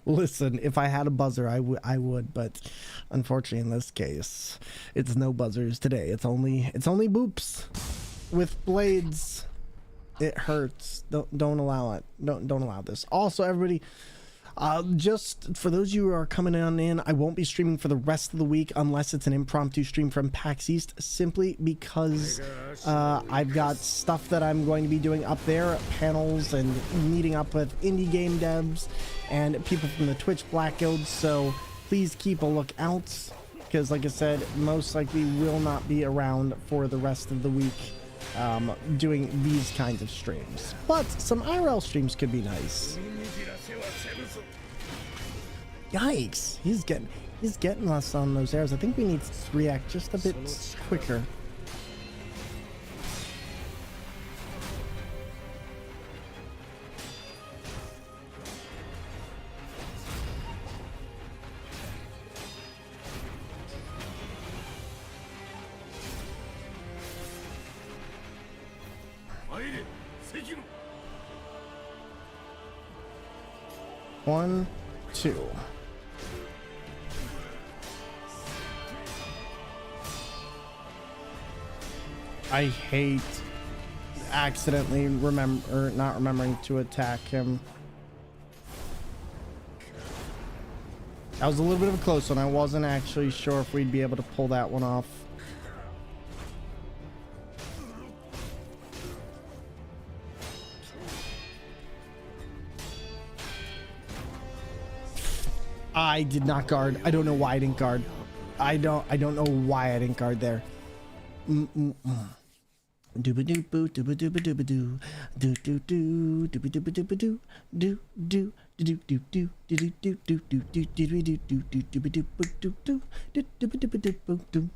Listen, if I had a buzzer, I would, but unfortunately, in this case, it's no buzzers today. It's only boops with blades. It hurts. Don't allow it. Don't allow this. Also, everybody. Just for those of you who are coming on in, I won't be streaming for the rest of the week unless it's an impromptu stream from PAX East, simply because I've got stuff that I'm going to be doing up there, panels and meeting up with indie game devs and people from the Twitch Black Guild, so please keep a lookout, because like I said, most likely will not be around for the rest of the week doing these kinds of streams. But some IRL streams could be nice. Yikes, he's getting us on those arrows. I think we need to react just a bit quicker. One, two. I hate accidentally not remembering to attack him. That was a little bit of a close one. I wasn't actually sure if we'd be able to pull that one off. I did not guard. I don't know why I didn't guard. I don't know why I didn't guard there. Dooba doo boo dooba dooba dooba doo doo doo doo dooba dooba dooba doo doo doo doo doo doo doo doo doo doo doo doo doo doo doo dooba doo boo doo doo dooba dooba doo boo doo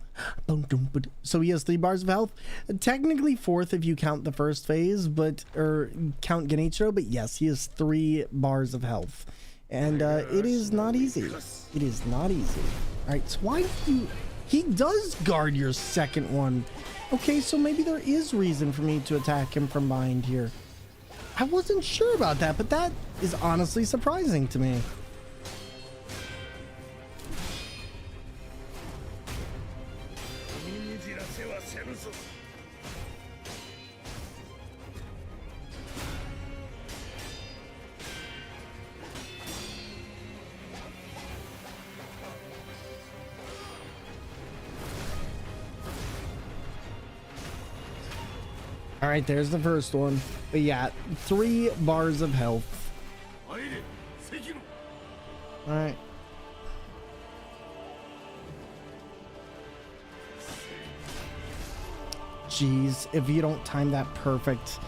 boom boom boom. So he has 3 bars of health. Technically 4th if you count the first phase, but or count Genichiro, but yes, he has 3 bars of health. And it is not easy. It is not easy. All right, so why do you... He does guard your second one. Okay, so maybe there is reason for me to attack him from behind here. I wasn't sure about that, but that is honestly surprising to me. All right, there's the first one. But yeah, 3 bars of health. All right. Jeez, if you don't time that perfect.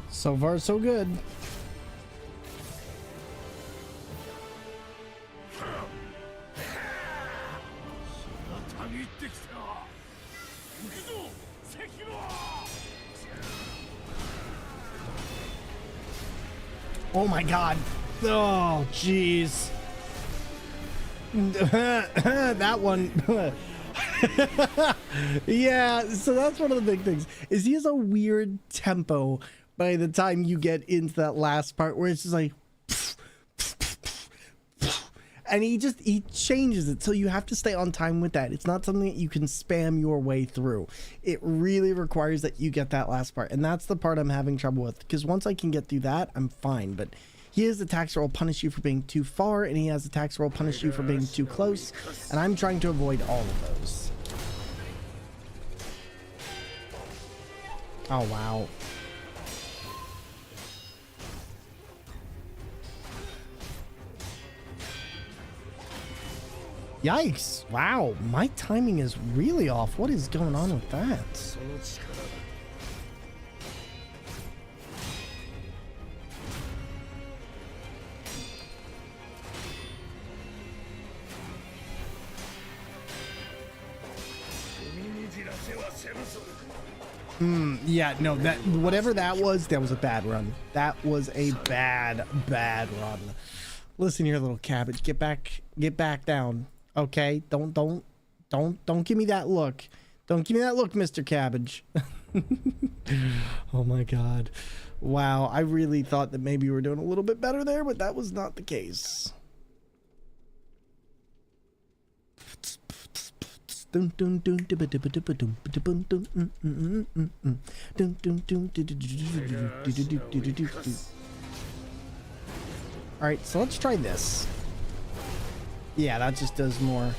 So far, so good. Oh my god. Oh, jeez. That one. Yeah, so that's one of the big things. Is he has a weird tempo by the time you get into that last part where it's just like and he changes it, so you have to stay on time with that. It's not something that you can spam your way through. It really requires that you get that last part, and that's the part I'm having trouble with, because once I can get through that, I'm fine. But he has attacks that will punish you for being too far, and he has attacks that will punish you for being too close, and I'm trying to avoid all of those. Oh wow. Yikes. Wow, my timing is really off. What is going on with that? Yeah, no, that whatever that was a bad run. That was a bad run. Listen here, little cabbage, get back down. Okay, don't give me that look. Don't give me that look, Mr. Cabbage. Oh my god. Wow, I really thought that maybe we were doing a little bit better there, but that was not the case. Alright, so let's try this. Yeah, that just does more.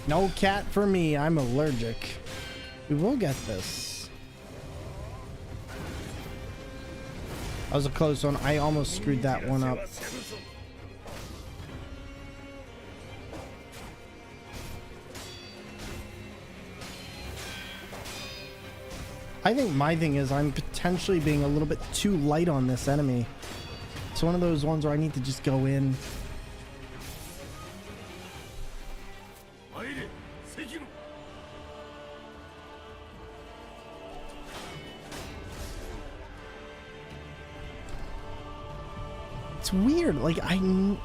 No cat for me, I'm allergic. We will get this. That was a close one. I almost screwed that one up. I think my thing is I'm potentially being a little bit too light on this enemy. It's one of those ones where I need to just go in. It's weird. Like, I'm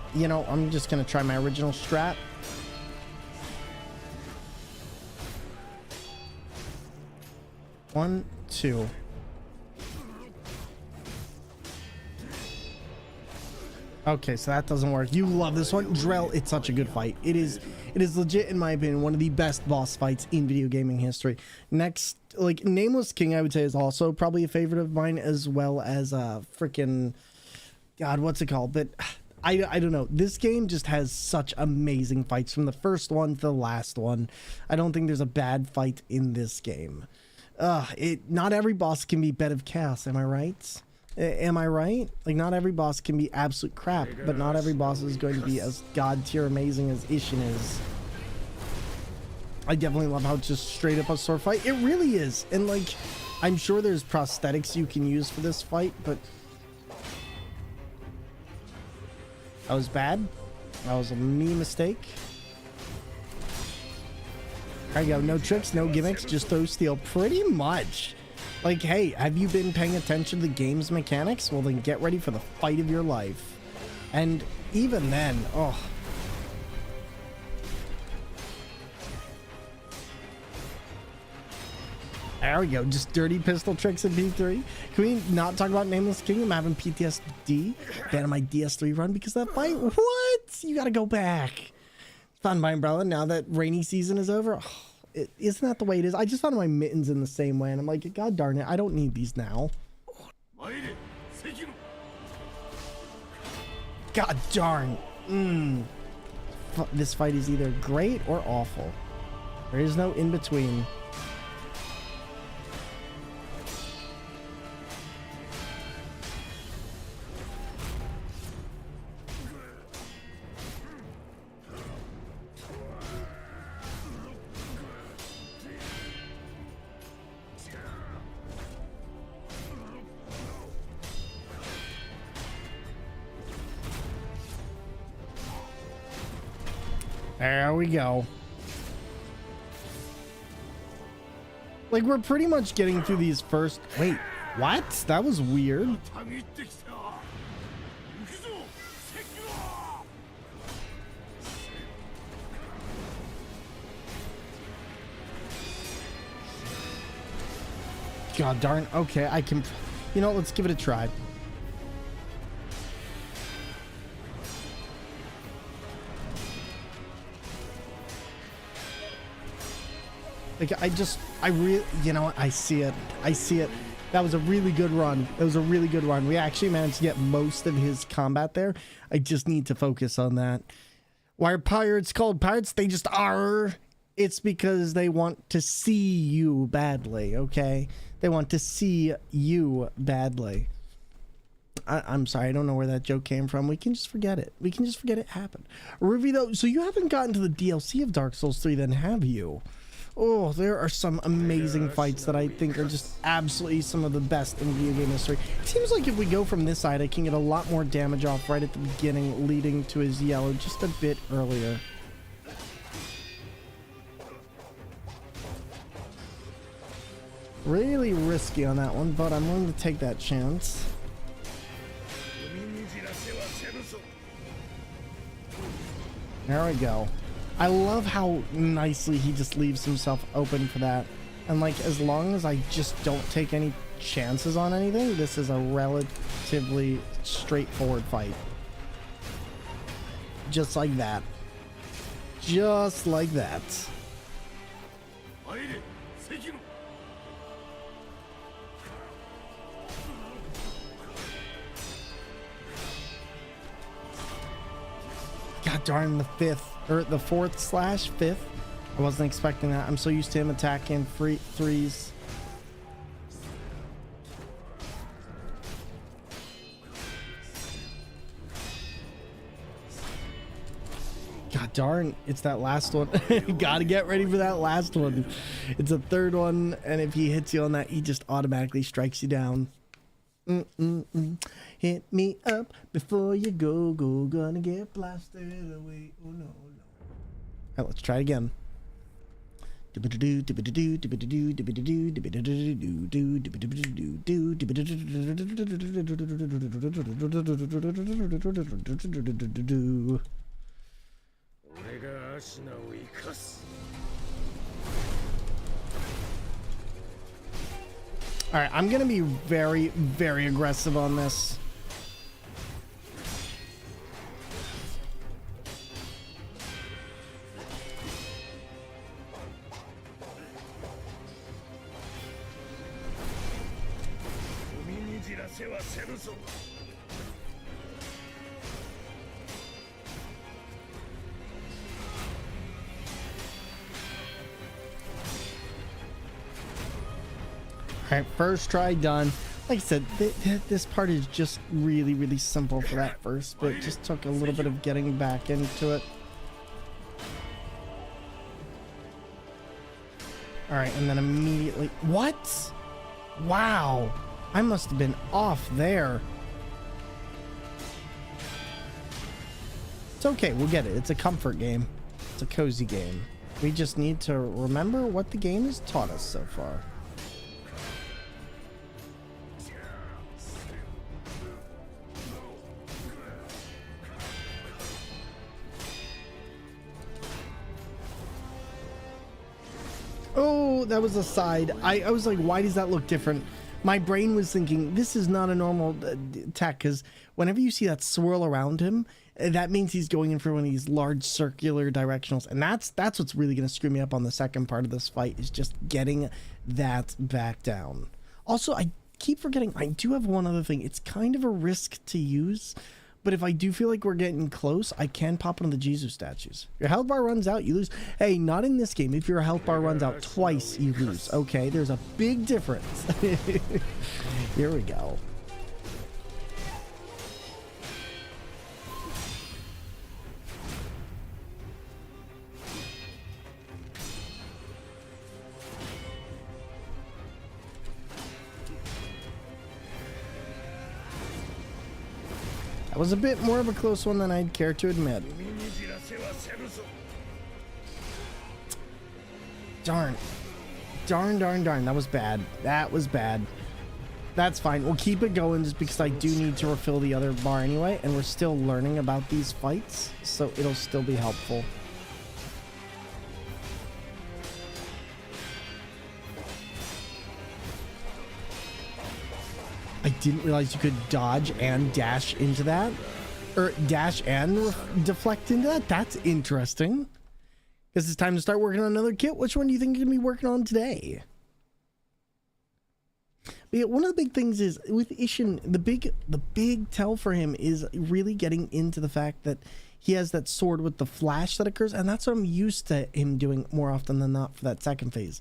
just gonna try my original strat. One, two. Okay, so that doesn't work. You love this one. Drell, it's such a good fight. It is legit, in my opinion, one of the best boss fights in video gaming history. Next, like, Nameless King, I would say, is also probably a favorite of mine, as well as freaking, God, what's it called? But I don't know. This game just has such amazing fights from the first one to the last one. I don't think there's a bad fight in this game. Not every boss can be Bed of Chaos, am I right? Am I right? Like, not every boss can be absolute crap, but not every boss is going to be as god tier amazing as Ishin is. I definitely love how it's just straight up a sword fight. It really is. And like, I'm sure there's prosthetics you can use for this fight, but that was bad. That was a me mistake. There you go. No tricks, no gimmicks, just throw steel. Pretty much. Like, hey, have you been paying attention to the game's mechanics? Well, then get ready for the fight of your life. And even then, oh. There we go. Just dirty pistol tricks in P3. Can we not talk about Nameless King? I'm having PTSD. Ban on my DS3 run because of that fight. What? You gotta go back. Found my umbrella now that rainy season is over. Oh, isn't that the way it is? I just found my mittens in the same way, and I'm like, God darn it, I don't need these now. God darn. This fight is either great or awful. There is no in between. There we go. Like, we're pretty much getting through these first... Wait, what? That was weird. God darn. Okay, I can... You know, let's give it a try. Like, you know what? I see it. I see it. That was a really good run. It was a really good run. We actually managed to get most of his combat there. I just need to focus on that. Why are pirates called pirates? They just are. It's because they want to see you badly, okay? They want to see you badly. I'm sorry, I don't know where that joke came from. We can just forget it. We can just forget it happened. Ruby, though, so you haven't gotten to the DLC of Dark Souls 3 then, have you? Oh, there are some amazing fights that I think are just absolutely some of the best in video game history. It seems like if we go from this side, I can get a lot more damage off right at the beginning, leading to his yellow just a bit earlier. Really risky on that one, but I'm willing to take that chance. There we go. I love how nicely he just leaves himself open for that. And like, as long as I just don't take any chances on anything, this is a relatively straightforward fight. Just like that. Just like that. God darn, the fourth/fifth. I wasn't expecting that. I'm so used to him attacking threes. God darn, it's that last one. Gotta get ready for that last one. It's a third one, and if he hits you on that, he just automatically strikes you down. Hit me up before you go, gonna get blasted away. Oh no, no. Alright, let's try again. Alright, I'm gonna be very, very aggressive on this. Alright, first try done. Like I said, this part is just really, really simple for that first bit. Just took a little bit of getting back into it. Alright, and then immediately... What? Wow! I must have been off there. It's okay, we'll get it. It's a comfort game. It's a cozy game. We just need to remember what the game has taught us so far. Oh, that was a side. I was like, why does that look different? My brain was thinking, this is not a normal attack, because whenever you see that swirl around him, that means he's going in for one of these large circular directionals. And that's what's really going to screw me up on the second part of this fight, is just getting that back down. Also, I keep forgetting, I do have one other thing. It's kind of a risk to use, but if I do feel like we're getting close, I can pop one of the Jesus statues. If your health bar runs out, you lose. Hey, not in this game. If your health bar runs out twice, you lose. Okay, there's a big difference. Here we go. That was a bit more of a close one than I'd care to admit. Darn. Darn. That was bad. That was bad. That's fine. We'll keep it going just because I do need to refill the other bar anyway. And we're still learning about these fights. So it'll still be helpful. I didn't realize you could dodge and dash into that. Or dash and deflect into that. That's interesting. Guess it's time to start working on another kit. Which one do you think you're going to be working on today? But yeah, one of the big things is with Ishin, the big tell for him is really getting into the fact that he has that sword with the flash that occurs. And that's what I'm used to him doing more often than not for that second phase.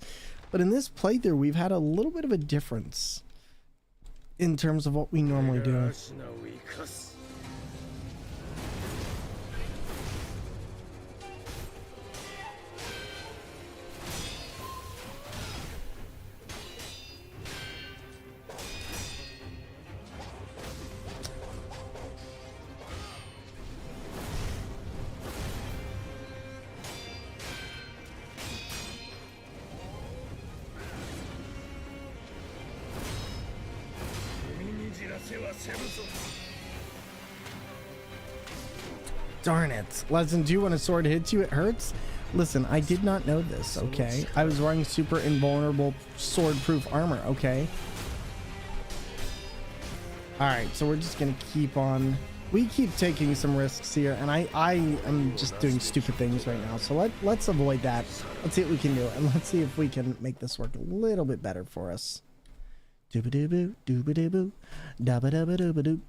But in this playthrough, we've had a little bit of a difference in terms of what we normally do. Darn it. Lesson 2, when a sword hits you, it hurts? Listen, I did not know this, okay? I was wearing super invulnerable sword-proof armor, okay? Alright, so we're just gonna keep on... We keep taking some risks here, and I am just doing stupid things right now, so let's avoid that. Let's see what we can do, and let's see if we can make this work a little bit better for us. Dooba-doo-boo, dooba-doo-boo, dabba-dabba-dooba-doo,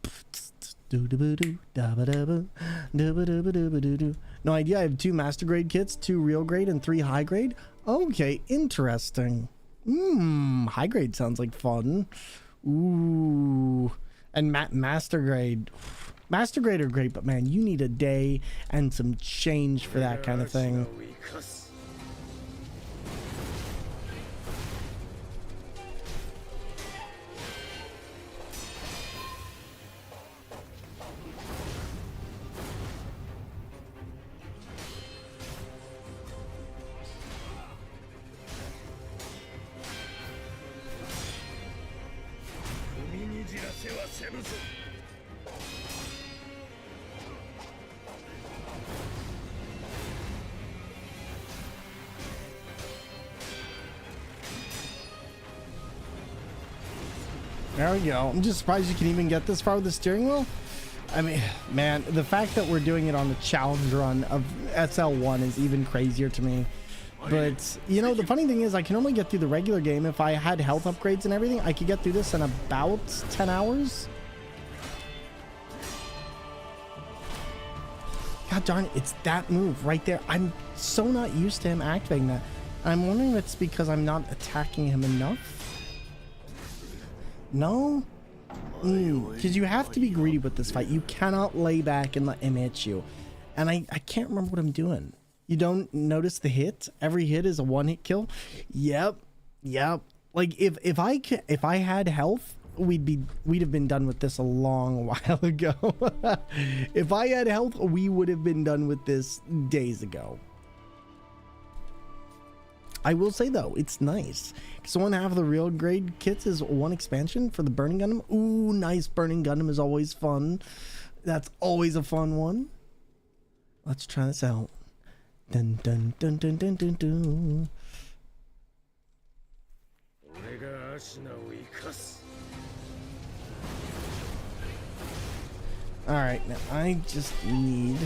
no idea. I have 2 master grade kits, 2 real grade, and 3 high grade. Okay, interesting. High grade sounds like fun. Ooh, and master grade. Master grade are great, but man, you need a day and some change for that kind of thing. There we go. I'm just surprised you can even get this far with the steering wheel. I mean, man, the fact that we're doing it on the challenge run of SL1 is even crazier to me. But, you know, the funny thing is I can only get through the regular game. If I had health upgrades and everything, I could get through this in about 10 hours. God darn it, it's that move right there. I'm so not used to him activating that. I'm wondering if it's because I'm not attacking him enough. No? Because you have to be greedy with this fight. You cannot lay back and let him hit you. And I can't remember what I'm doing. You don't notice the hit? Every hit is a 1-hit kill? Yep. Like if I had health, we'd have been done with this a long while ago. If I had health, we would have been done with this days ago. I will say though, it's nice because 1/2 of the real grade kits is 1 expansion for the Burning Gundam. Ooh, nice. Burning Gundam is always fun. That's always a fun one. Let's try this out. Dun dun dun dun dun dun dun. All right, now I just need.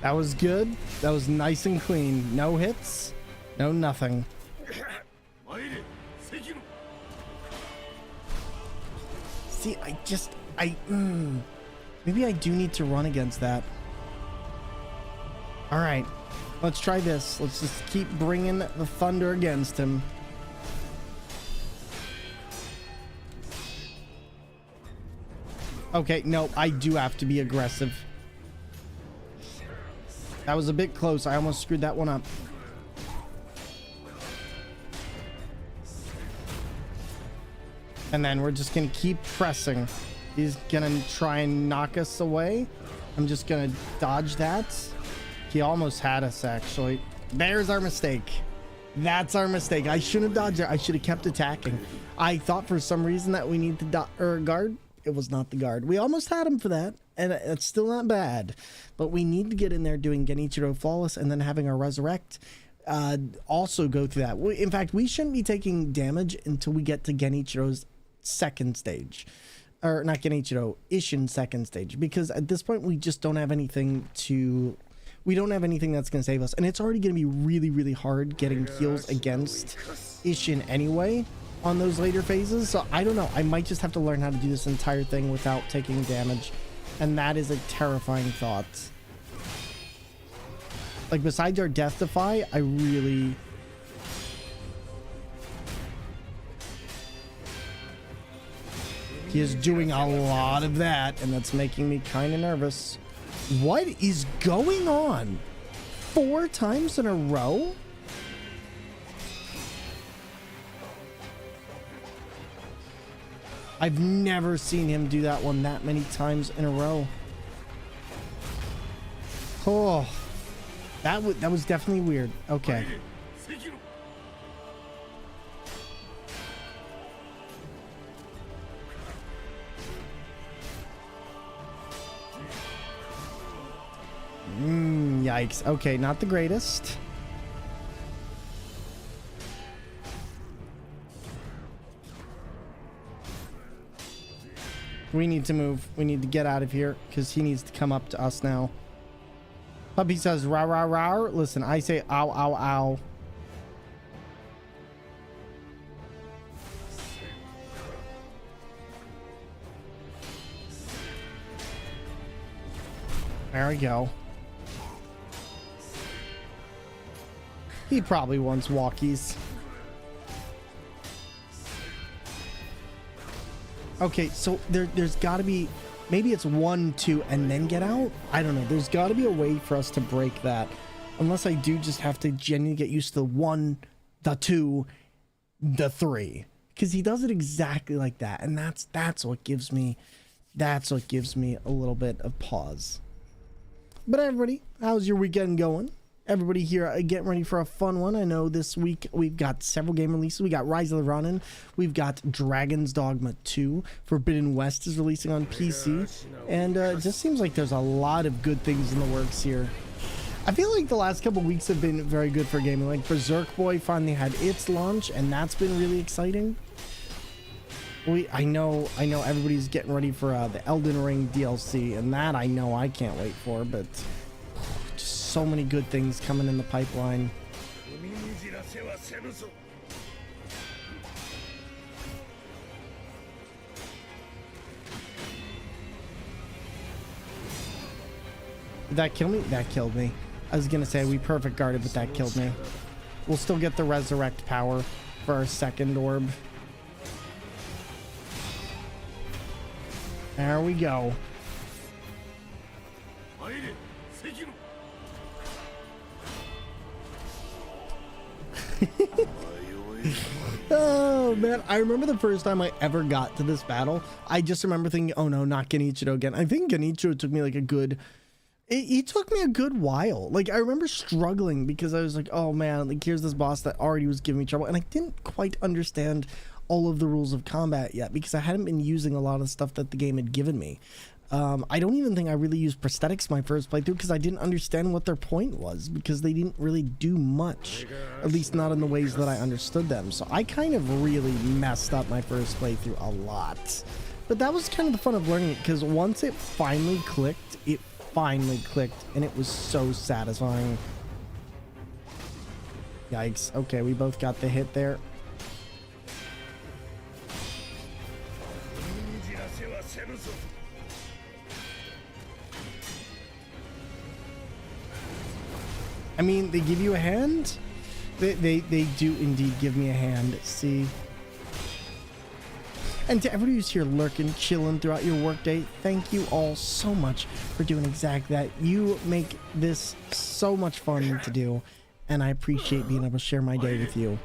That was good. That was nice and clean. No hits. No nothing. See, maybe I do need to run against that. All right, let's try this. Let's just keep bringing the thunder against him. Okay, no, I do have to be aggressive. That was a bit close. I almost screwed that one up. And then we're just gonna keep pressing. He's gonna try and knock us away. I'm just gonna dodge that. He almost had us, actually. There's our mistake. That's our mistake. I shouldn't have dodged it. I should have kept attacking. I thought for some reason that we need to guard. It was not the guard. We almost had him for that, and it's still not bad. But we need to get in there doing Genichiro Flawless and then having our Resurrect also go through that. In fact, we shouldn't be taking damage until we get to Genichiro's second stage. Or not Genichiro, Isshin's second stage. Because at this point, we just don't have anything to... We don't have anything that's going to save us. And it's already going to be really, really hard getting heals against Isshin anyway on those later phases. So I don't know. I might just have to learn how to do this entire thing without taking damage. And that is a terrifying thought. Like, besides our Death Defy, I really... He is doing a lot of that, and that's making me kind of nervous. What is going on? 4 times in a row? I've never seen him do that one that many times in a row. Oh, that was definitely weird. Okay. Yikes. Okay, not the greatest. We need to move. We need to get out of here because he needs to come up to us now. Puppy says, rah, rah, rah. Listen, I say, ow, ow, ow. There we go. He probably wants walkies. Okay, so there's got to be... Maybe it's 1, 2, and then get out? I don't know. There's got to be a way for us to break that. Unless I do just have to genuinely get used to the 1, the 2, the 3. Because he does it exactly like that. And that's what gives me... That's what gives me a little bit of pause. But everybody, how's your weekend going? Everybody here getting ready for a fun one. I know this week we've got several game releases. We got Rise of the Ronin. We've got Dragon's Dogma 2. Forbidden West is releasing on PC. And it just seems like there's a lot of good things in the works here. I feel like the last couple weeks have been very good for gaming. Like Berserk Boy finally had its launch, and that's been really exciting. I know everybody's getting ready for the Elden Ring DLC, and that I know I can't wait for, but just so many good things coming in the pipeline. Did that kill me? That killed me. I was gonna say we perfect guarded, but that killed me. We'll still get the resurrect power for our second orb. There we go. Oh man, I remember the first time I ever got to this battle. I just remember thinking, oh no, not Genichiro again. I think Genichiro took me like a good... It took me a good while. Like, I remember struggling because I was like, oh man, like here's this boss that already was giving me trouble. And I didn't quite understand all of the rules of combat yet because I hadn't been using a lot of stuff that the game had given me. I don't even think I really used prosthetics my first playthrough because I didn't understand what their point was because they didn't really do much, at least not in the ways that I understood them. So I kind of really messed up my first playthrough a lot. But that was kind of the fun of learning it because once it finally clicked, and it was so satisfying. Yikes. Okay, we both got the hit there. I mean, they give you a hand? They do indeed give me a hand. See? And to everybody who's here lurking, chilling throughout your workday, thank you all so much for doing exactly that. You make this so much fun to do, and I appreciate being able to share my day with you.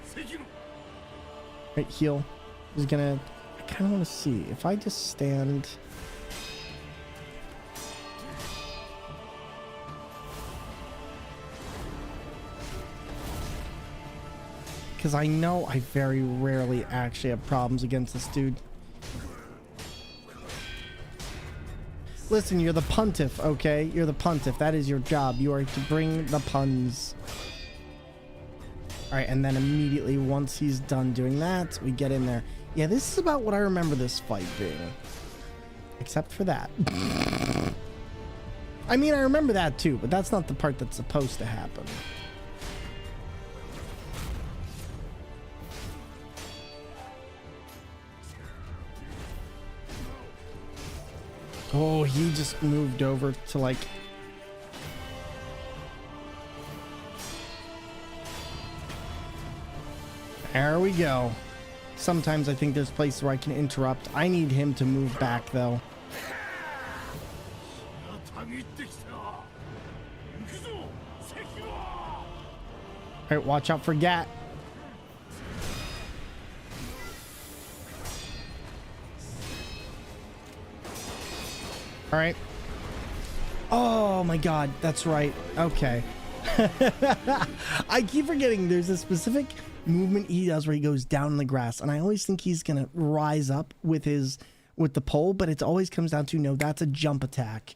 Right, heal is gonna... I kind of want to see if I just stand... Because I know I very rarely actually have problems against this dude. Listen, you're the pontiff, okay? You're the pontiff. That is your job. You are to bring the puns. Alright, and then immediately once he's done doing that, we get in there. Yeah, this is about what I remember this fight being. Except for that. I mean, I remember that too, but that's not the part that's supposed to happen. Oh, he just moved over to like... There we go. Sometimes I think there's places where I can interrupt. I need him to move back though. Alright, watch out for Gat. Alright. Oh my god, that's right. Okay. I keep forgetting there's a specific movement he does where he goes down in the grass, and I always think he's gonna rise up with the pole, but it always comes down to no, that's a jump attack.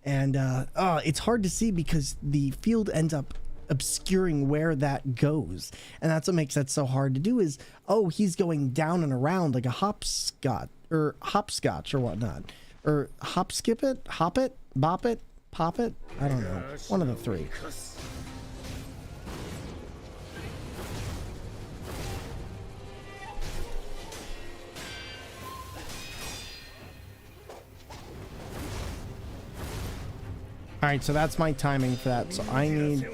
And it's hard to see because the field ends up obscuring where that goes, and that's what makes that so hard to do. Is he's going down and around like a hopscotch or whatnot. Or hop skip it, hop it, bop it, pop it. I don't know. One of the three. Alright, so that's my timing for that. So I need...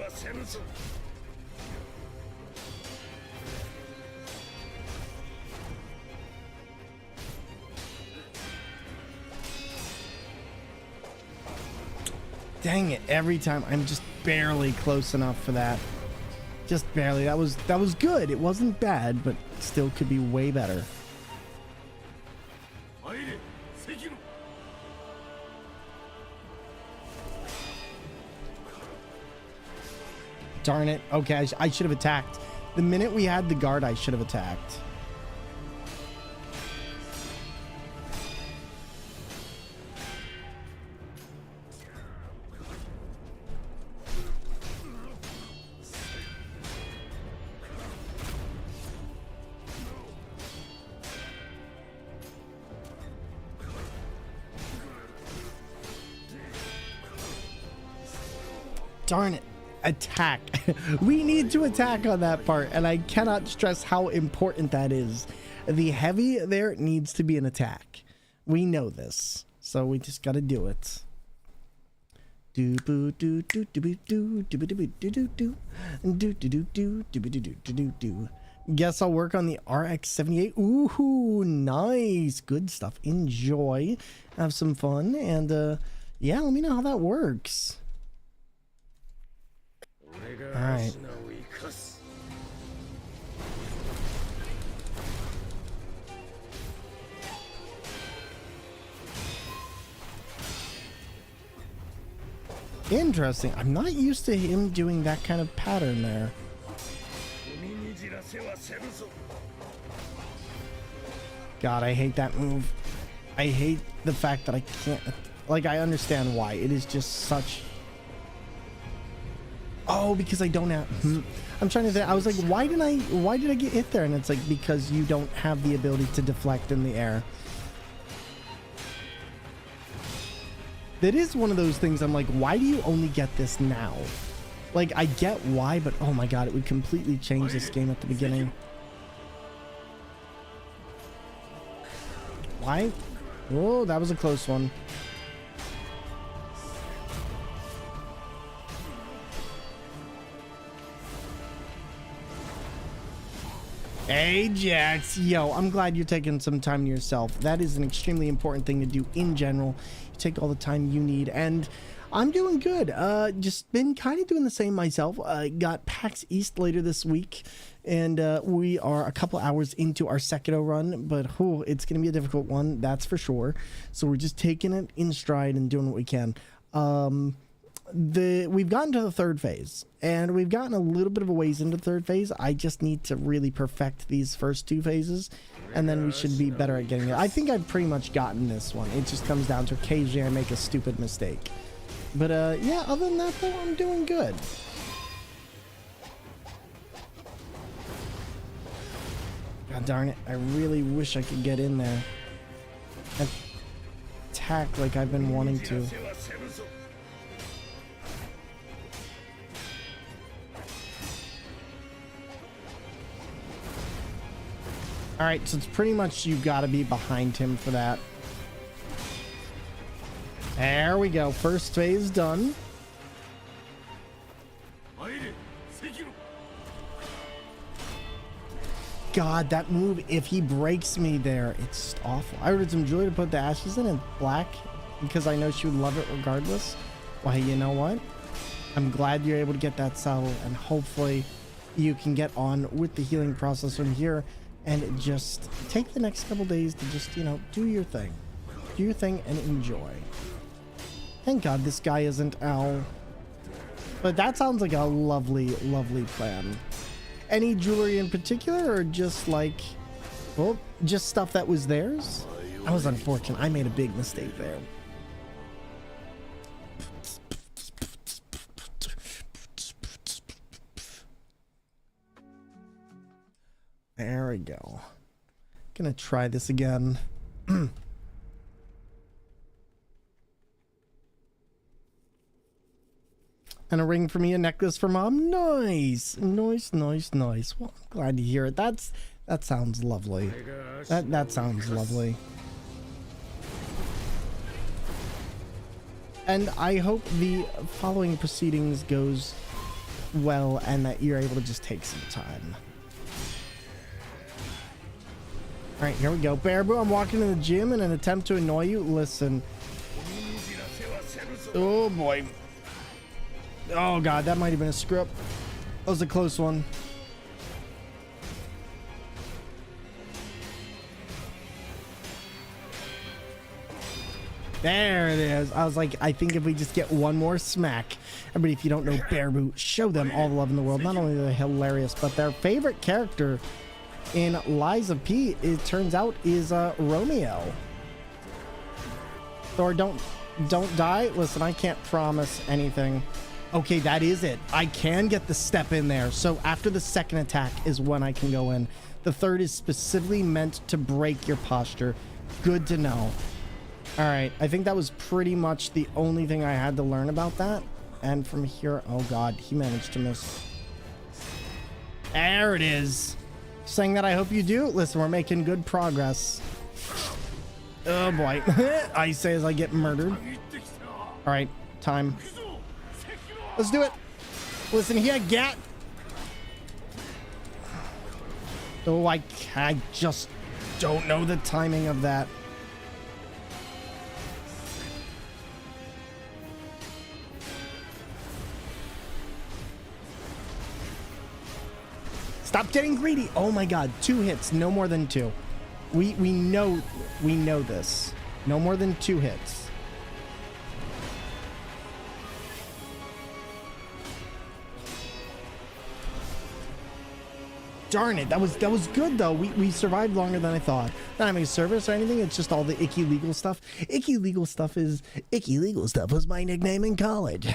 Dang it, every time I'm just barely close enough for that. Just barely. That was good. It wasn't bad, but still could be way better. Darn it. Okay, I should have attacked. The minute we had the guard, I should have attacked. Darn it. Attack. We need to attack on that part, and I cannot stress how important that is. The heavy there needs to be an attack. We know this, so we just got to do it. Do boo do do do do do do do do do do do do do do do do do. Guess I'll work on the RX-78. Ooh, nice, good stuff. Enjoy, have some fun, and yeah, let me know how that works. All right. Interesting. I'm not used to him doing that kind of pattern there. God, I hate that move. I hate the fact that I can't... Like, I understand why. It is just such... Oh, because I don't have... I'm trying to think. I was like, why did I get hit there? And it's like, because you don't have the ability to deflect in the air. That is one of those things I'm like, why do you only get this now? Like, I get why, but oh my god, it would completely change this game at the beginning. Why? Oh, that was a close one. Ajax, yo, I'm glad you're taking some time to yourself. That is an extremely important thing to do in general. You take all the time you need, and I'm doing good. Just been kind of doing the same myself. Got PAX East later this week, and we are a couple hours into our Sekiro run, but it's going to be a difficult one, that's for sure. So we're just taking it in stride and doing what we can. We've gotten to the third phase, and we've gotten a little bit of a ways into the third phase. I just need to really perfect these first two phases, and then we should be better at getting it. I think I've pretty much gotten this one. It just comes down to occasionally I make a stupid mistake. But yeah, other than that though, I'm doing good. God darn it, I really wish I could get in there and attack like I've been wanting to. Alright, so it's pretty much you gotta be behind him for that. There we go. First phase done. God, that move, if he breaks me there, it's just awful. I ordered some jewelry to put the ashes in black because I know she would love it regardless. Well, hey, you know what? I'm glad you're able to get that saddle, and hopefully you can get on with the healing process from here and just take the next couple days to just, you know, do your thing. Do your thing and enjoy. Thank God this guy isn't Al. But that sounds like a lovely, lovely plan. Any jewelry in particular, or just like, well, just stuff that was theirs? That was unfortunate. I made a big mistake there. There we go. Gonna try this again. And a ring for me, a necklace for mom. Nice, nice, nice, nice. Well, I'm glad to hear it. That sounds lovely. That sounds lovely. And I hope the following proceedings goes well, and that you're able to just take some time. All right, here we go. Baraboo, I'm walking to the gym in an attempt to annoy you. Listen. Oh boy. Oh god, that might have been a screw up. That was a close one. There it is. I was like, I think if we just get one more smack. Everybody, if you don't know Baraboo, show them all the love in the world. Not only are they hilarious, but their favorite character in Lies of P, it turns out, is Romeo. Or don't die. Listen, I can't promise anything. Okay, that is it. I can get the step in there. So after the second attack is when I can go in. The third is specifically meant to break your posture. Good to know. All right, I think that was pretty much the only thing I had to learn about that. And from here, oh god, he managed to miss. There it is. Saying that I hope you do. Listen, we're making good progress. Oh boy. I say as I get murdered. All right, time. Let's do it. Listen here, Gat. Oh, I just don't know the timing of that. Stop getting greedy. Oh my god, 2 hits, no more than 2. We know this. No more than 2 hits. Darn it, that was good though. We survived longer than I thought. Not having a service or anything, it's just all the icky legal stuff. Icky legal stuff was my nickname in college.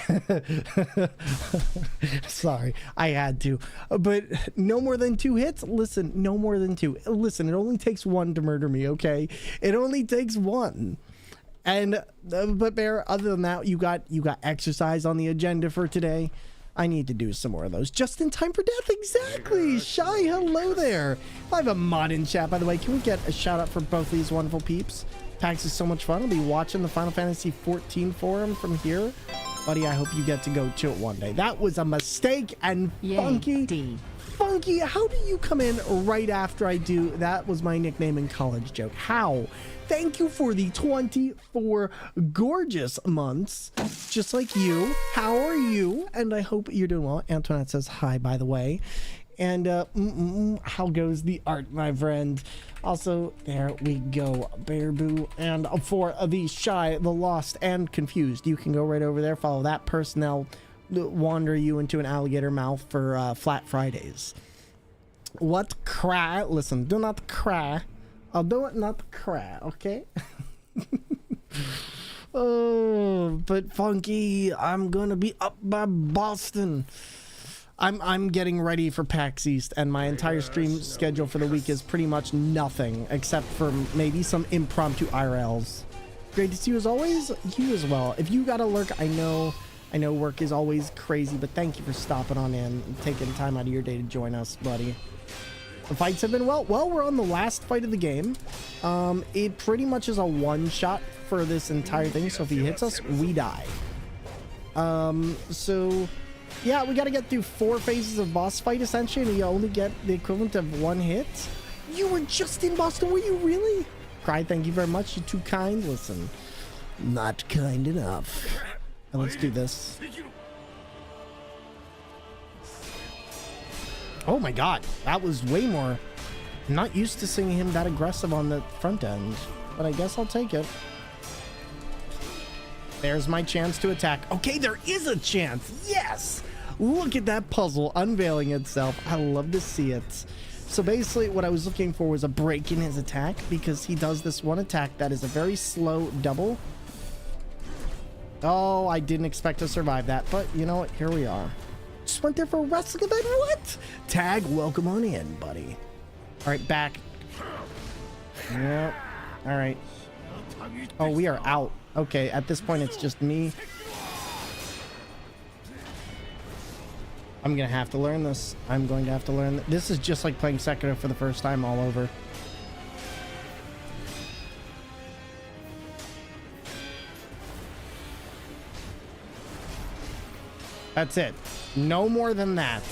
Sorry, I had to. But no more than 2 hits? Listen, no more than 2. Listen, it only takes 1 to murder me, okay? It only takes 1. And but Bear, other than that, you got exercise on the agenda for today. I need to do some more of those just in time for death. Exactly. Shy, hello there. I have a mod in chat, by the way. Can we get a shout out for both these wonderful peeps? PAX is so much fun. I'll be watching the Final Fantasy 14 forum from here. Buddy, I hope you get to go to it one day. That was a mistake, and Yay, Funky. D. Funky, how do you come in right after I do? That was my nickname in college joke. How? Thank you for the 24 gorgeous months, just like you. How are you? And I hope you're doing well. Antoinette says hi, by the way. And how goes the art, my friend? Also, there we go, Bear Boo. And for the shy, the lost, and confused, you can go right over there, follow that person. They'll wander you into an alligator mouth for Flat Fridays. What cry? Listen, do not cry. I'll do it, not cry, okay? Oh, but Funky, I'm gonna be up by Boston. I'm getting ready for PAX East, and my entire stream schedule for the week is pretty much nothing except for maybe some impromptu IRLs. Great to see you as always. You as well. If you got a lurk, I know work is always crazy, but thank you for stopping on in and taking time out of your day to join us, buddy. The fights have been well, we're on the last fight of the game. It pretty much is a one-shot for this entire thing, so if he hits us, we die. So yeah, we got to get through 4 phases of boss fight essentially, and you only get the equivalent of 1 hit. You were just in Boston, were you really? Cry, thank you very much. You're too kind. Listen, not kind enough. And let's do this. Oh my god, that was way more. I'm not used to seeing him that aggressive on the front end, but I guess I'll take it. There's my chance to attack. Okay, there is a chance. Yes! Look at that puzzle unveiling itself. I love to see it. So basically what I was looking for was a break in his attack, because he does this one attack that is a very slow double. Oh, I didn't expect to survive that, but you know what? Here we are. Just went there for a wrestling event. What? Tag, welcome on in, buddy. All right, back. Yep. All right. Oh, we are out. Okay, at this point, it's just me. I'm gonna have to learn this. I'm going to have to learn. This is just like playing Sekiro for the first time all over. That's it. No more than that.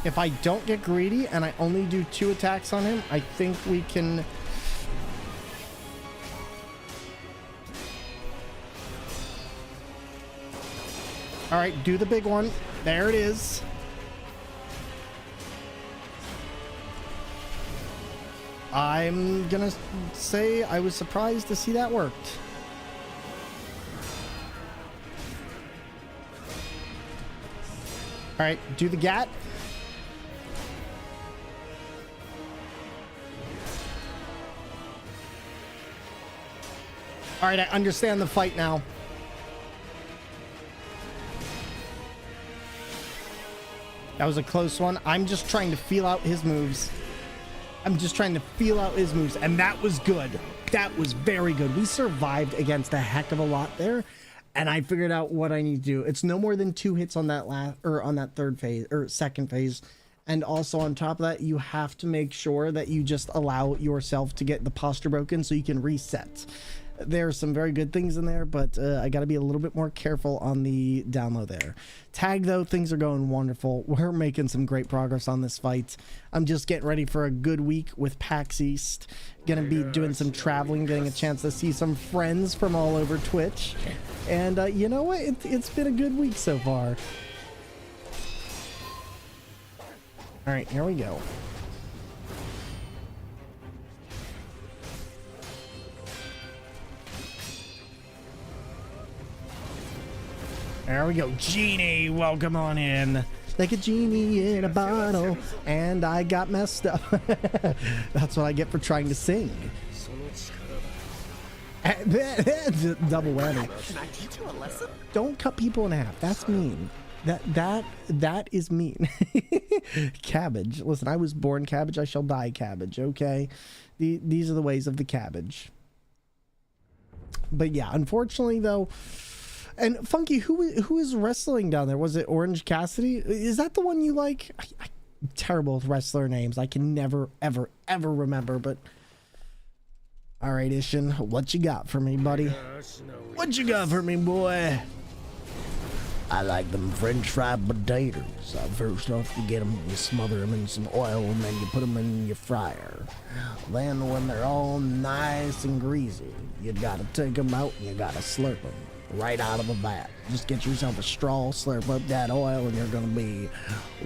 If I don't get greedy and I only do 2 attacks on him, I think we can... All right, do the big one. There it is. I'm gonna say I was surprised to see that worked. All right, do the gat. All right, I understand the fight now. That was a close one. I'm just trying to feel out his moves. And that was good. That was very good. We survived against a heck of a lot there. And I figured out what I need to do. It's no more than 2 hits on that on that third phase or second phase. And also on top of that, you have to make sure that you just allow yourself to get the posture broken so you can reset. There are some very good things in there, but I got to be a little bit more careful on the download there. Tag, though, things are going wonderful. We're making some great progress on this fight. I'm just getting ready for a good week with PAX East. Gonna be doing some traveling, getting a chance to see some friends from all over Twitch. And you know what? It's been a good week so far. All right, here we go. There we go. Genie, welcome on in. Like a genie in a bottle, and I got messed up. That's what I get for trying to sing. Double whammy. Can I teach you a lesson? Don't cut people in half. That's mean. That is mean. Cabbage. Listen, I was born cabbage. I shall die cabbage. Okay, these are the ways of the cabbage. But yeah, unfortunately though. And Funky, who is wrestling down there? Was it Orange Cassidy? Is that the one you like? I'm terrible with wrestler names. I can never, ever, ever remember. But all right, Ishin, what you got for me, buddy? What you got for me, boy? I like them French fried potatoes. First off, you get them, you smother them in some oil, and then you put them in your fryer. Then when they're all nice and greasy, you gotta take them out and you gotta slurp them right out of the vat. Just get yourself a straw, slurp up that oil, and you're gonna be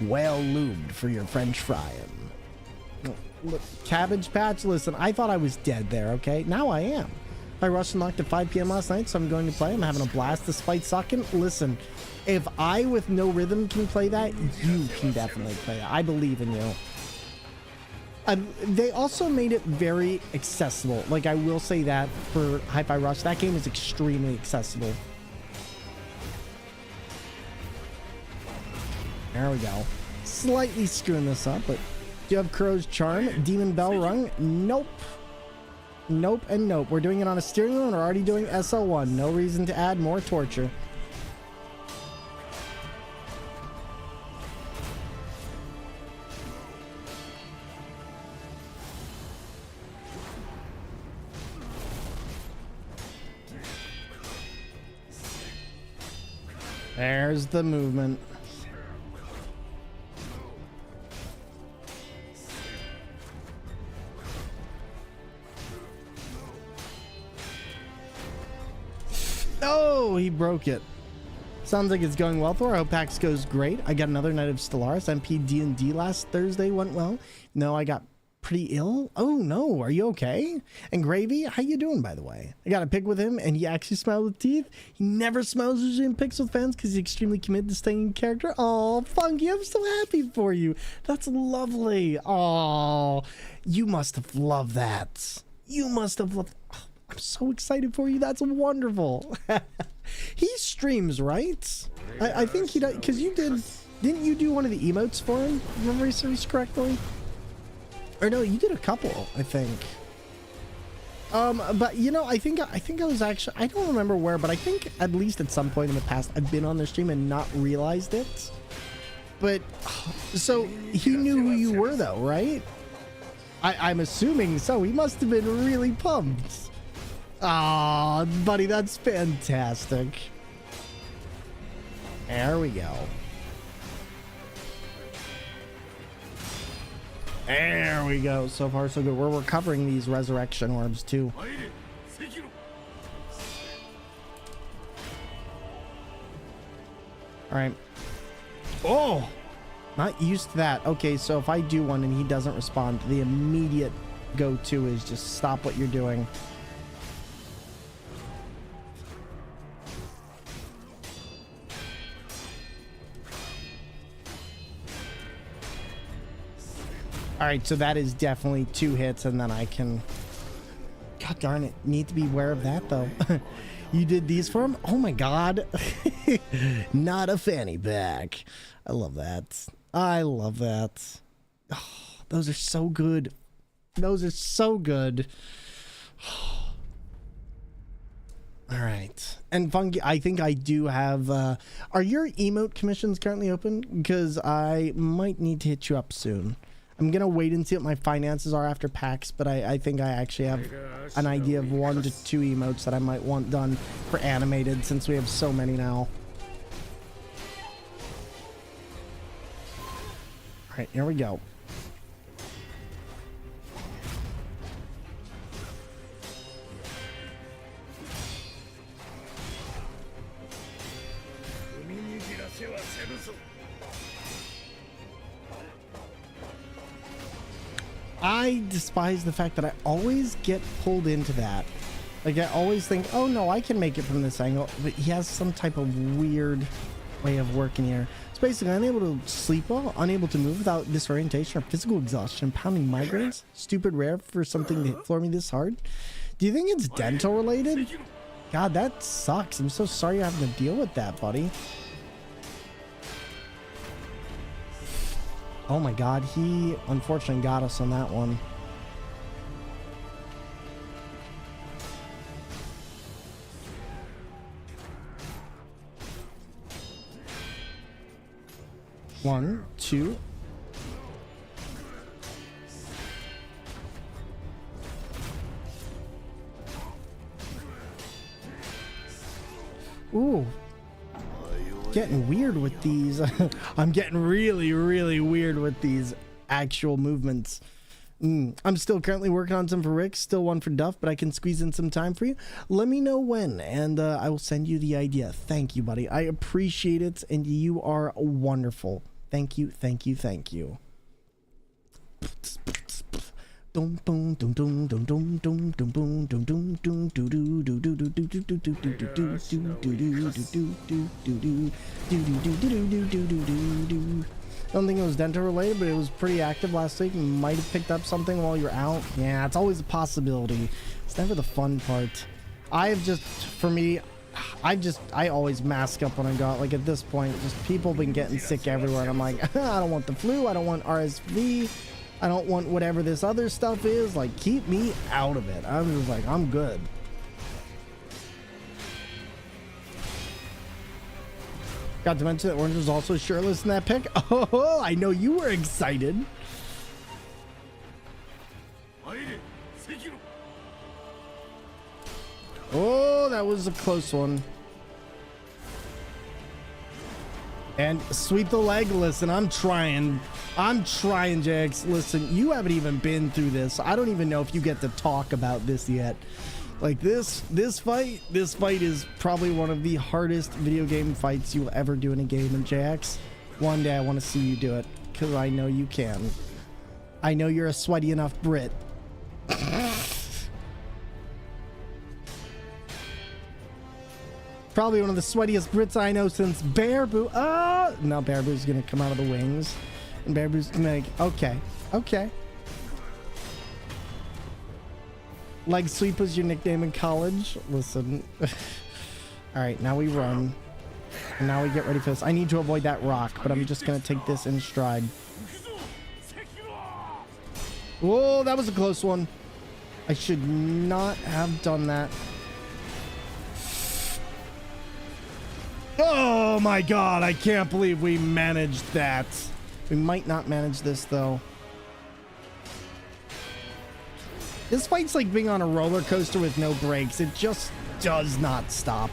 well lubed for your French frying. Look, Cabbage Patch, listen, I thought I was dead there, okay? Now I am. I rushed and locked at 5 p.m. last night, so I'm going to play. I'm having a blast despite sucking. Listen, if I with no rhythm can play that, you can definitely play that. I believe in you. They also made it very accessible. Like, I will say that for Hi-Fi Rush, that game is extremely accessible. There we go. Slightly screwing this up, but do you have Crow's Charm? Demon Bell Rung? Nope. Nope and nope. We're doing it on a steering wheel and we're already doing SL1. No reason to add more torture. There's the movement. Oh, he broke it. Sounds like it's going well, Thor. I hope PAX goes great. I got another Night of Stellaris. MP D&D last Thursday went well. No, I got pretty ill. Oh, no. Are you okay? And Gravy, how you doing, by the way? I got a pic with him, and he actually smiled with teeth. He never smiles usually in pics with fans because he's extremely committed to staying in character. Oh, Funky, I'm so happy for you. That's lovely. Oh, you must have loved that. You must have loved... Oh, I'm so excited for you. That's wonderful. He streams, right? I think he does, because you didn't you do one of the emotes for him? Remember serves correctly? Or no, you did a couple, I think. But you know, I think I was actually, I don't remember where, but I think at least at some point in the past I've been on their stream and not realized it. But so he knew who you were though, right? I'm assuming so. He must have been really pumped. Aw, buddy, that's fantastic. There we go. There we go. So far, so good. We're recovering these resurrection orbs, too. All right. Oh! Not used to that. Okay, so if I do one and he doesn't respond, the immediate go-to is just stop what you're doing. All right, so that is definitely 2 hits, and then I can... God darn it. Need to be aware of that, though. You did these for him? Oh, my God. Not a fanny pack. I love that. I love that. Oh, those are so good. Those are so good. All right. And Funky, I think I do have... are your emote commissions currently open? Because I might need to hit you up soon. I'm going to wait and see what my finances are after PAX, but I think I actually have an idea of 1 to 2 emotes that I might want done for animated since we have so many now. All right, here we go. I despise the fact that I always get pulled into that. Like, I always think, oh no, I can make it from this angle, but he has some type of weird way of working here. It's basically unable to sleep well, unable to move without disorientation or physical exhaustion, pounding migraines. Stupid rare for something to hit floor me this hard. Do you think it's dental related? God, that sucks. I'm so sorry you're having to deal with that, buddy. Oh my God, he unfortunately got us on that one. One, two. Ooh. getting weird with these. I'm getting really, really weird with these actual movements. I'm still currently working on some for Rick, still one for Duff, but I can squeeze in some time for you. Let me know when, and I will send you the idea. Thank you, buddy. I appreciate it, and you are wonderful. Thank you, thank you, thank you. I don't think it was Dento related, but it was pretty active last week. Might have picked up something while you're out. Yeah, it's always a possibility. It's never the fun part. I have just, for me, I always mask up when I got, like, at this point, just people been getting sick everywhere, and I'm like, I don't want the flu, I don't want RSV, I don't want whatever this other stuff is. Like, keep me out of it. I'm just like, I'm good. Got to mention that Orange was also shirtless in that pic. Oh, I know you were excited. Oh, that was a close one. And sweep the leg. Listen, I'm trying, JX. Listen, you haven't even been through this. I don't even know if you get to talk about this yet. Like this fight is probably one of the hardest video game fights you'll ever do in a game. And JX, one day I want to see you do it, because I know you can. I know you're a sweaty enough Brit. Probably one of the sweatiest Brits I know since Bear Boo. Oh, now Bear Boo's gonna come out of the wings, and Bear Boo's gonna be like, okay. Leg sweep was your nickname in college. Listen. All right, now we run, and now we get ready for this. I need to avoid that rock, but I'm just gonna take this in stride. Whoa, that was a close one. I should not have done that. Oh my god, I can't believe we managed that. We might not manage this though. This fight's like being on a roller coaster with no brakes. It just does not stop.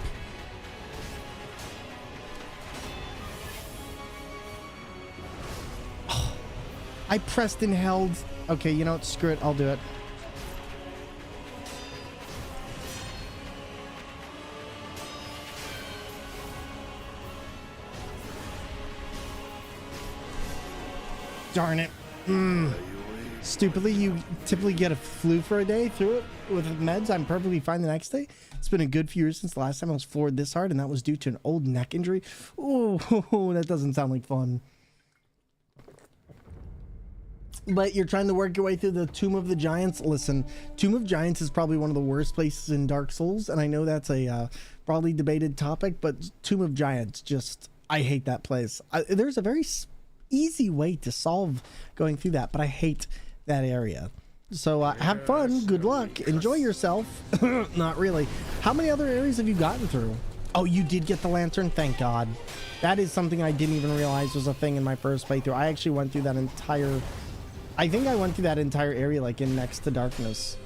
Oh, I pressed and held. Okay, you know what? Screw it. I'll do it. Darn it. Stupidly, you typically get a flu for a day through it with meds. I'm perfectly fine the next day. It's been a good few years since the last time I was floored this hard, and that was due to an old neck injury. Oh, that doesn't sound like fun. But you're trying to work your way through the Tomb of the Giants. Listen, Tomb of Giants is probably one of the worst places in Dark Souls, and I know that's a broadly debated topic, but Tomb of Giants, just, I hate that place. There's a very easy way to solve going through that, but I hate that area. So have fun, good luck, enjoy yourself. Not really. How many other areas have you gotten through? Oh, you did get the lantern, thank god. That is something I didn't even realize was a thing in my first playthrough. I actually went through that entire, I think I went through that entire area like in Next to Darkness.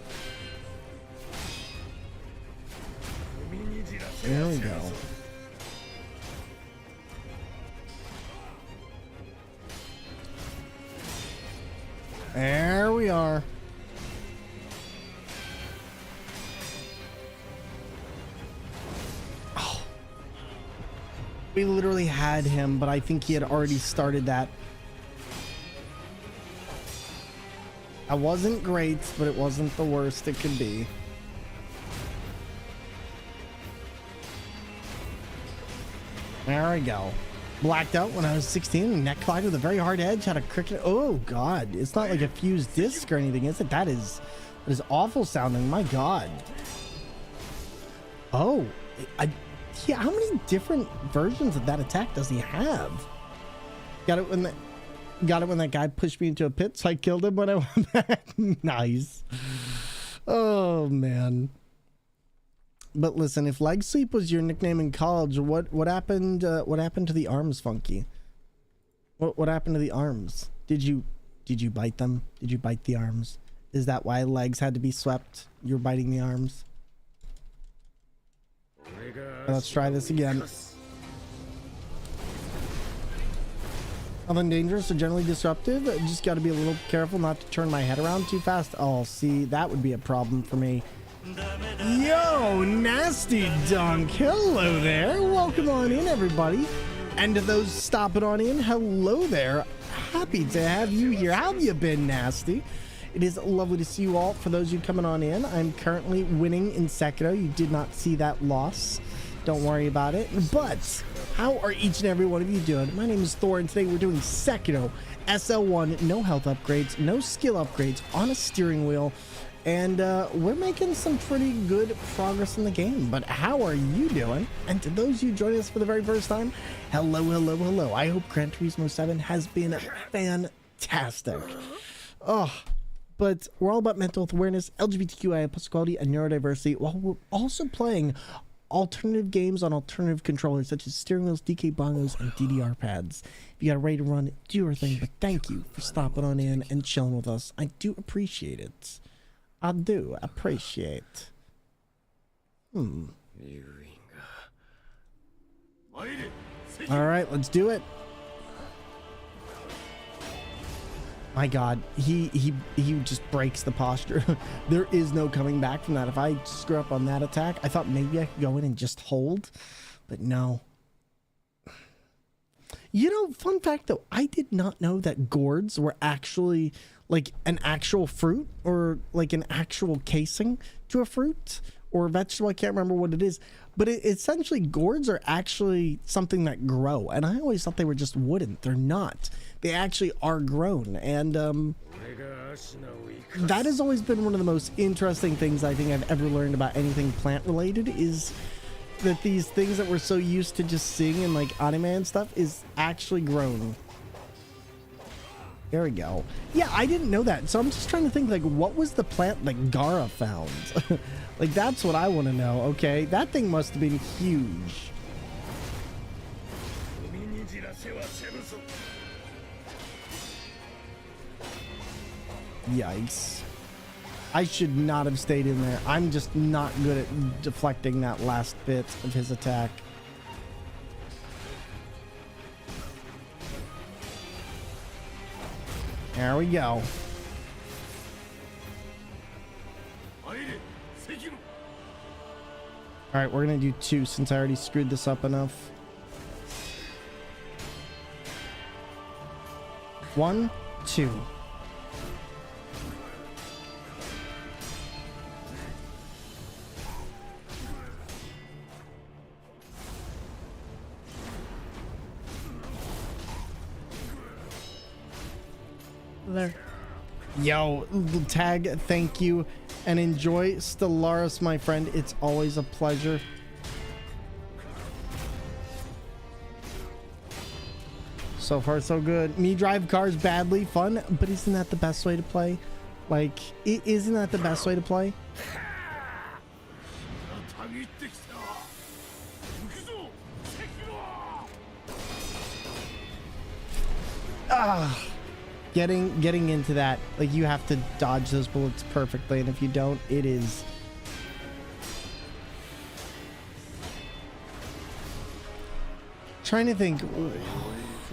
There we go. There we are. Oh. We literally had him, but I think he had already started that. That wasn't great, but it wasn't the worst it could be. There we go. Blacked out when I was 16, neck clogged with a very hard edge, had a cricket. Oh god, it's not like a fused disc or anything, is it? That is awful sounding. My god. Oh, yeah, how many different versions of that attack does he have? Got it when that guy pushed me into a pit, so I killed him when I went back. Nice. Oh man. But listen, if leg sweep was your nickname in college, what happened? What happened to the arms, Funky? What happened to the arms? Did you bite them? Did you bite the arms? Is that why legs had to be swept? You're biting the arms. Let's try this again. Nothing dangerous or generally disruptive. Just got to be a little careful not to turn my head around too fast. Oh, see, that would be a problem for me. Yo, Nasty Dunk. Hello there. Welcome on in, everybody. And to those stopping on in, hello there. Happy to have you here. How have you been, Nasty? It is lovely to see you all. For those of you coming on in, I'm currently winning in Sekiro. You did not see that loss. Don't worry about it. But how are each and every one of you doing? My name is Thor, and today we're doing Sekiro SL1. No health upgrades, no skill upgrades, on a steering wheel. And we're making some pretty good progress in the game. But how are you doing? And to those of you joining us for the very first time, hello, hello, hello. I hope Gran Turismo 7 has been fantastic. Oh, but we're all about mental health awareness, LGBTQIA plus equality, and neurodiversity, while we're also playing alternative games on alternative controllers such as steering wheels, DK bongos, and DDR pads. If you got ready to run, do your thing. But thank you for stopping on in and chilling with us. I do appreciate it. I do appreciate. All right, let's do it. My God, he just breaks the posture. There is no coming back from that. If I screw up on that attack, I thought maybe I could go in and just hold, but no. You know, fun fact though, I did not know that gourds were actually like an actual fruit or like an actual casing to a fruit or a vegetable. I can't remember what it is, but essentially gourds are actually something that grow. And I always thought they were just wooden. They're not. They actually are grown. And that has always been one of the most interesting things I think I've ever learned about anything plant related, is that these things that we're so used to just seeing in like anime and stuff is actually grown. There we go. Yeah, I didn't know that. So I'm just trying to think, like, what was the plant that Gara found? Like, that's what I want to know. Okay, that thing must have been huge. Yikes. I should not have stayed in there. I'm just not good at deflecting that last bit of his attack. There we go. All right, we're gonna do 2 since I already screwed this up enough. 1, 2. There. Yo, Tag, thank you, and enjoy Stellaris, my friend. It's always a pleasure. So far so good. Me drive cars badly, fun, but isn't that the best way to play? Like, isn't that the best way to play? Ah. Getting into that, like, you have to dodge those bullets perfectly, and if you don't, it is trying to think.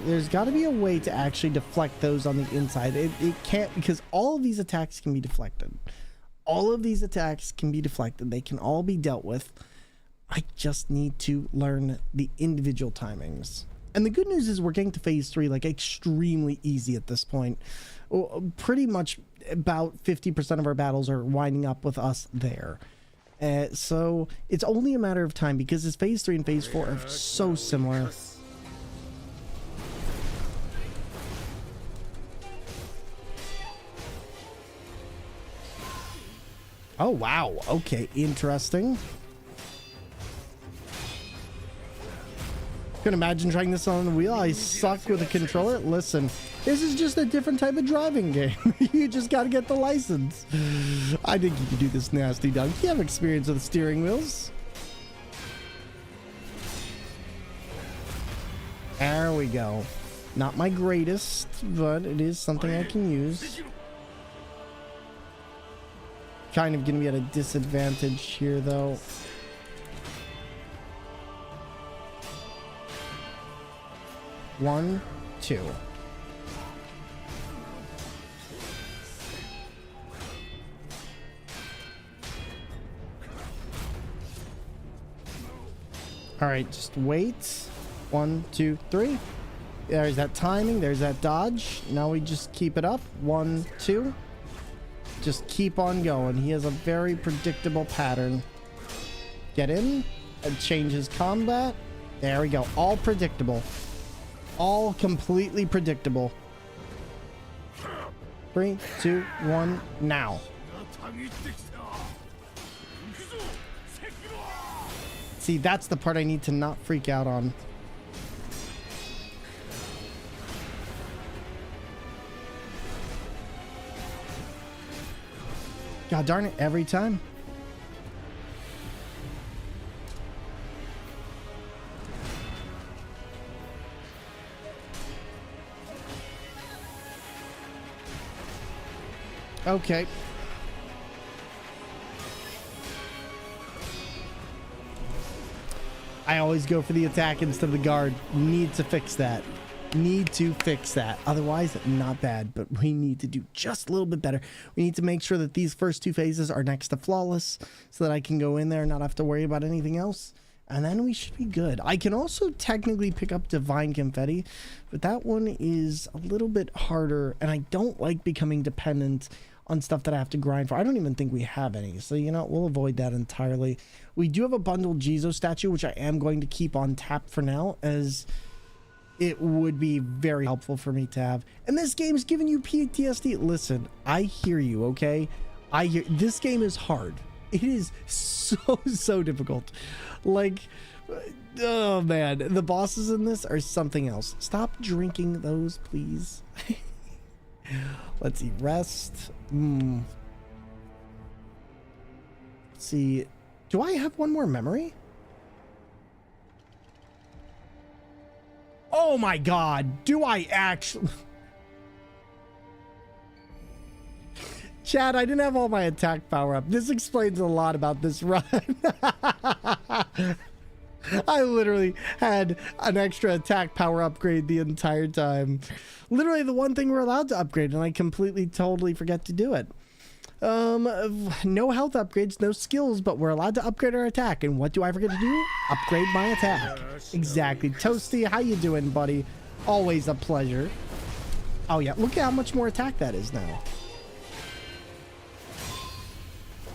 There's got to be a way to actually deflect those on the inside. It can't, because all of these attacks can be deflected. All of these attacks can be deflected. They can all be dealt with. I just need to learn the individual timings. And the good news is we're getting to phase 3 like extremely easy at this point. Pretty much about 50% of our battles are winding up with us there. So it's only a matter of time, because this phase 3 and phase 4 are so similar. Oh, wow. Okay, interesting. Can imagine trying this on the wheel. I suck with a controller. Listen, this is just a different type of driving game. You just got to get the license. I think you can do this, Nasty Dunk. You have experience with steering wheels. There we go. Not my greatest, but it is something I can use. Kind of going to be at a disadvantage here, though. One, two. All right, just wait. 1, 2, 3. There's that timing. There's that dodge. Now we just keep it up. 1, 2. Just keep on going. He has a very predictable pattern. Get in. And change his combat. There we go. All predictable. All completely predictable. 3, 2, 1, now. See, that's the part I need to not freak out on. God darn it, every time. Okay. I always go for the attack instead of the guard. Need to fix that. Need to fix that. Otherwise, not bad, but we need to do just a little bit better. We need to make sure that these first 2 phases are next to flawless so that I can go in there and not have to worry about anything else. And then we should be good. I can also technically pick up Divine Confetti, but that one is a little bit harder, and I don't like becoming dependent on stuff that I have to grind for. I don't even think we have any, so you know, we'll avoid that entirely. We do have a bundled Jizo statue, which I am going to keep on tap for now, as it would be very helpful for me to have. And this game's giving you PTSD. Listen, I hear you, okay? I hear this game is hard. It is so difficult. Like, oh man, the bosses in this are something else. Stop drinking those, please. Let's see, rest. Let's see, do I have one more memory? Oh my god, do I actually? Chad, I didn't have all my attack power up. This explains a lot about this run. I literally had an extra attack power upgrade the entire time. Literally the one thing we're allowed to upgrade, and I completely, totally forget to do it. No health upgrades, no skills, but we're allowed to upgrade our attack. And what do I forget to do? Upgrade my attack. Exactly. Toasty, how you doing, buddy? Always a pleasure. Oh yeah, look at how much more attack that is now.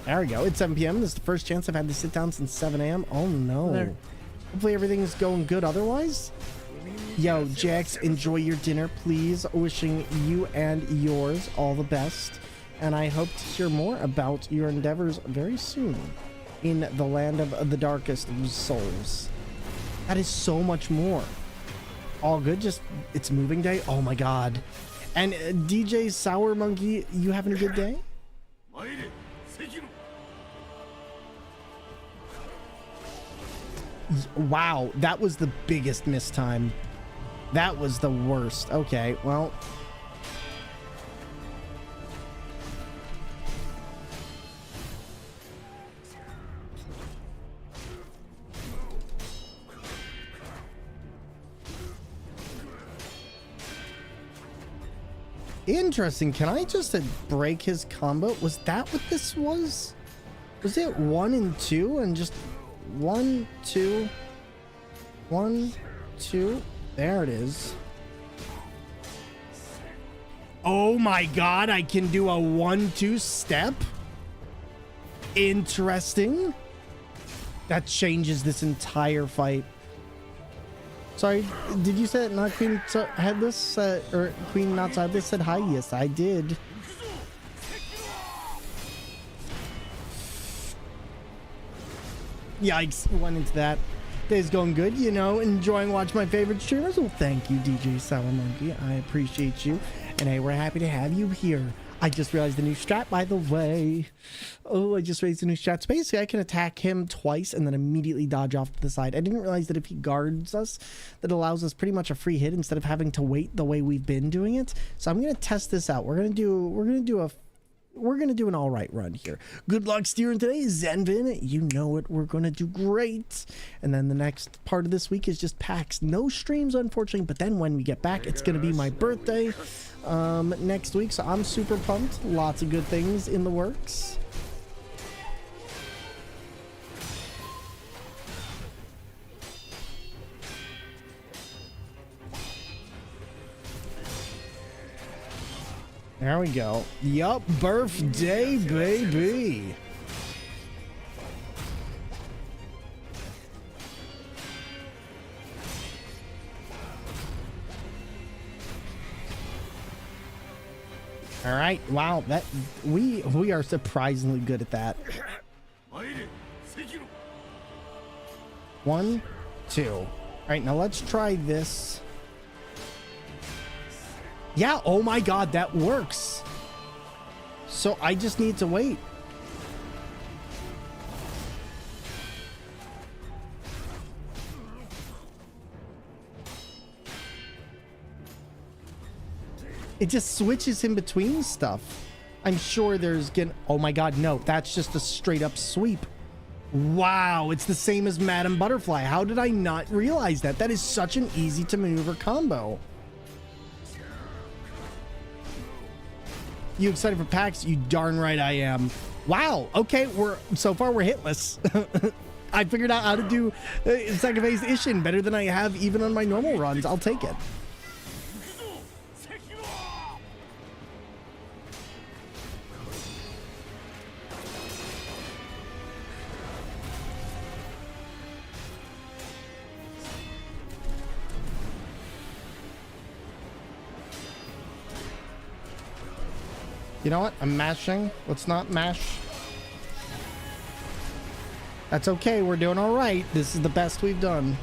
There we go. It's 7 p.m. This is the first chance I've had to sit down since 7 a.m. Oh no. There. Hopefully everything is going good otherwise. Yo, Jax, enjoy your dinner, please. Wishing you and yours all the best. And I hope to hear more about your endeavors very soon in the land of the darkest of souls. That is so much more. All good, just it's moving day. Oh my god. And DJ Sour Monkey, you having a good day? Wow, that was the biggest mistime. That was the worst. Okay, well. Interesting. Can I just break his combo? Was that what this was? Was it 1 and 2 and just 1, 2, 1, 2? There it is. Oh my god, I can do a 1-2 step? Interesting. That changes this entire fight. Sorry, did you say that not Queen Headless, or Queen Not Sideless said hi? Yes, I did. Yikes, went into that. Day's going good, you know, enjoying watching my favorite streamers. Well, thank you, DJ Sour Monkey. I appreciate you. And hey, we're happy to have you here. I just realized the new strat, by the way. Oh, I just raised the new strat. So basically, I can attack him twice and then immediately dodge off to the side. I didn't realize that if he guards us, that allows us pretty much a free hit instead of having to wait the way we've been doing it. So I'm gonna test this out. We're gonna do an all right run here. Good luck steering today, Zenvin. You know it. We're gonna do great. And then the next part of this week is just PAX. No streams, unfortunately, but then when we get back, it's gonna be my birthday next week, so I'm super pumped. Lots of good things in the works. There we go. Yup, birthday, baby. All right. Wow, that we are surprisingly good at that. 1, 2. All right, now let's try this. Yeah, oh my god, that works. So I just need to wait. It just switches in between stuff. I'm sure there's gonna... Oh my god, no, that's just a straight up sweep. Wow, it's the same as Madam Butterfly. How did I not realize that? That is such an easy to maneuver combo. You excited for PAX? You darn right I am. Wow, okay, so far we're hitless. I figured out how to do second phase Ishin better than I have even on my normal runs. I'll take it. You know what? I'm mashing. Let's not mash. That's okay. We're doing all right. This is the best we've done.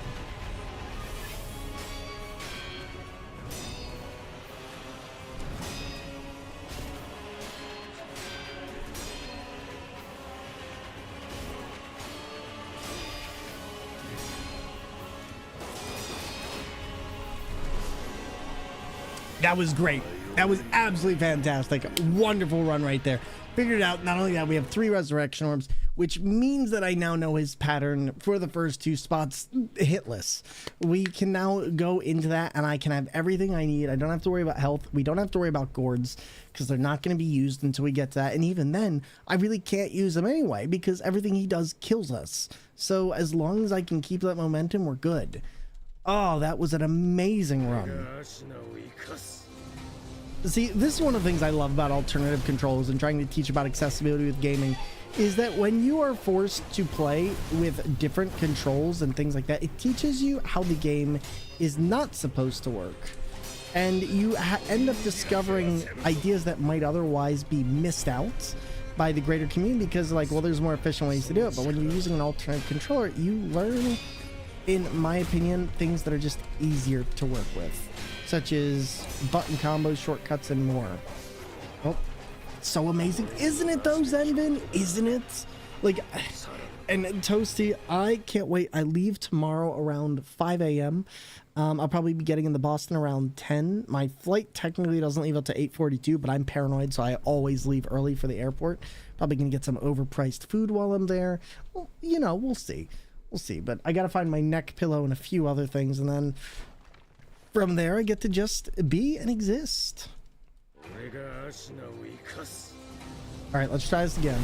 That was great. That was absolutely fantastic. Wonderful run right there. Figured it out. Not only that, we have 3 resurrection orbs, which means that I now know his pattern for the first 2 spots hitless. We can now go into that and I can have everything I need. I don't have to worry about health. We don't have to worry about gourds because they're not going to be used until we get to that. And even then, I really can't use them anyway because everything he does kills us. So as long as I can keep that momentum, we're good. Oh, that was an amazing run. See, this is one of the things I love about alternative controls and trying to teach about accessibility with gaming is that when you are forced to play with different controls and things like that, it teaches you how the game is not supposed to work. And you end up discovering ideas that might otherwise be missed out by the greater community because, like, well, there's more efficient ways to do it. But when you're using an alternative controller, you learn, in my opinion, things that are just easier to work with, such as button combos, shortcuts, and more. Oh, so amazing. Isn't it though, Zenvin? Isn't it? Like, and Toasty, I can't wait. I leave tomorrow around 5 a.m. I'll probably be getting into Boston around 10. My flight technically doesn't leave up to 8:42, but I'm paranoid, so I always leave early for the airport. Probably gonna get some overpriced food while I'm there. Well, you know, we'll see. We'll see. But I gotta find my neck pillow and a few other things, and then from there, I get to just be and exist. All right, let's try this again.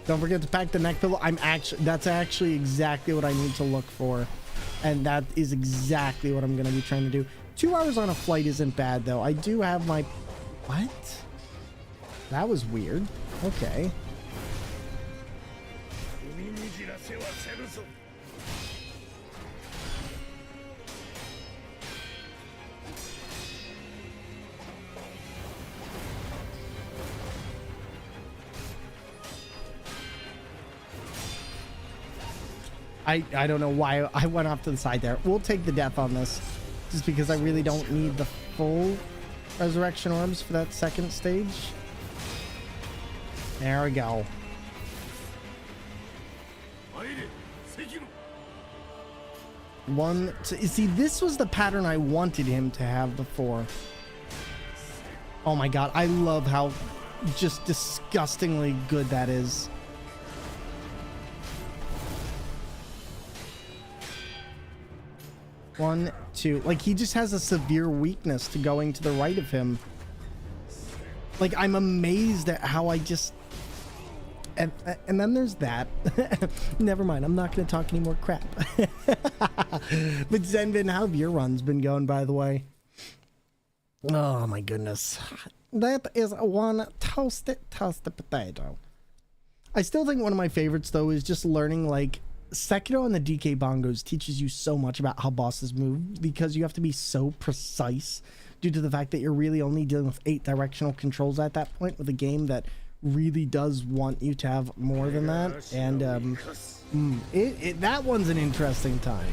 Don't forget to pack the neck pillow. That's actually exactly what I need to look for. And that is exactly what I'm going to be trying to do. 2 hours on a flight isn't bad, though. I do have my... What? That was weird. Okay. I don't know why I went off to the side there. We'll take the death on this just because I really don't need the full resurrection orbs for that second stage. There we go. One, two, see, this was the pattern I wanted him to have before. Oh my god, I love how just disgustingly good that is. One, two. Like, he just has a severe weakness to going to the right of him. Like, I'm amazed at how I just... And then there's that. Never mind. I'm not going to talk any more crap. But Zenvin, how have your runs been going, by the way? Oh my goodness. That is one toasted potato. I still think one of my favorites though is just learning like Sekiro and the DK bongos teaches you so much about how bosses move because you have to be so precise due to the fact that you're really only dealing with 8 directional controls at that point with a game that really does want you to have more than that. And that one's an interesting time.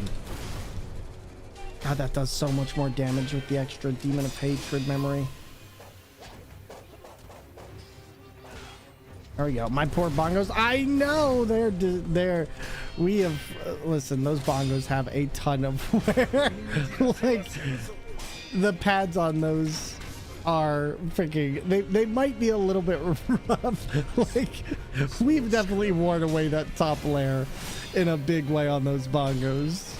God, that does so much more damage with the extra Demon of Hatred memory. There we go. My poor bongos. I know they're we have listen, those bongos have a ton of wear. Like the pads on those are freaking they might be a little bit rough. Like we've definitely worn away that top layer in a big way on those bongos.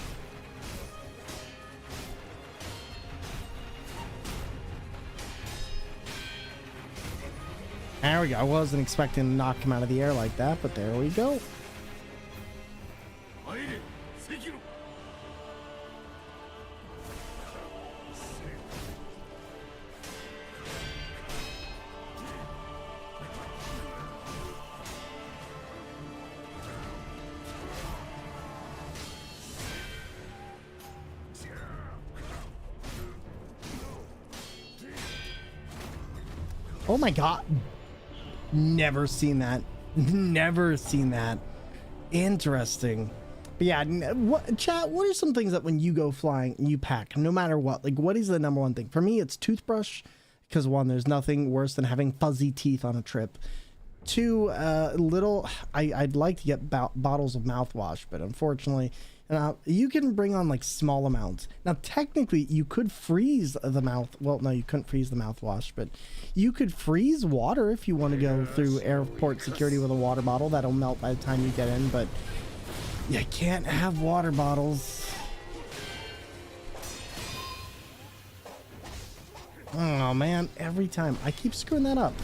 There we go. I wasn't expecting to knock him out of the air like that, but there we go. Oh my god. Never seen that. Never seen that. Interesting. But yeah, chat, what are some things that when you go flying, you pack, no matter what? Like, what is the number one thing? For me, it's toothbrush, because one, there's nothing worse than having fuzzy teeth on a trip. 2, I'd like to get bottles of mouthwash, but unfortunately, you can bring on like small amounts. Now, technically, you could freeze the well, no, you couldn't freeze the mouthwash, but you could freeze water if you want to go through airport security with a water bottle. That'll melt by the time you get in, but you can't have water bottles. Oh man, every time I keep screwing that up.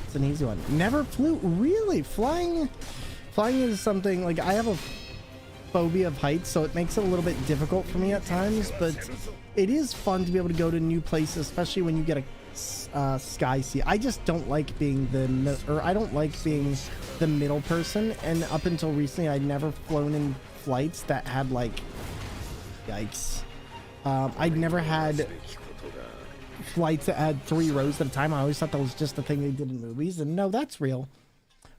It's an easy one. Never flew. Really, flying is something like I have a phobia of heights, so it makes it a little bit difficult for me at times, but it is fun to be able to go to new places, especially when you get a sky seat. I just don't like being I don't like being the middle person, and up until recently I'd never flown in flights that had like, yikes, I'd never had flights that had 3 rows at a time. I always thought that was just a thing they did in movies, and no, that's real.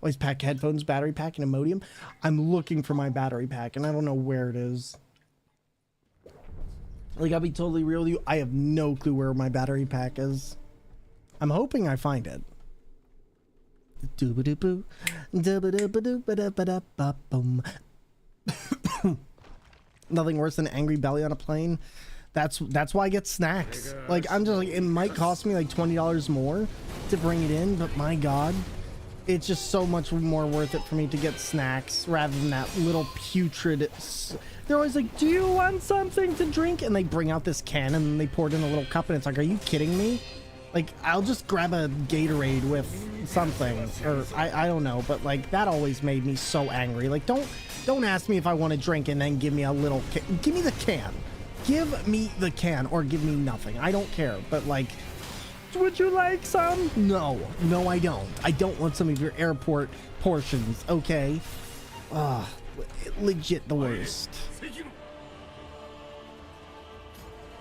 Always pack headphones, battery pack, and Imodium. I'm looking for my battery pack, and I don't know where it is. Like, I'll be totally real with you. I have no clue where my battery pack is. I'm hoping I find it. Nothing worse than angry belly on a plane. That's why I get snacks. Like, I'm just like, it might cost me like $20 more to bring it in, but my god, it's just so much more worth it for me to get snacks rather than that little putrid. They're always like, do you want something to drink? And they bring out this can and then they pour it in a little cup, and it's like, are you kidding me? Like, I'll just grab a Gatorade with something, or I don't know, but like, that always made me so angry. Like, don't ask me if I want to drink and then give me a little give me the can. Give me the can, or give me nothing. I don't care, but like, would you like some? No, I don't. I don't want some of your airport portions, okay? Legit the worst.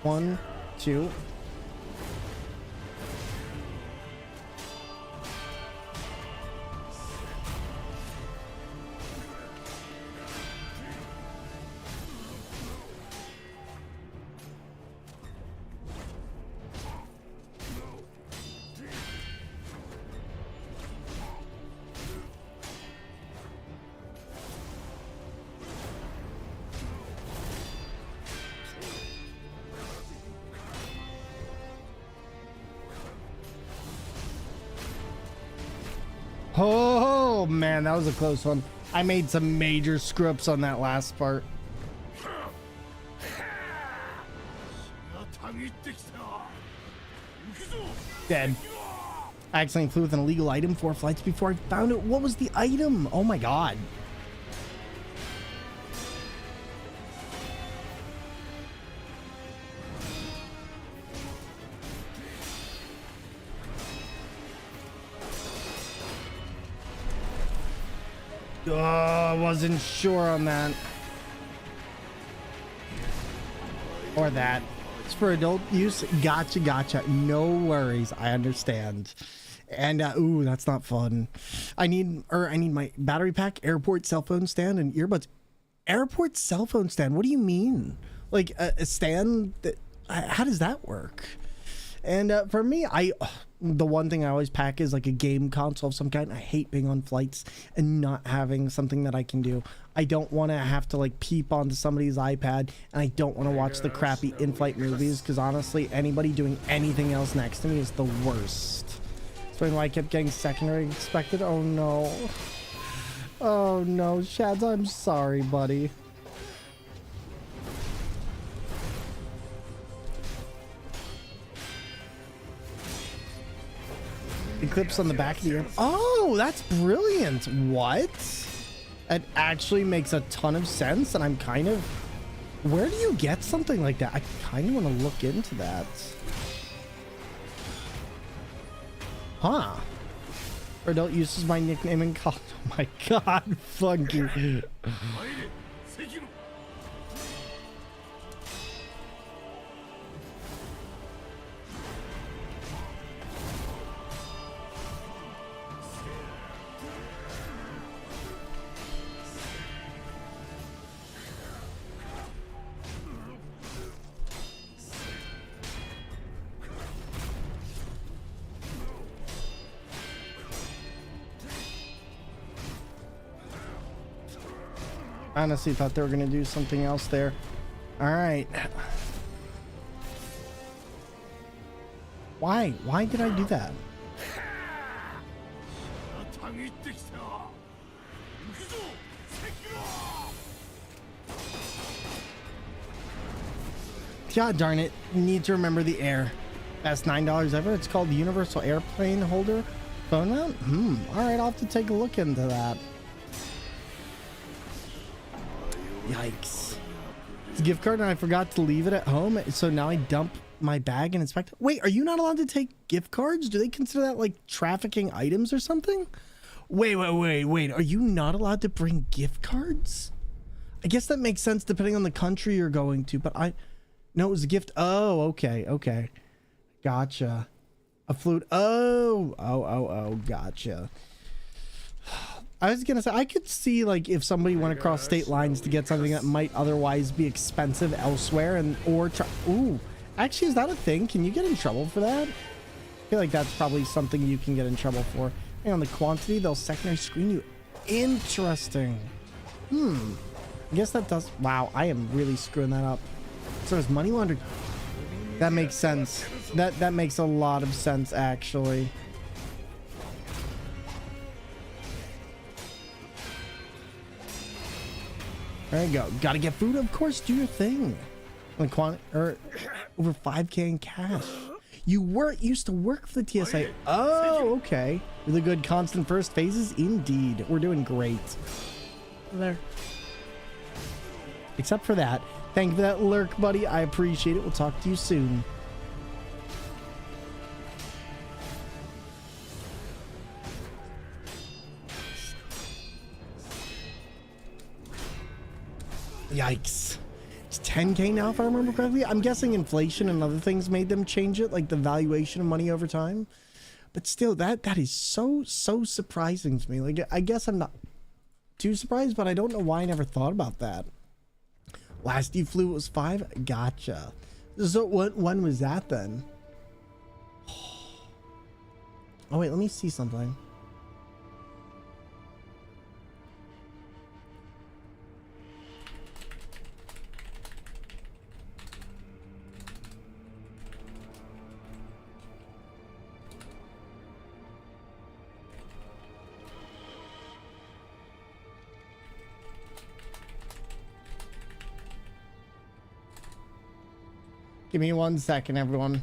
1, 2. Oh man, that was a close one. I made some major screw-ups on that last part. Dead. I accidentally flew with an illegal item 4 flights before I found it. What was the item? Oh my god. Oh, I wasn't sure on that. Or that. It's for adult use. Gotcha, gotcha. No worries. I understand. And ooh, that's not fun. I need my battery pack, airport cell phone stand, and earbuds. Airport cell phone stand. What do you mean? Like a stand that? How does that work? And for me, the one thing I always pack is like a game console of some kind. I hate being on flights and not having something that I can do. I don't want to have to like peep onto somebody's iPad, and I don't want to watch the crappy in-flight movies, because honestly, anybody doing anything else next to me is the worst. That's why I kept getting secondary expected. Oh no. Oh no, Shads, I'm sorry, buddy. Eclipse on the back of the ear. Oh, that's brilliant. What? It actually makes a ton of sense, and I'm kind of... Where do you get something like that? I kind of want to look into that. Huh. For adult use is my nickname in college. Oh my god, Funky. Honestly thought they were gonna do something else there. All right. Why did I do that? God darn it. Need to remember the air. Best $9 ever. It's called the Universal Airplane Holder Phone Mount. All right, I'll have to take a look into that. Yikes. It's a gift card and I forgot to leave it at home, so now I dump my bag and inspect. Wait, are you not allowed to take gift cards? Do they consider that like trafficking items or something? Wait. Are you not allowed to bring gift cards? I guess that makes sense depending on the country you're going to, but no, it was a gift. Oh, okay. Gotcha. A flute. Oh, gotcha. I was gonna say, I could see like if somebody went across state lines to get something that might otherwise be expensive elsewhere, and ooh, actually, is that a thing? Can you get in trouble for that? I feel like that's probably something you can get in trouble for. And on the quantity, they'll secondary screen you. Interesting. I guess that does. Wow, I am really screwing that up. So is money laundering. That makes sense. That makes a lot of sense, actually. There you go. Gotta get food, of course. Do your thing. Like over 5K in cash. You used to work for the TSA. Oh, okay. Really good constant first phases, indeed. We're doing great. There. Except for that. Thank you for that lurk, buddy. I appreciate it. We'll talk to you soon. Yikes. It's 10K now, if I remember correctly. I'm guessing inflation and other things made them change it, like the valuation of money over time. But still, that is so surprising to me. Like, I guess I'm not too surprised, but I don't know why I never thought about that. Last you flew was 5? Gotcha. So when was that then? Oh wait, let me see something. Give me 1 second, everyone.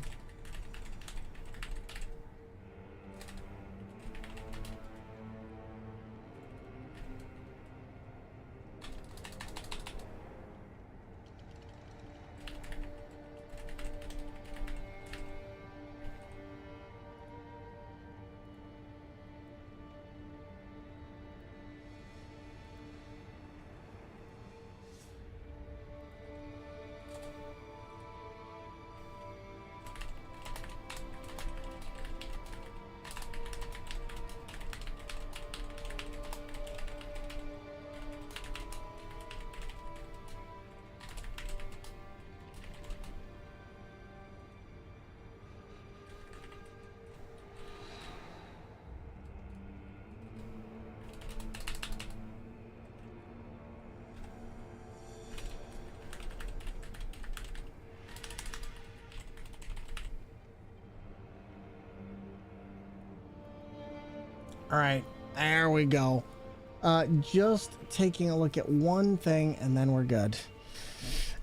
All right, there we go. Just taking a look at one thing and then we're good.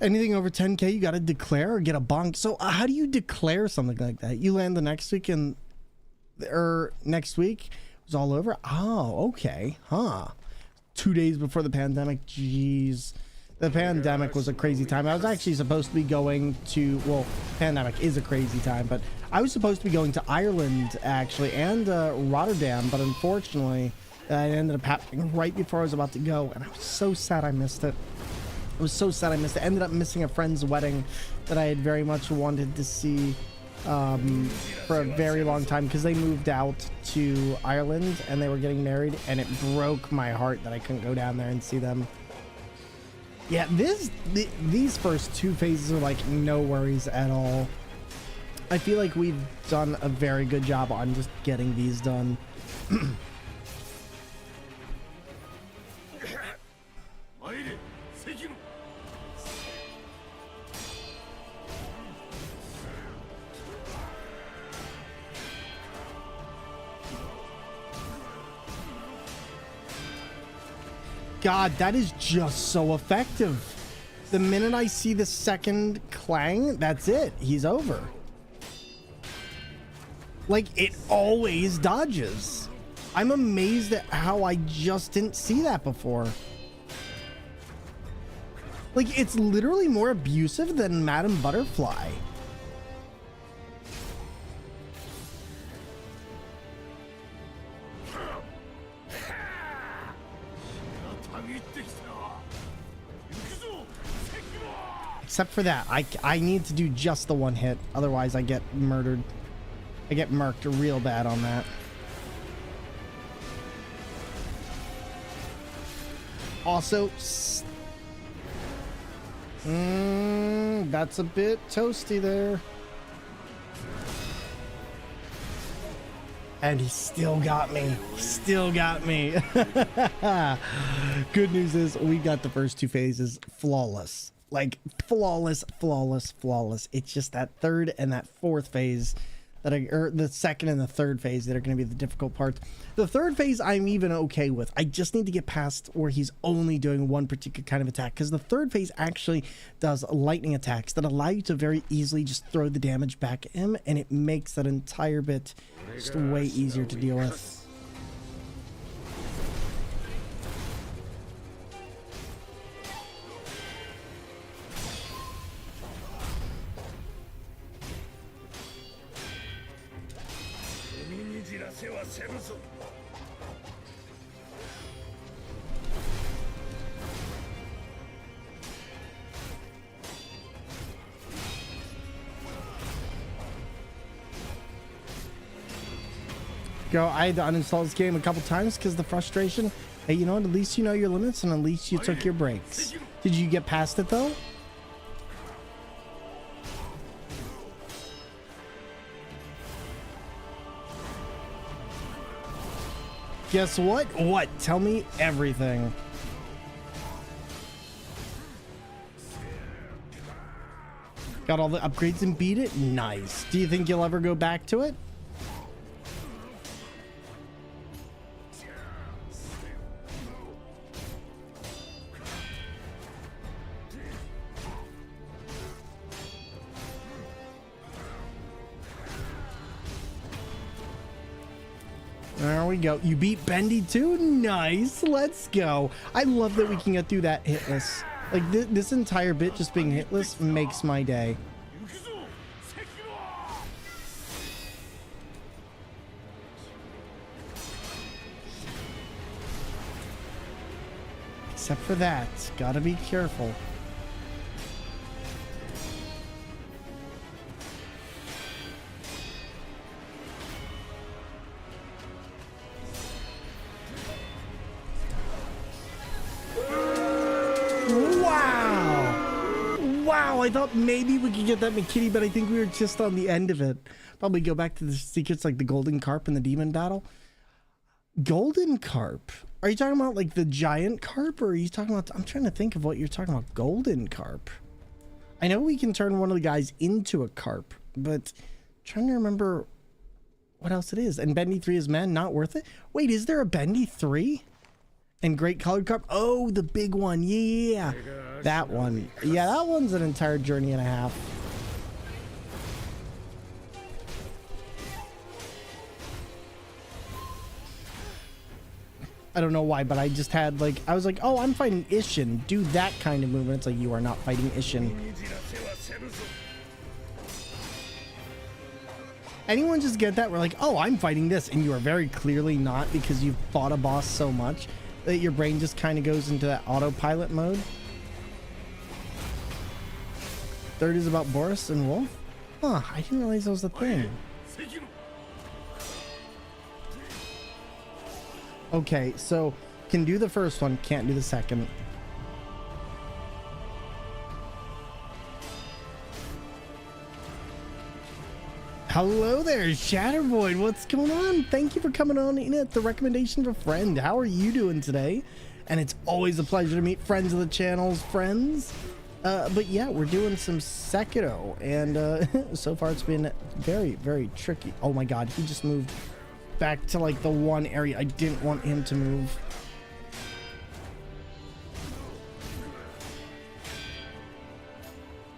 Anything over 10k you got to declare or get a bonk. So how do you declare something like that? You land the next week or next week it was all over. Oh, okay. 2 days before the pandemic. Jeez, the pandemic was a crazy time. I was actually supposed to be going to, well, pandemic is a crazy time, but I was supposed to be going to Ireland actually and Rotterdam, but unfortunately it ended up happening right before I was about to go, and I was so sad I missed it. I was so sad I missed it. Ended up missing a friend's wedding that I had very much wanted to see for a very long time, because they moved out to Ireland and they were getting married, and it broke my heart that I couldn't go down there and see them. Yeah, these first 2 phases are like no worries at all. I feel like we've done a very good job on just getting these done. God, that is just so effective. The minute I see the second clang, that's it. He's over. Like, it always dodges. I'm amazed at how I just didn't see that before. Like, it's literally more abusive than Madam Butterfly. Except for that, I need to do just the one hit, otherwise I get murdered. I get murked real bad on that. Also, that's a bit toasty there. And he still got me. Still got me. Good news is we got the first 2 phases flawless. Like flawless. It's just that third and that fourth phase that or the second and the third phase that are going to be the difficult parts. The third phase I'm even okay with. I just need to get past where he's only doing one particular kind of attack, because the third phase actually does lightning attacks that allow you to very easily just throw the damage back at him, and it makes that entire bit just way easier to deal with. I had to uninstall this game a couple times because the frustration. Hey, you know what? At least you know your limits, and at least you took your breaks. Did you get past it though? Guess what? What? Tell me everything. Got all the upgrades and beat it? Nice. Do you think you'll ever go back to it? There we go. You beat Bendy too? Nice. Let's go. I love that we can get through that hitless. Like, this entire bit just being hitless makes my day. Except for that. Gotta be careful. Wow, I thought maybe we could get that McKitty, but I think we were just on the end of it. Probably go back to the secrets like the golden carp and the demon battle. Golden carp? Are you talking about like the giant carp, or are you talking about... I'm trying to think of what you're talking about. Golden carp. I know we can turn one of the guys into a carp, but I'm trying to remember what else it is. And Bendy 3 is, man, not worth it. Wait, is there a Bendy 3? And Great Colored Carp? Oh, the big one. Yeah. That one. Yeah, that one's an entire journey and a half. I don't know why, but I just had like, I was like, oh, I'm fighting Ishin. Do that kind of movement. It's like, you are not fighting Ishin. Anyone just get that? We're like, oh, I'm fighting this. And you are very clearly not, because you've fought a boss so much that your brain just kind of goes into that autopilot mode. Third is about Boris and Wolf? Huh, I didn't realize that was the thing. Okay, so can do the first one, can't do the second. Hello there, Shatterboy. What's going on? Thank you for coming on in at the recommendation of a friend. How are you doing today? And it's always a pleasure to meet friends of the channel's friends. But yeah, we're doing some Sekiro, and so far it's been very, very tricky. Oh my god, he just moved back to like the one area I didn't want him to move.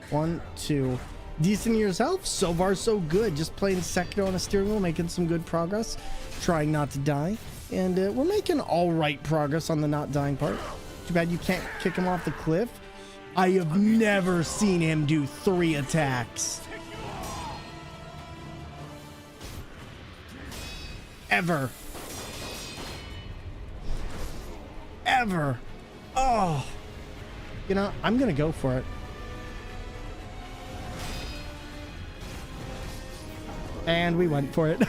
One, two. Decent yourself? So far so good. Just playing Sekiro on a steering wheel, making some good progress, trying not to die, and we're making all right progress on the not dying part. Too bad you can't kick him off the cliff. I have never seen him do 3 attacks. Ever. Ever. Oh. You know, I'm gonna go for it. And we went for it.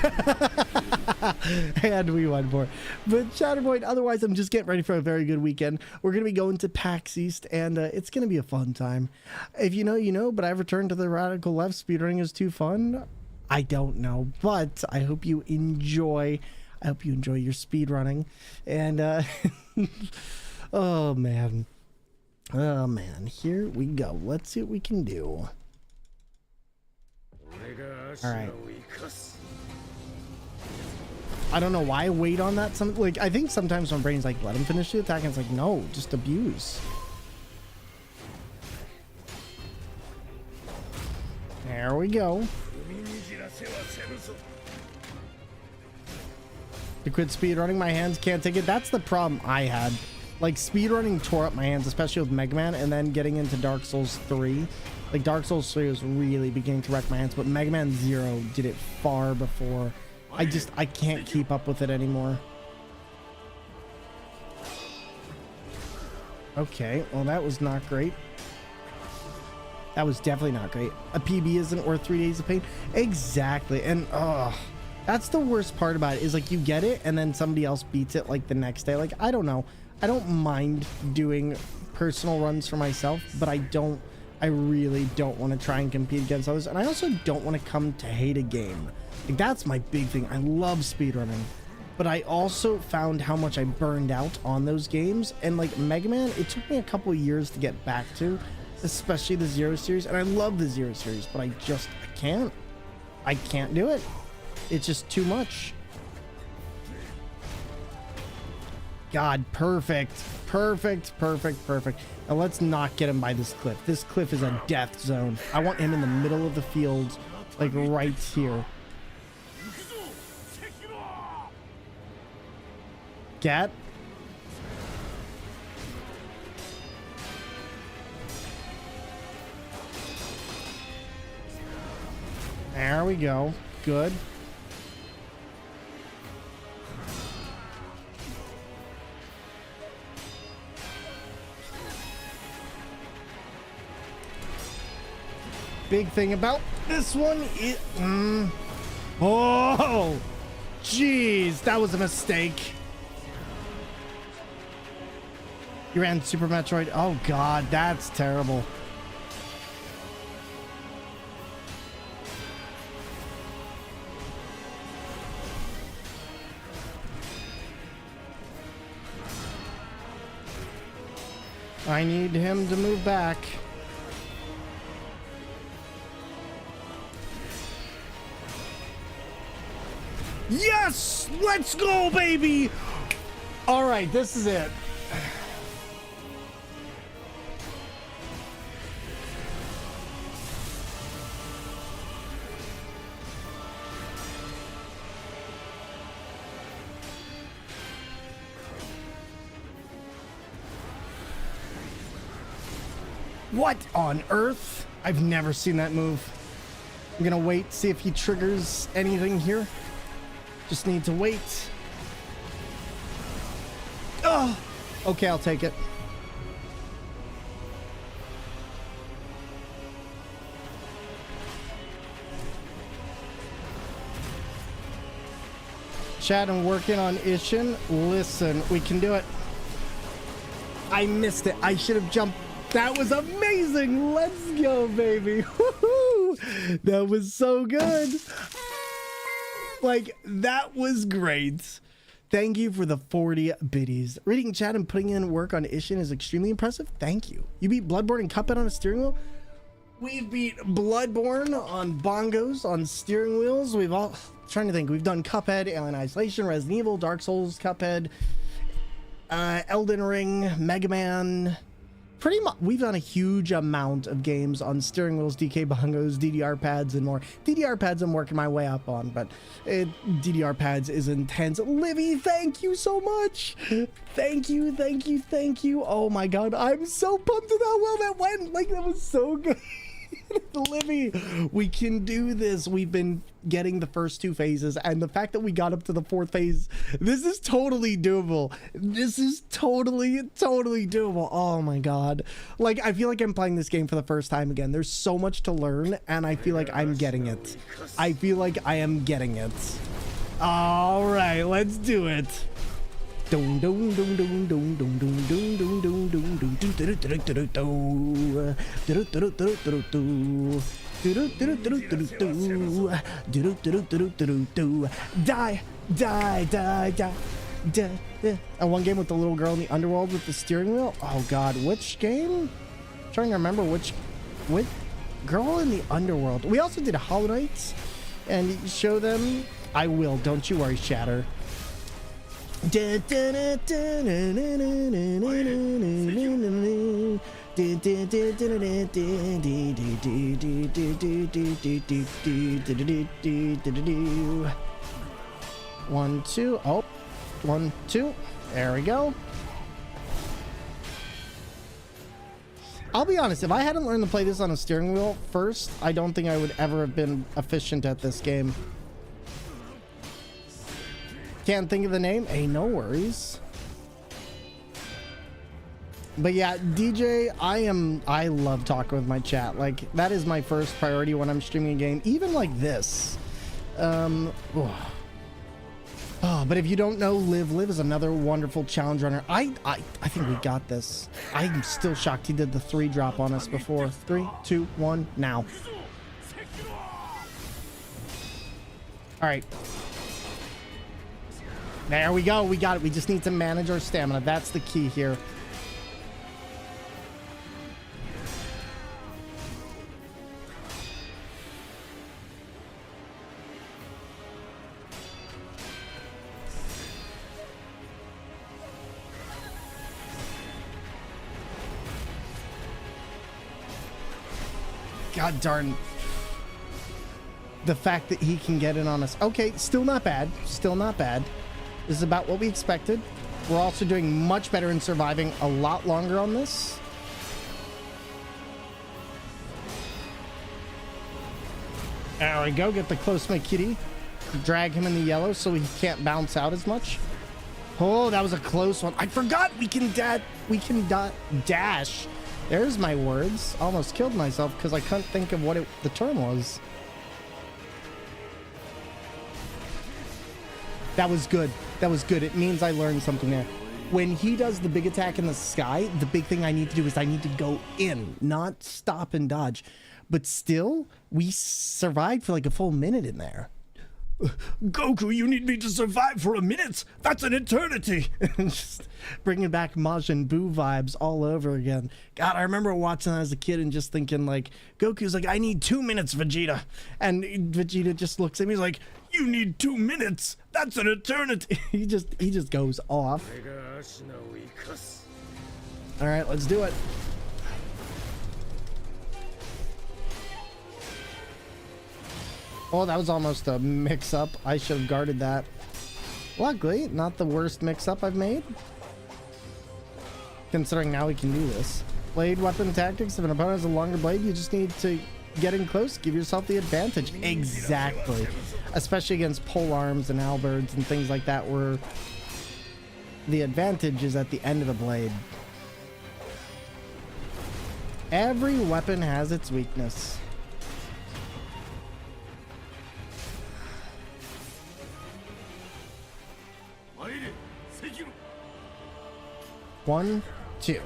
And we went for it. But Shatterboy, otherwise, I'm just getting ready for a very good weekend. We're going to be going to PAX East, and it's going to be a fun time. If you know, you know, but I've returned to the radical left. Speedrunning is too fun. I don't know, but I hope you enjoy. I hope you enjoy your speedrunning. And, oh, man. Oh, man. Here we go. Let's see what we can do. All right. I don't know why I wait on that. Like, I think sometimes my brain's like, let him finish the attack, and it's like, no, just abuse. There we go. To quit speedrunning, my hands can't take it. That's the problem I had. Like, speedrunning tore up my hands, especially with Mega Man, and then getting into Dark Souls 3. Like, Dark Souls 3 was really beginning to wreck my hands, but Mega Man 0 did it far before. I can't keep up with it anymore. Okay, well, that was not great. That was definitely not great. A PB isn't worth 3 days of pain. Exactly, and that's the worst part about it, is like you get it, and then somebody else beats it like the next day. Like, I don't know. I don't mind doing personal runs for myself, but I really don't want to try and compete against others, and I also don't want to come to hate a game. Like, that's my big thing. I love speedrunning, but I also found how much I burned out on those games, and like Mega Man, it took me a couple of years to get back to, especially the Zero series, and I love the Zero series, but I can't do it. It's just too much. God, perfect. Now let's not get him by this cliff. This cliff is a death zone. I want him in the middle of the field, like right here. Get. There we go. Good. Big thing about this one is oh jeez, that was a mistake. You ran Super Metroid. Oh god, that's terrible. I need him to move back. Yes! Let's go, baby! All right, this is it. What on earth? I've never seen that move. I'm gonna wait, see if he triggers anything here. Just need to wait. Oh, okay, I'll take it. Chat, I'm working on Ishin. Listen, we can do it. I missed it. I should have jumped. That was amazing. Let's go, baby. Woohoo! That was so good. Like, that was great. Thank you for the 40 biddies. Reading chat and putting in work on Ishin is extremely impressive. Thank you. You beat Bloodborne and Cuphead on a steering wheel? We've beat Bloodborne on bongos, on steering wheels. We've all... trying to think. We've done Cuphead, Alien Isolation, Resident Evil, Dark Souls, Cuphead, Elden Ring, Mega Man... Pretty much, we've done a huge amount of games on steering wheels, DK bongos, DDR pads, and more. DDR pads I'm working my way up on, but DDR pads is intense. Livy, thank you so much. Thank you, thank you, thank you. Oh my God, I'm so pumped with how well that went. Like, that was so good. Livy, we can do this. We've been getting the first two phases, and the fact that we got up to the fourth phase, this is totally doable. This is totally doable. Oh my God. Like, I feel like I'm playing this game for the first time again. There's so much to learn, and I feel like I'm getting it. I feel like I am getting it. All right, let's do it. Dun dun dun dun dun dun dun dun dun dun dun dun dun. Die. And one game with the little girl in the underworld with the steering wheel. Oh God, which game? I'm trying to remember which girl in the underworld. We also did Hollow Knights and show them. I will. Don't you worry, Shatter. Do one, two. Oh, 1, 2. There we go. I'll be honest, if I hadn't learned to play this on a steering wheel first, I don't think I would ever have been efficient at this game. Can't think of the name? Hey, no worries. But yeah, DJ, I love talking with my chat. Like, that is my first priority when I'm streaming a game, even like this. But if you don't know, Liv is another wonderful challenge runner. I think we got this. I'm still shocked he did the 3 drop on us before. 3, 2, 1, now. All right. There we go. We got it. We just need to manage our stamina. That's the key here. God darn. The fact that he can get in on us. Okay, still not bad. Still not bad. This is about what we expected. We're also doing much better in surviving a lot longer on this. There we go. Get the close my kitty. Drag him in the yellow so he can't bounce out as much. Oh, that was a close one. I forgot we can dash. There's my words. Almost killed myself because I couldn't think of what the term was. That was good. That was good. It means I learned something there. When he does the big attack in the sky, the big thing I need to do is I need to go in, not stop and dodge. But still, we survived for like a full minute in there. Goku, you need me to survive for a minute? That's an eternity. Just bringing back Majin Buu vibes all over again. God, I remember watching that as a kid and just thinking like, Goku's like, I need 2 minutes, Vegeta. And Vegeta just looks at me, he's like, You need 2 minutes. That's an eternity. he just goes off. All right, let's do it. Oh, that was almost a mix-up. I should have guarded that. Luckily, not the worst mix-up I've made. Considering now we can do this. Blade weapon tactics. If an opponent has a longer blade, you just need to get in close, give yourself the advantage. Exactly. Especially against pole arms and halberds and things like that, where the advantage is at the end of the blade. Every weapon has its weakness. One, two.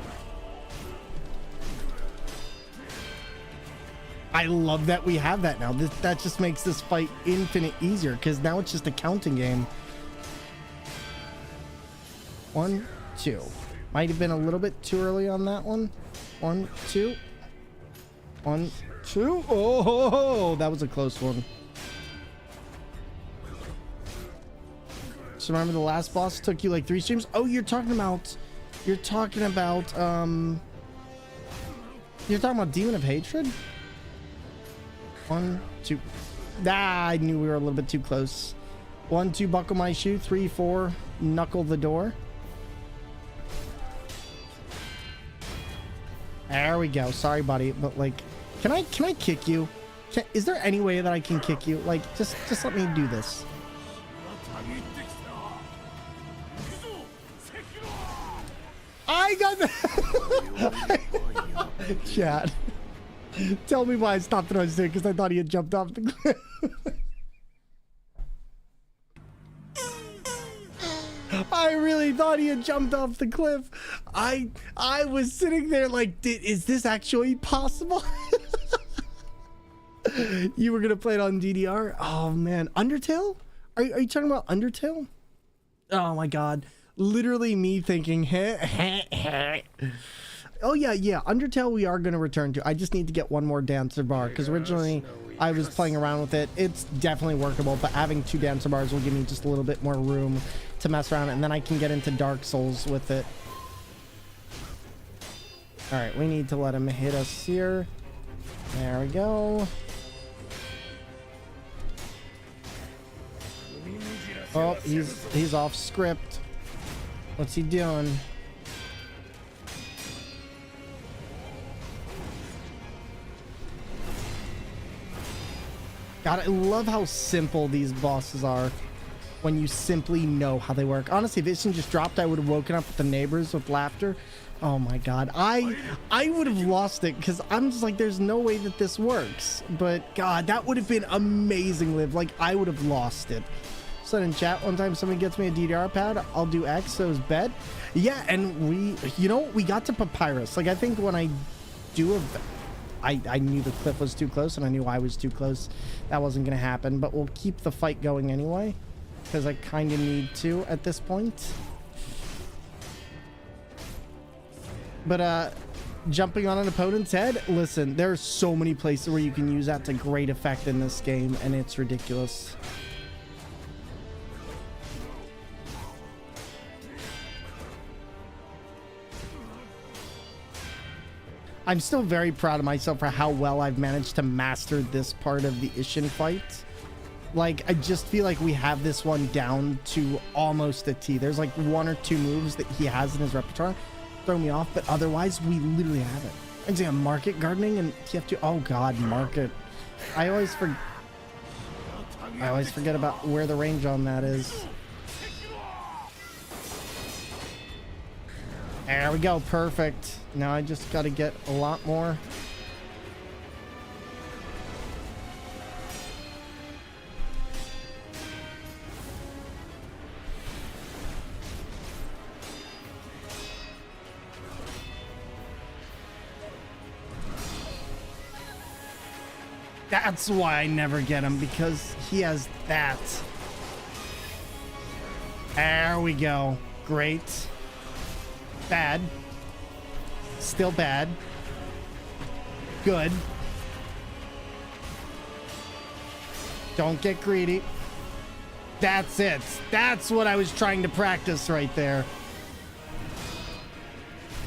I love that we have that now. That just makes this fight infinite easier, because now it's just a counting game. 1, 2. Might have been a little bit too early on that one. 1, 2. 1, 2. Oh, that was a close one. So remember the last boss took you like 3 streams? Oh, you're talking about Demon of Hatred? 1, 2. Ah, I knew we were a little bit too close. 1, 2, buckle my shoe. 3, 4, knuckle the door. There we go. Sorry, buddy, but like, can I kick you? Is there any way that I can kick you? Like, just let me do this. I got that. Chat. Tell me why I stopped throwing stick, because I thought he had jumped off the cliff. I really thought he had jumped off the cliff. I was sitting there like, is this actually possible? You were gonna play it on DDR? Oh man, Undertale? Are you talking about Undertale? Oh my god. Literally me thinking, oh yeah, Undertale we are going to return to. I just need to get one more dancer bar, because originally I was playing around with it. It's definitely workable, but having 2 dancer bars will give me just a little bit more room to mess around, and then I can get into Dark Souls with it. All right, we need to let him hit us here. There we go. Oh, he's off script. What's he doing? God, I love how simple these bosses are when you simply know how they work. Honestly, if this thing just dropped, I would have woken up with the neighbors with laughter. Oh my god, I would have lost it, because I'm just like, there's no way that this works. But god, that would have been amazing, Liv. Like, I would have lost it. Said in chat, one time somebody gets me a DDR pad, I'll do X, so is bet. Yeah, and we got to Papyrus. Like, I think when I do I knew the cliff was too close, and I knew I was too close. That wasn't gonna happen, but we'll keep the fight going anyway, because I kind of need to at this point. But jumping on an opponent's head, listen, there are so many places where you can use that to great effect in this game, and it's ridiculous. I'm still very proud of myself for how well I've managed to master this part of the Ishin fight. Like, I just feel like we have this one down to almost a T. There's like 1 or 2 moves that he has in his repertoire throw me off, but otherwise we literally have it. I'm saying market gardening, and you have to, oh god, market. I always forget about where the range on that is. There we go, perfect. Now I just got to get a lot more. That's why I never get him, because he has that. There we go. Great. Bad. Still bad. Good. Don't get greedy. That's it. That's what I was trying to practice right there.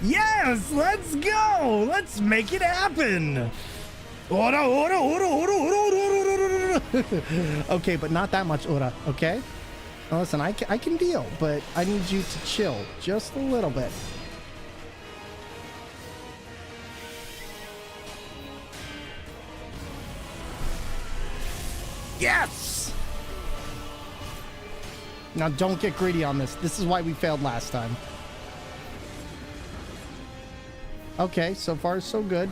Yes, let's go. Let's make it happen. Okay, but not that much ora, okay? Now listen, I can deal, but I need you to chill just a little bit. Yes! Now don't get greedy on this. This is why we failed last time. Okay, so far so good.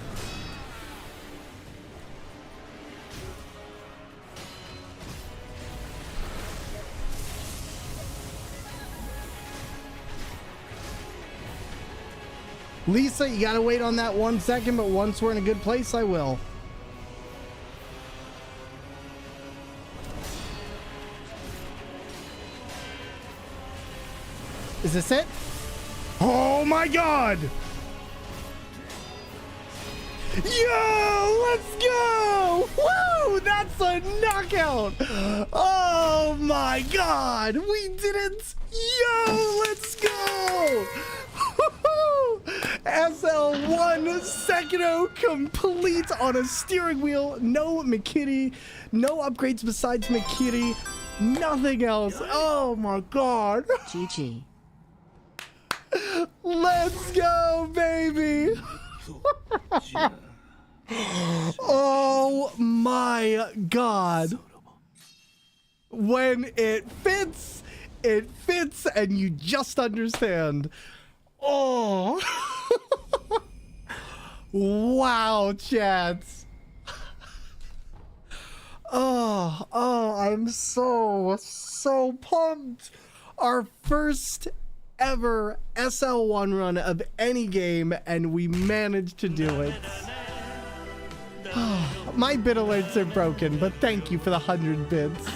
Lisa, you gotta wait on that 1 second, but once we're in a good place, I will. Is this it? Oh my god! Yo, let's go! Woo! That's a knockout! Oh my god! We did it! Yo, let's go! SL1 Sekiro complete on a steering wheel. No Mikiri, no upgrades besides Mikiri, nothing else. Oh my god. GG. Let's go, baby. Oh my god. When it fits, and you just understand. Oh. Wow, chats. Oh, I'm so pumped. Our first ever SL1 run of any game, and we managed to do it. My bit alerts are broken, but thank you for the 100 bits.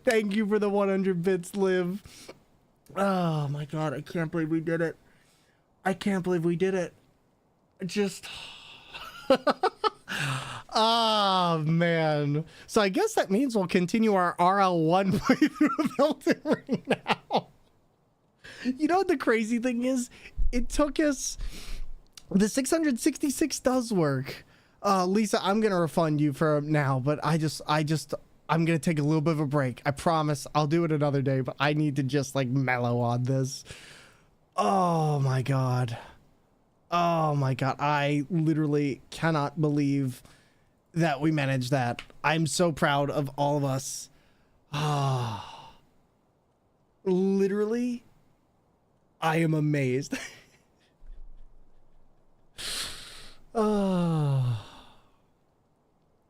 Thank you for the 100 bits, Liv. Oh my god, I can't believe we did it. I can't believe we did it. Just... Oh man. So I guess that means we'll continue our RL1 playthrough of Elden Ring now. You know what the crazy thing is? It took us... The 666 does work. Lisa, I'm gonna refund you for now, but I'm gonna take a little bit of a break. I promise I'll do it another day, but I need to just like mellow on this. Oh my god. Oh my god. I literally cannot believe that we managed that. I'm so proud of all of us. Ah. Literally, I am amazed. Oh.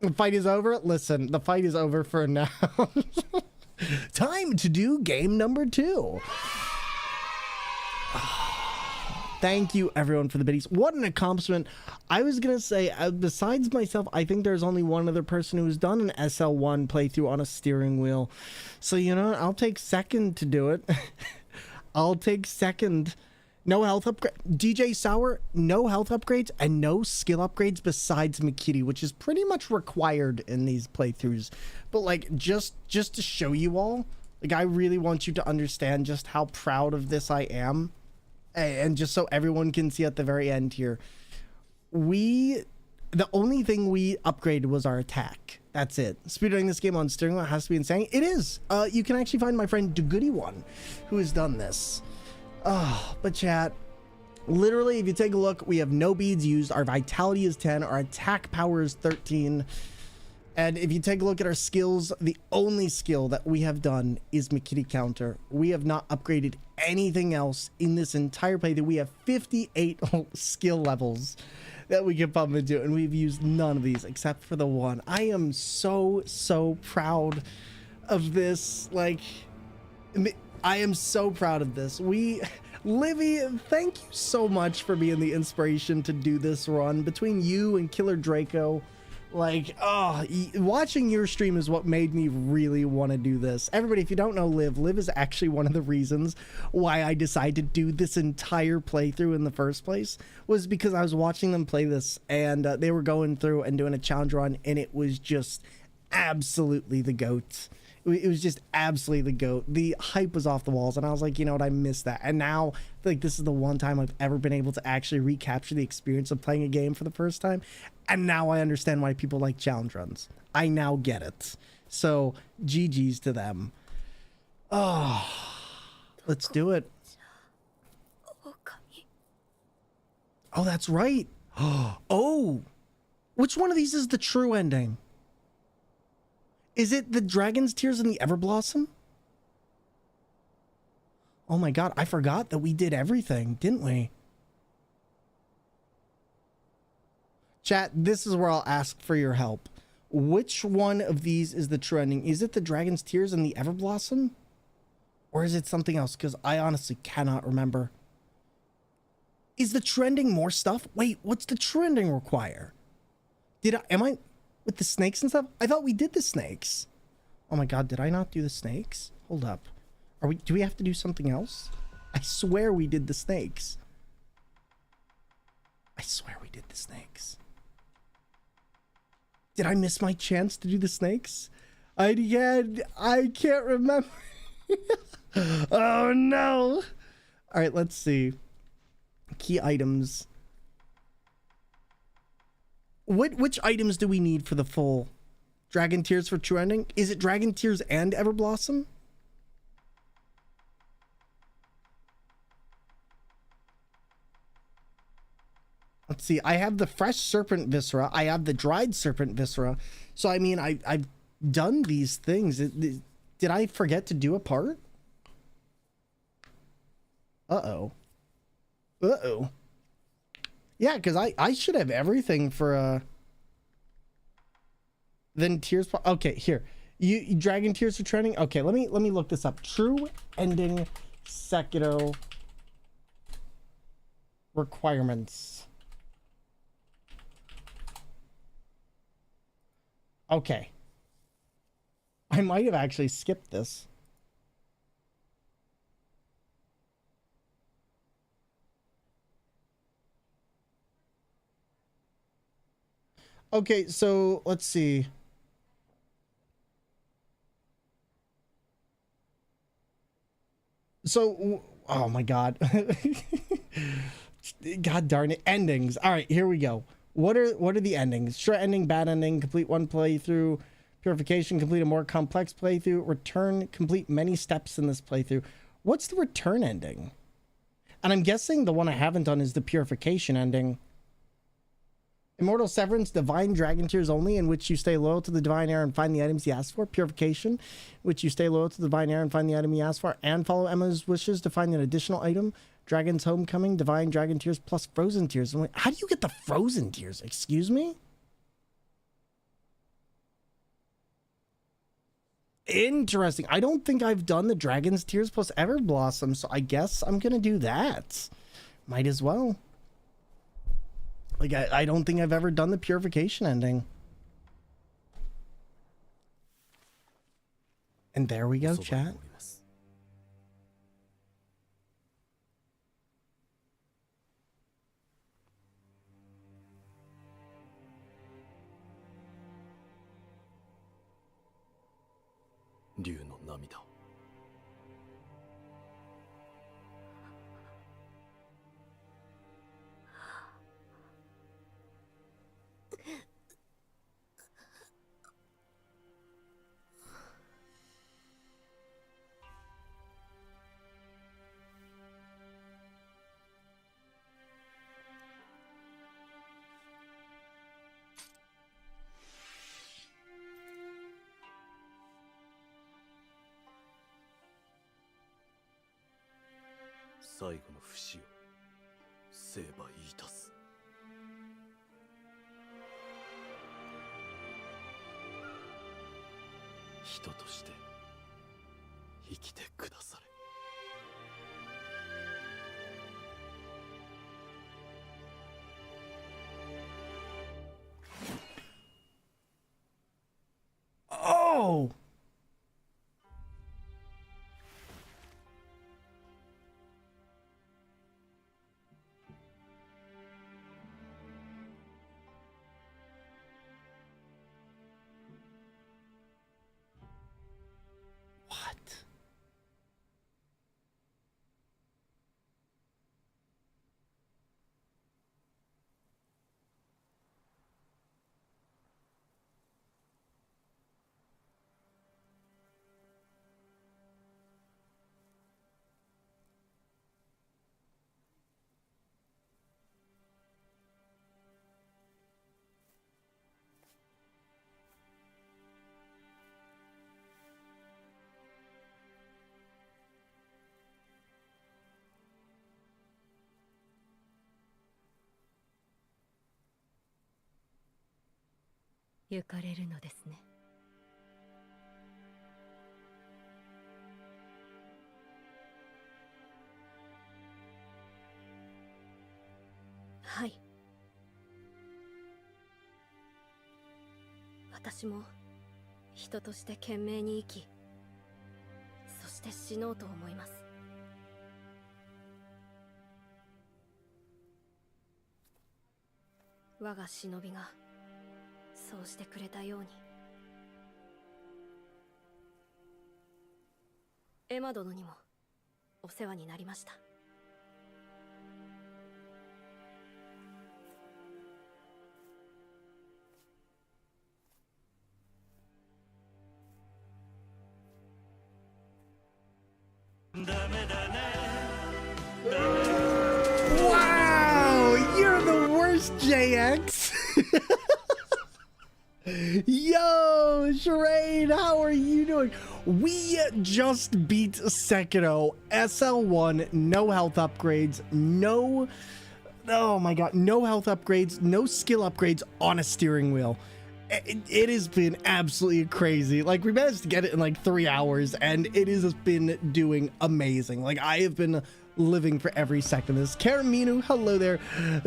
The fight is over? Listen, the fight is over for now. Time to do game number 2. Thank you everyone for the biddies. What an accomplishment. I was gonna say, besides myself, I think there's only one other person who's done an SL1 playthrough on a steering wheel. So you know, I'll take second to do it. I'll take second. No health upgrade. DJ Sour, no health upgrades and no skill upgrades besides Mikiri, which is pretty much required in these playthroughs. But like, just to show you all, like I really want you to understand just how proud of this I am. And just so everyone can see at the very end here, the only thing we upgraded was our attack. That's it. Speedrunning this game on steering wheel has to be insane. It is. You can actually find my friend DeGoody1 who has done this. But chat, literally, if you take a look, we have no beads used. Our vitality is 10. Our attack power is 13. And if you take a look at our skills, the only skill that we have done is Mikiri counter. We have not upgraded anything else in this entire playthrough. We have 58 skill levels that we can pump into, and we've used none of these except for the one. I am so proud of this. Like, I am so proud of this. Livy, thank you so much for being the inspiration to do this run. Between you and Killer Draco, like, watching your stream is what made me really want to do this. Everybody, if you don't know Liv is actually one of the reasons why I decided to do this entire playthrough in the first place, was because I was watching them play this, and they were going through and doing a challenge run, and it was just absolutely the GOAT. It was just absolutely the GOAT. The hype was off the walls, and I was like, you know what, I missed that. And now, like, this is the one time I've ever been able to actually recapture the experience of playing a game for the first time. And now I understand why people like challenge runs. I now get it. So, GG's to them. Oh, let's do it. Oh, that's right. Oh, which one of these is the true ending? Is it the Dragon's Tears and the Everblossom? Oh my god, I forgot that we did everything, didn't we? Chat, this is where I'll ask for your help. Which one of these is the true ending? Is it the Dragon's Tears and the Everblossom? Or is it something else? Because I honestly cannot remember. Is the true ending more stuff? Wait, what's the true ending require? Am I with the snakes and stuff? I thought we did the snakes. Oh my god, did I not do the snakes? Hold up. Do we have to do something else? I swear we did the snakes. I swear we did the snakes. Did I miss my chance to do the snakes? I can't remember. Oh no. All right, let's see. Key items. Which items do we need for the full Dragon Tears for true ending? Is it Dragon Tears and Everblossom? Let's see. I have the fresh serpent viscera. I have the dried serpent viscera. So I mean, I've done these things. Did I forget to do a part? Uh-oh. Uh-oh. Yeah, because I should have everything for then Tears. Okay, here. You Dragon Tears for training. Okay, let me look this up. True ending Sekiro requirements. Okay. I might have actually skipped this. Okay, so let's see. So, oh my god. God darn it. Endings. All right, here we go. What are the endings? Short ending, bad ending, complete one playthrough, purification, complete a more complex playthrough, return, complete many steps in this playthrough. What's the return ending? And I'm guessing the one I haven't done is the purification ending. Immortal Severance, Divine Dragon Tears only, in which you stay loyal to the Divine Heir and find the items you asked for. Purification, in which you stay loyal to the Divine Heir and find the item you asked for, and follow Emma's wishes to find an additional item. Dragon's Homecoming, Divine Dragon Tears plus Frozen Tears. How do you get the Frozen Tears? Excuse me? Interesting. I don't think I've done the Dragon's Tears plus Everblossom, so I guess I'm gonna do that. Might as well. Like, I don't think I've ever done the purification ending. And there we go, chat. Oh! 行かれるのですね。はい。私も人として懸命に生き、そして死のうと思います。我が忍びがそうしてくれたように。エマ殿にもお世話になりました。Wow, you're the worst, JX. Yo, Charade, how are you doing? We just beat Sekiro SL1, no health upgrades, no, oh my god, no health upgrades, no skill upgrades on a steering wheel. It has been absolutely crazy. Like, we managed to get it in like 3 hours, and it has been doing amazing. Like, I have been living for every second of this. Karaminu, hello there.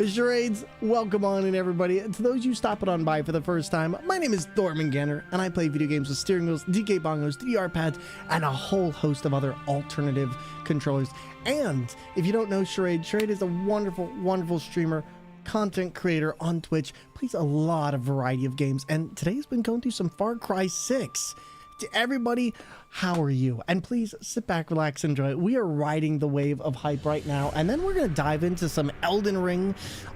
Charades, welcome on in, everybody. To those you stopping on by for the first time, my name is Thormungandr, and I play video games with steering wheels, DK bongos, 3D pads, and a whole host of other alternative controllers. And if you don't know Charade, Charade is a wonderful, wonderful streamer, content creator on Twitch, plays a lot of variety of games, and today's been going through some Far Cry 6. To everybody, how are you? And please sit back, relax, enjoy it. We are riding the wave of hype right now, and then we're going to dive into some Elden Ring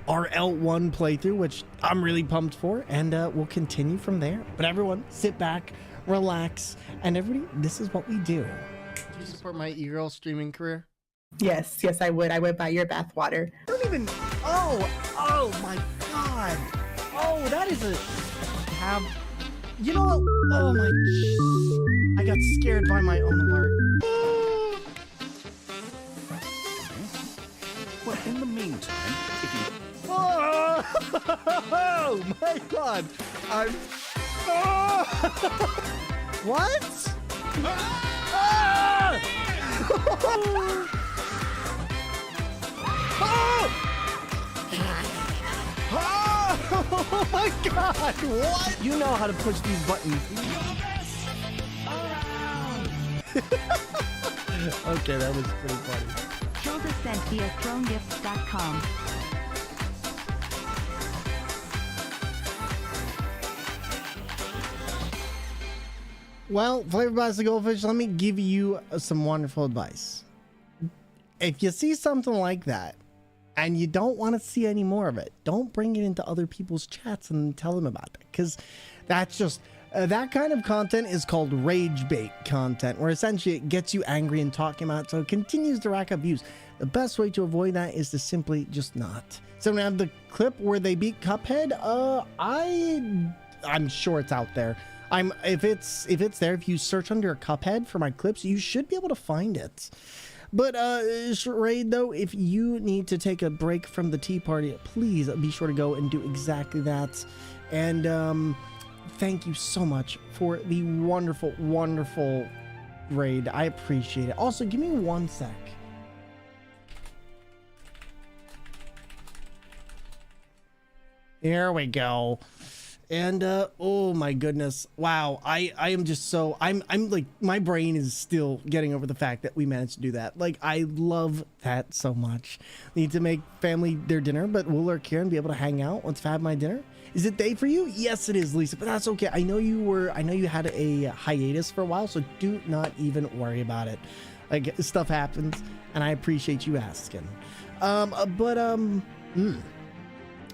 RL1 playthrough, which I'm really pumped for, and we'll continue from there. But everyone, sit back, relax, and everybody, this is what we do. Do you support my e-girl streaming career? Yes, yes, I would. I would buy your bathwater. I don't even. Oh my god. Oh, that is a tab. You know what? Oh my. I got scared by my own alert. Well, in the meantime, if you... Oh my god. I'm. Oh! What? Ah! Oh my god, what? You know how to push these buttons. Okay, that was pretty funny. Shoulder sent via thronegifts.com. Well, Flavor Blasted Goldfish, let me give you some wonderful advice. If you see something like that, and you don't want to see any more of it, don't bring it into other people's chats and tell them about it, because that's just that kind of content is called rage bait content, where essentially it gets you angry and talking about it, so it continues to rack up views. The best way to avoid that is to simply just not. So we have the clip where they beat Cuphead. I'm sure it's out there. If it's there, if you search under Cuphead for my clips, you should be able to find it. But, Charade, though, if you need to take a break from the tea party, please be sure to go and do exactly that. And, thank you so much for the wonderful, wonderful raid. I appreciate it. Also, give me 1 sec. There we go. And oh my goodness, wow, I am just so I'm like, my brain is still getting over the fact that we managed to do that. Like, I love that so much. Need to make family their dinner, but will or Kieran be able to hang out once I have my dinner? Is it day for you? Yes, it is, Lisa, but that's okay. I know you had a hiatus for a while, so do not even worry about it. Like, stuff happens, and I appreciate you asking. Oh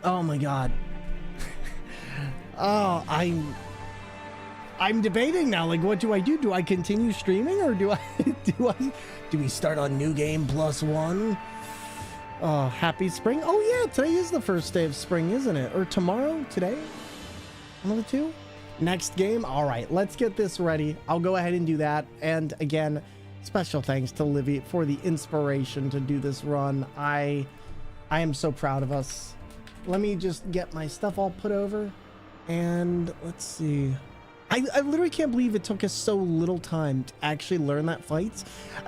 my god. Oh, I'm debating now. Like, what do I do? Do I continue streaming, or do we start on new game +1? Oh, happy spring. Oh yeah, today is the first day of spring, isn't it? Or tomorrow? Today? One of the two? Next game? All right, let's get this ready. I'll go ahead and do that. And again, special thanks to Livy for the inspiration to do this run. I am so proud of us. Let me just get my stuff all put over. And let's see. I literally can't believe it took us so little time to actually learn that fight.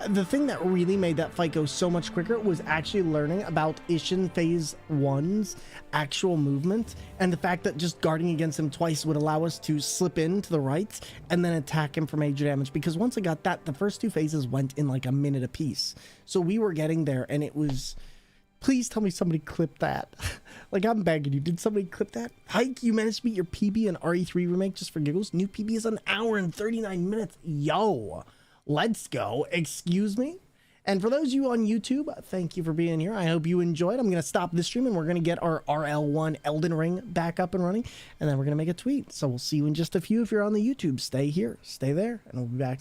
The thing that really made that fight go so much quicker was actually learning about Ishin Phase 1's actual movement, and the fact that just guarding against him twice would allow us to slip in to the right and then attack him for major damage, because once I got that, the first two phases went in like a minute apiece. So we were getting there, and it was... Please tell me somebody clipped that. Like, I'm begging you. Did somebody clip that? Hike, you managed to beat your PB in RE3 remake just for giggles. New PB is an hour and 39 minutes. Yo, let's go. Excuse me? And for those of you on YouTube, thank you for being here. I hope you enjoyed. I'm going to stop this stream and we're going to get our RL1 Elden Ring back up and running. And then we're going to make a tweet. So we'll see you in just a few. If you're on the YouTube, stay here, stay there, and we'll be back.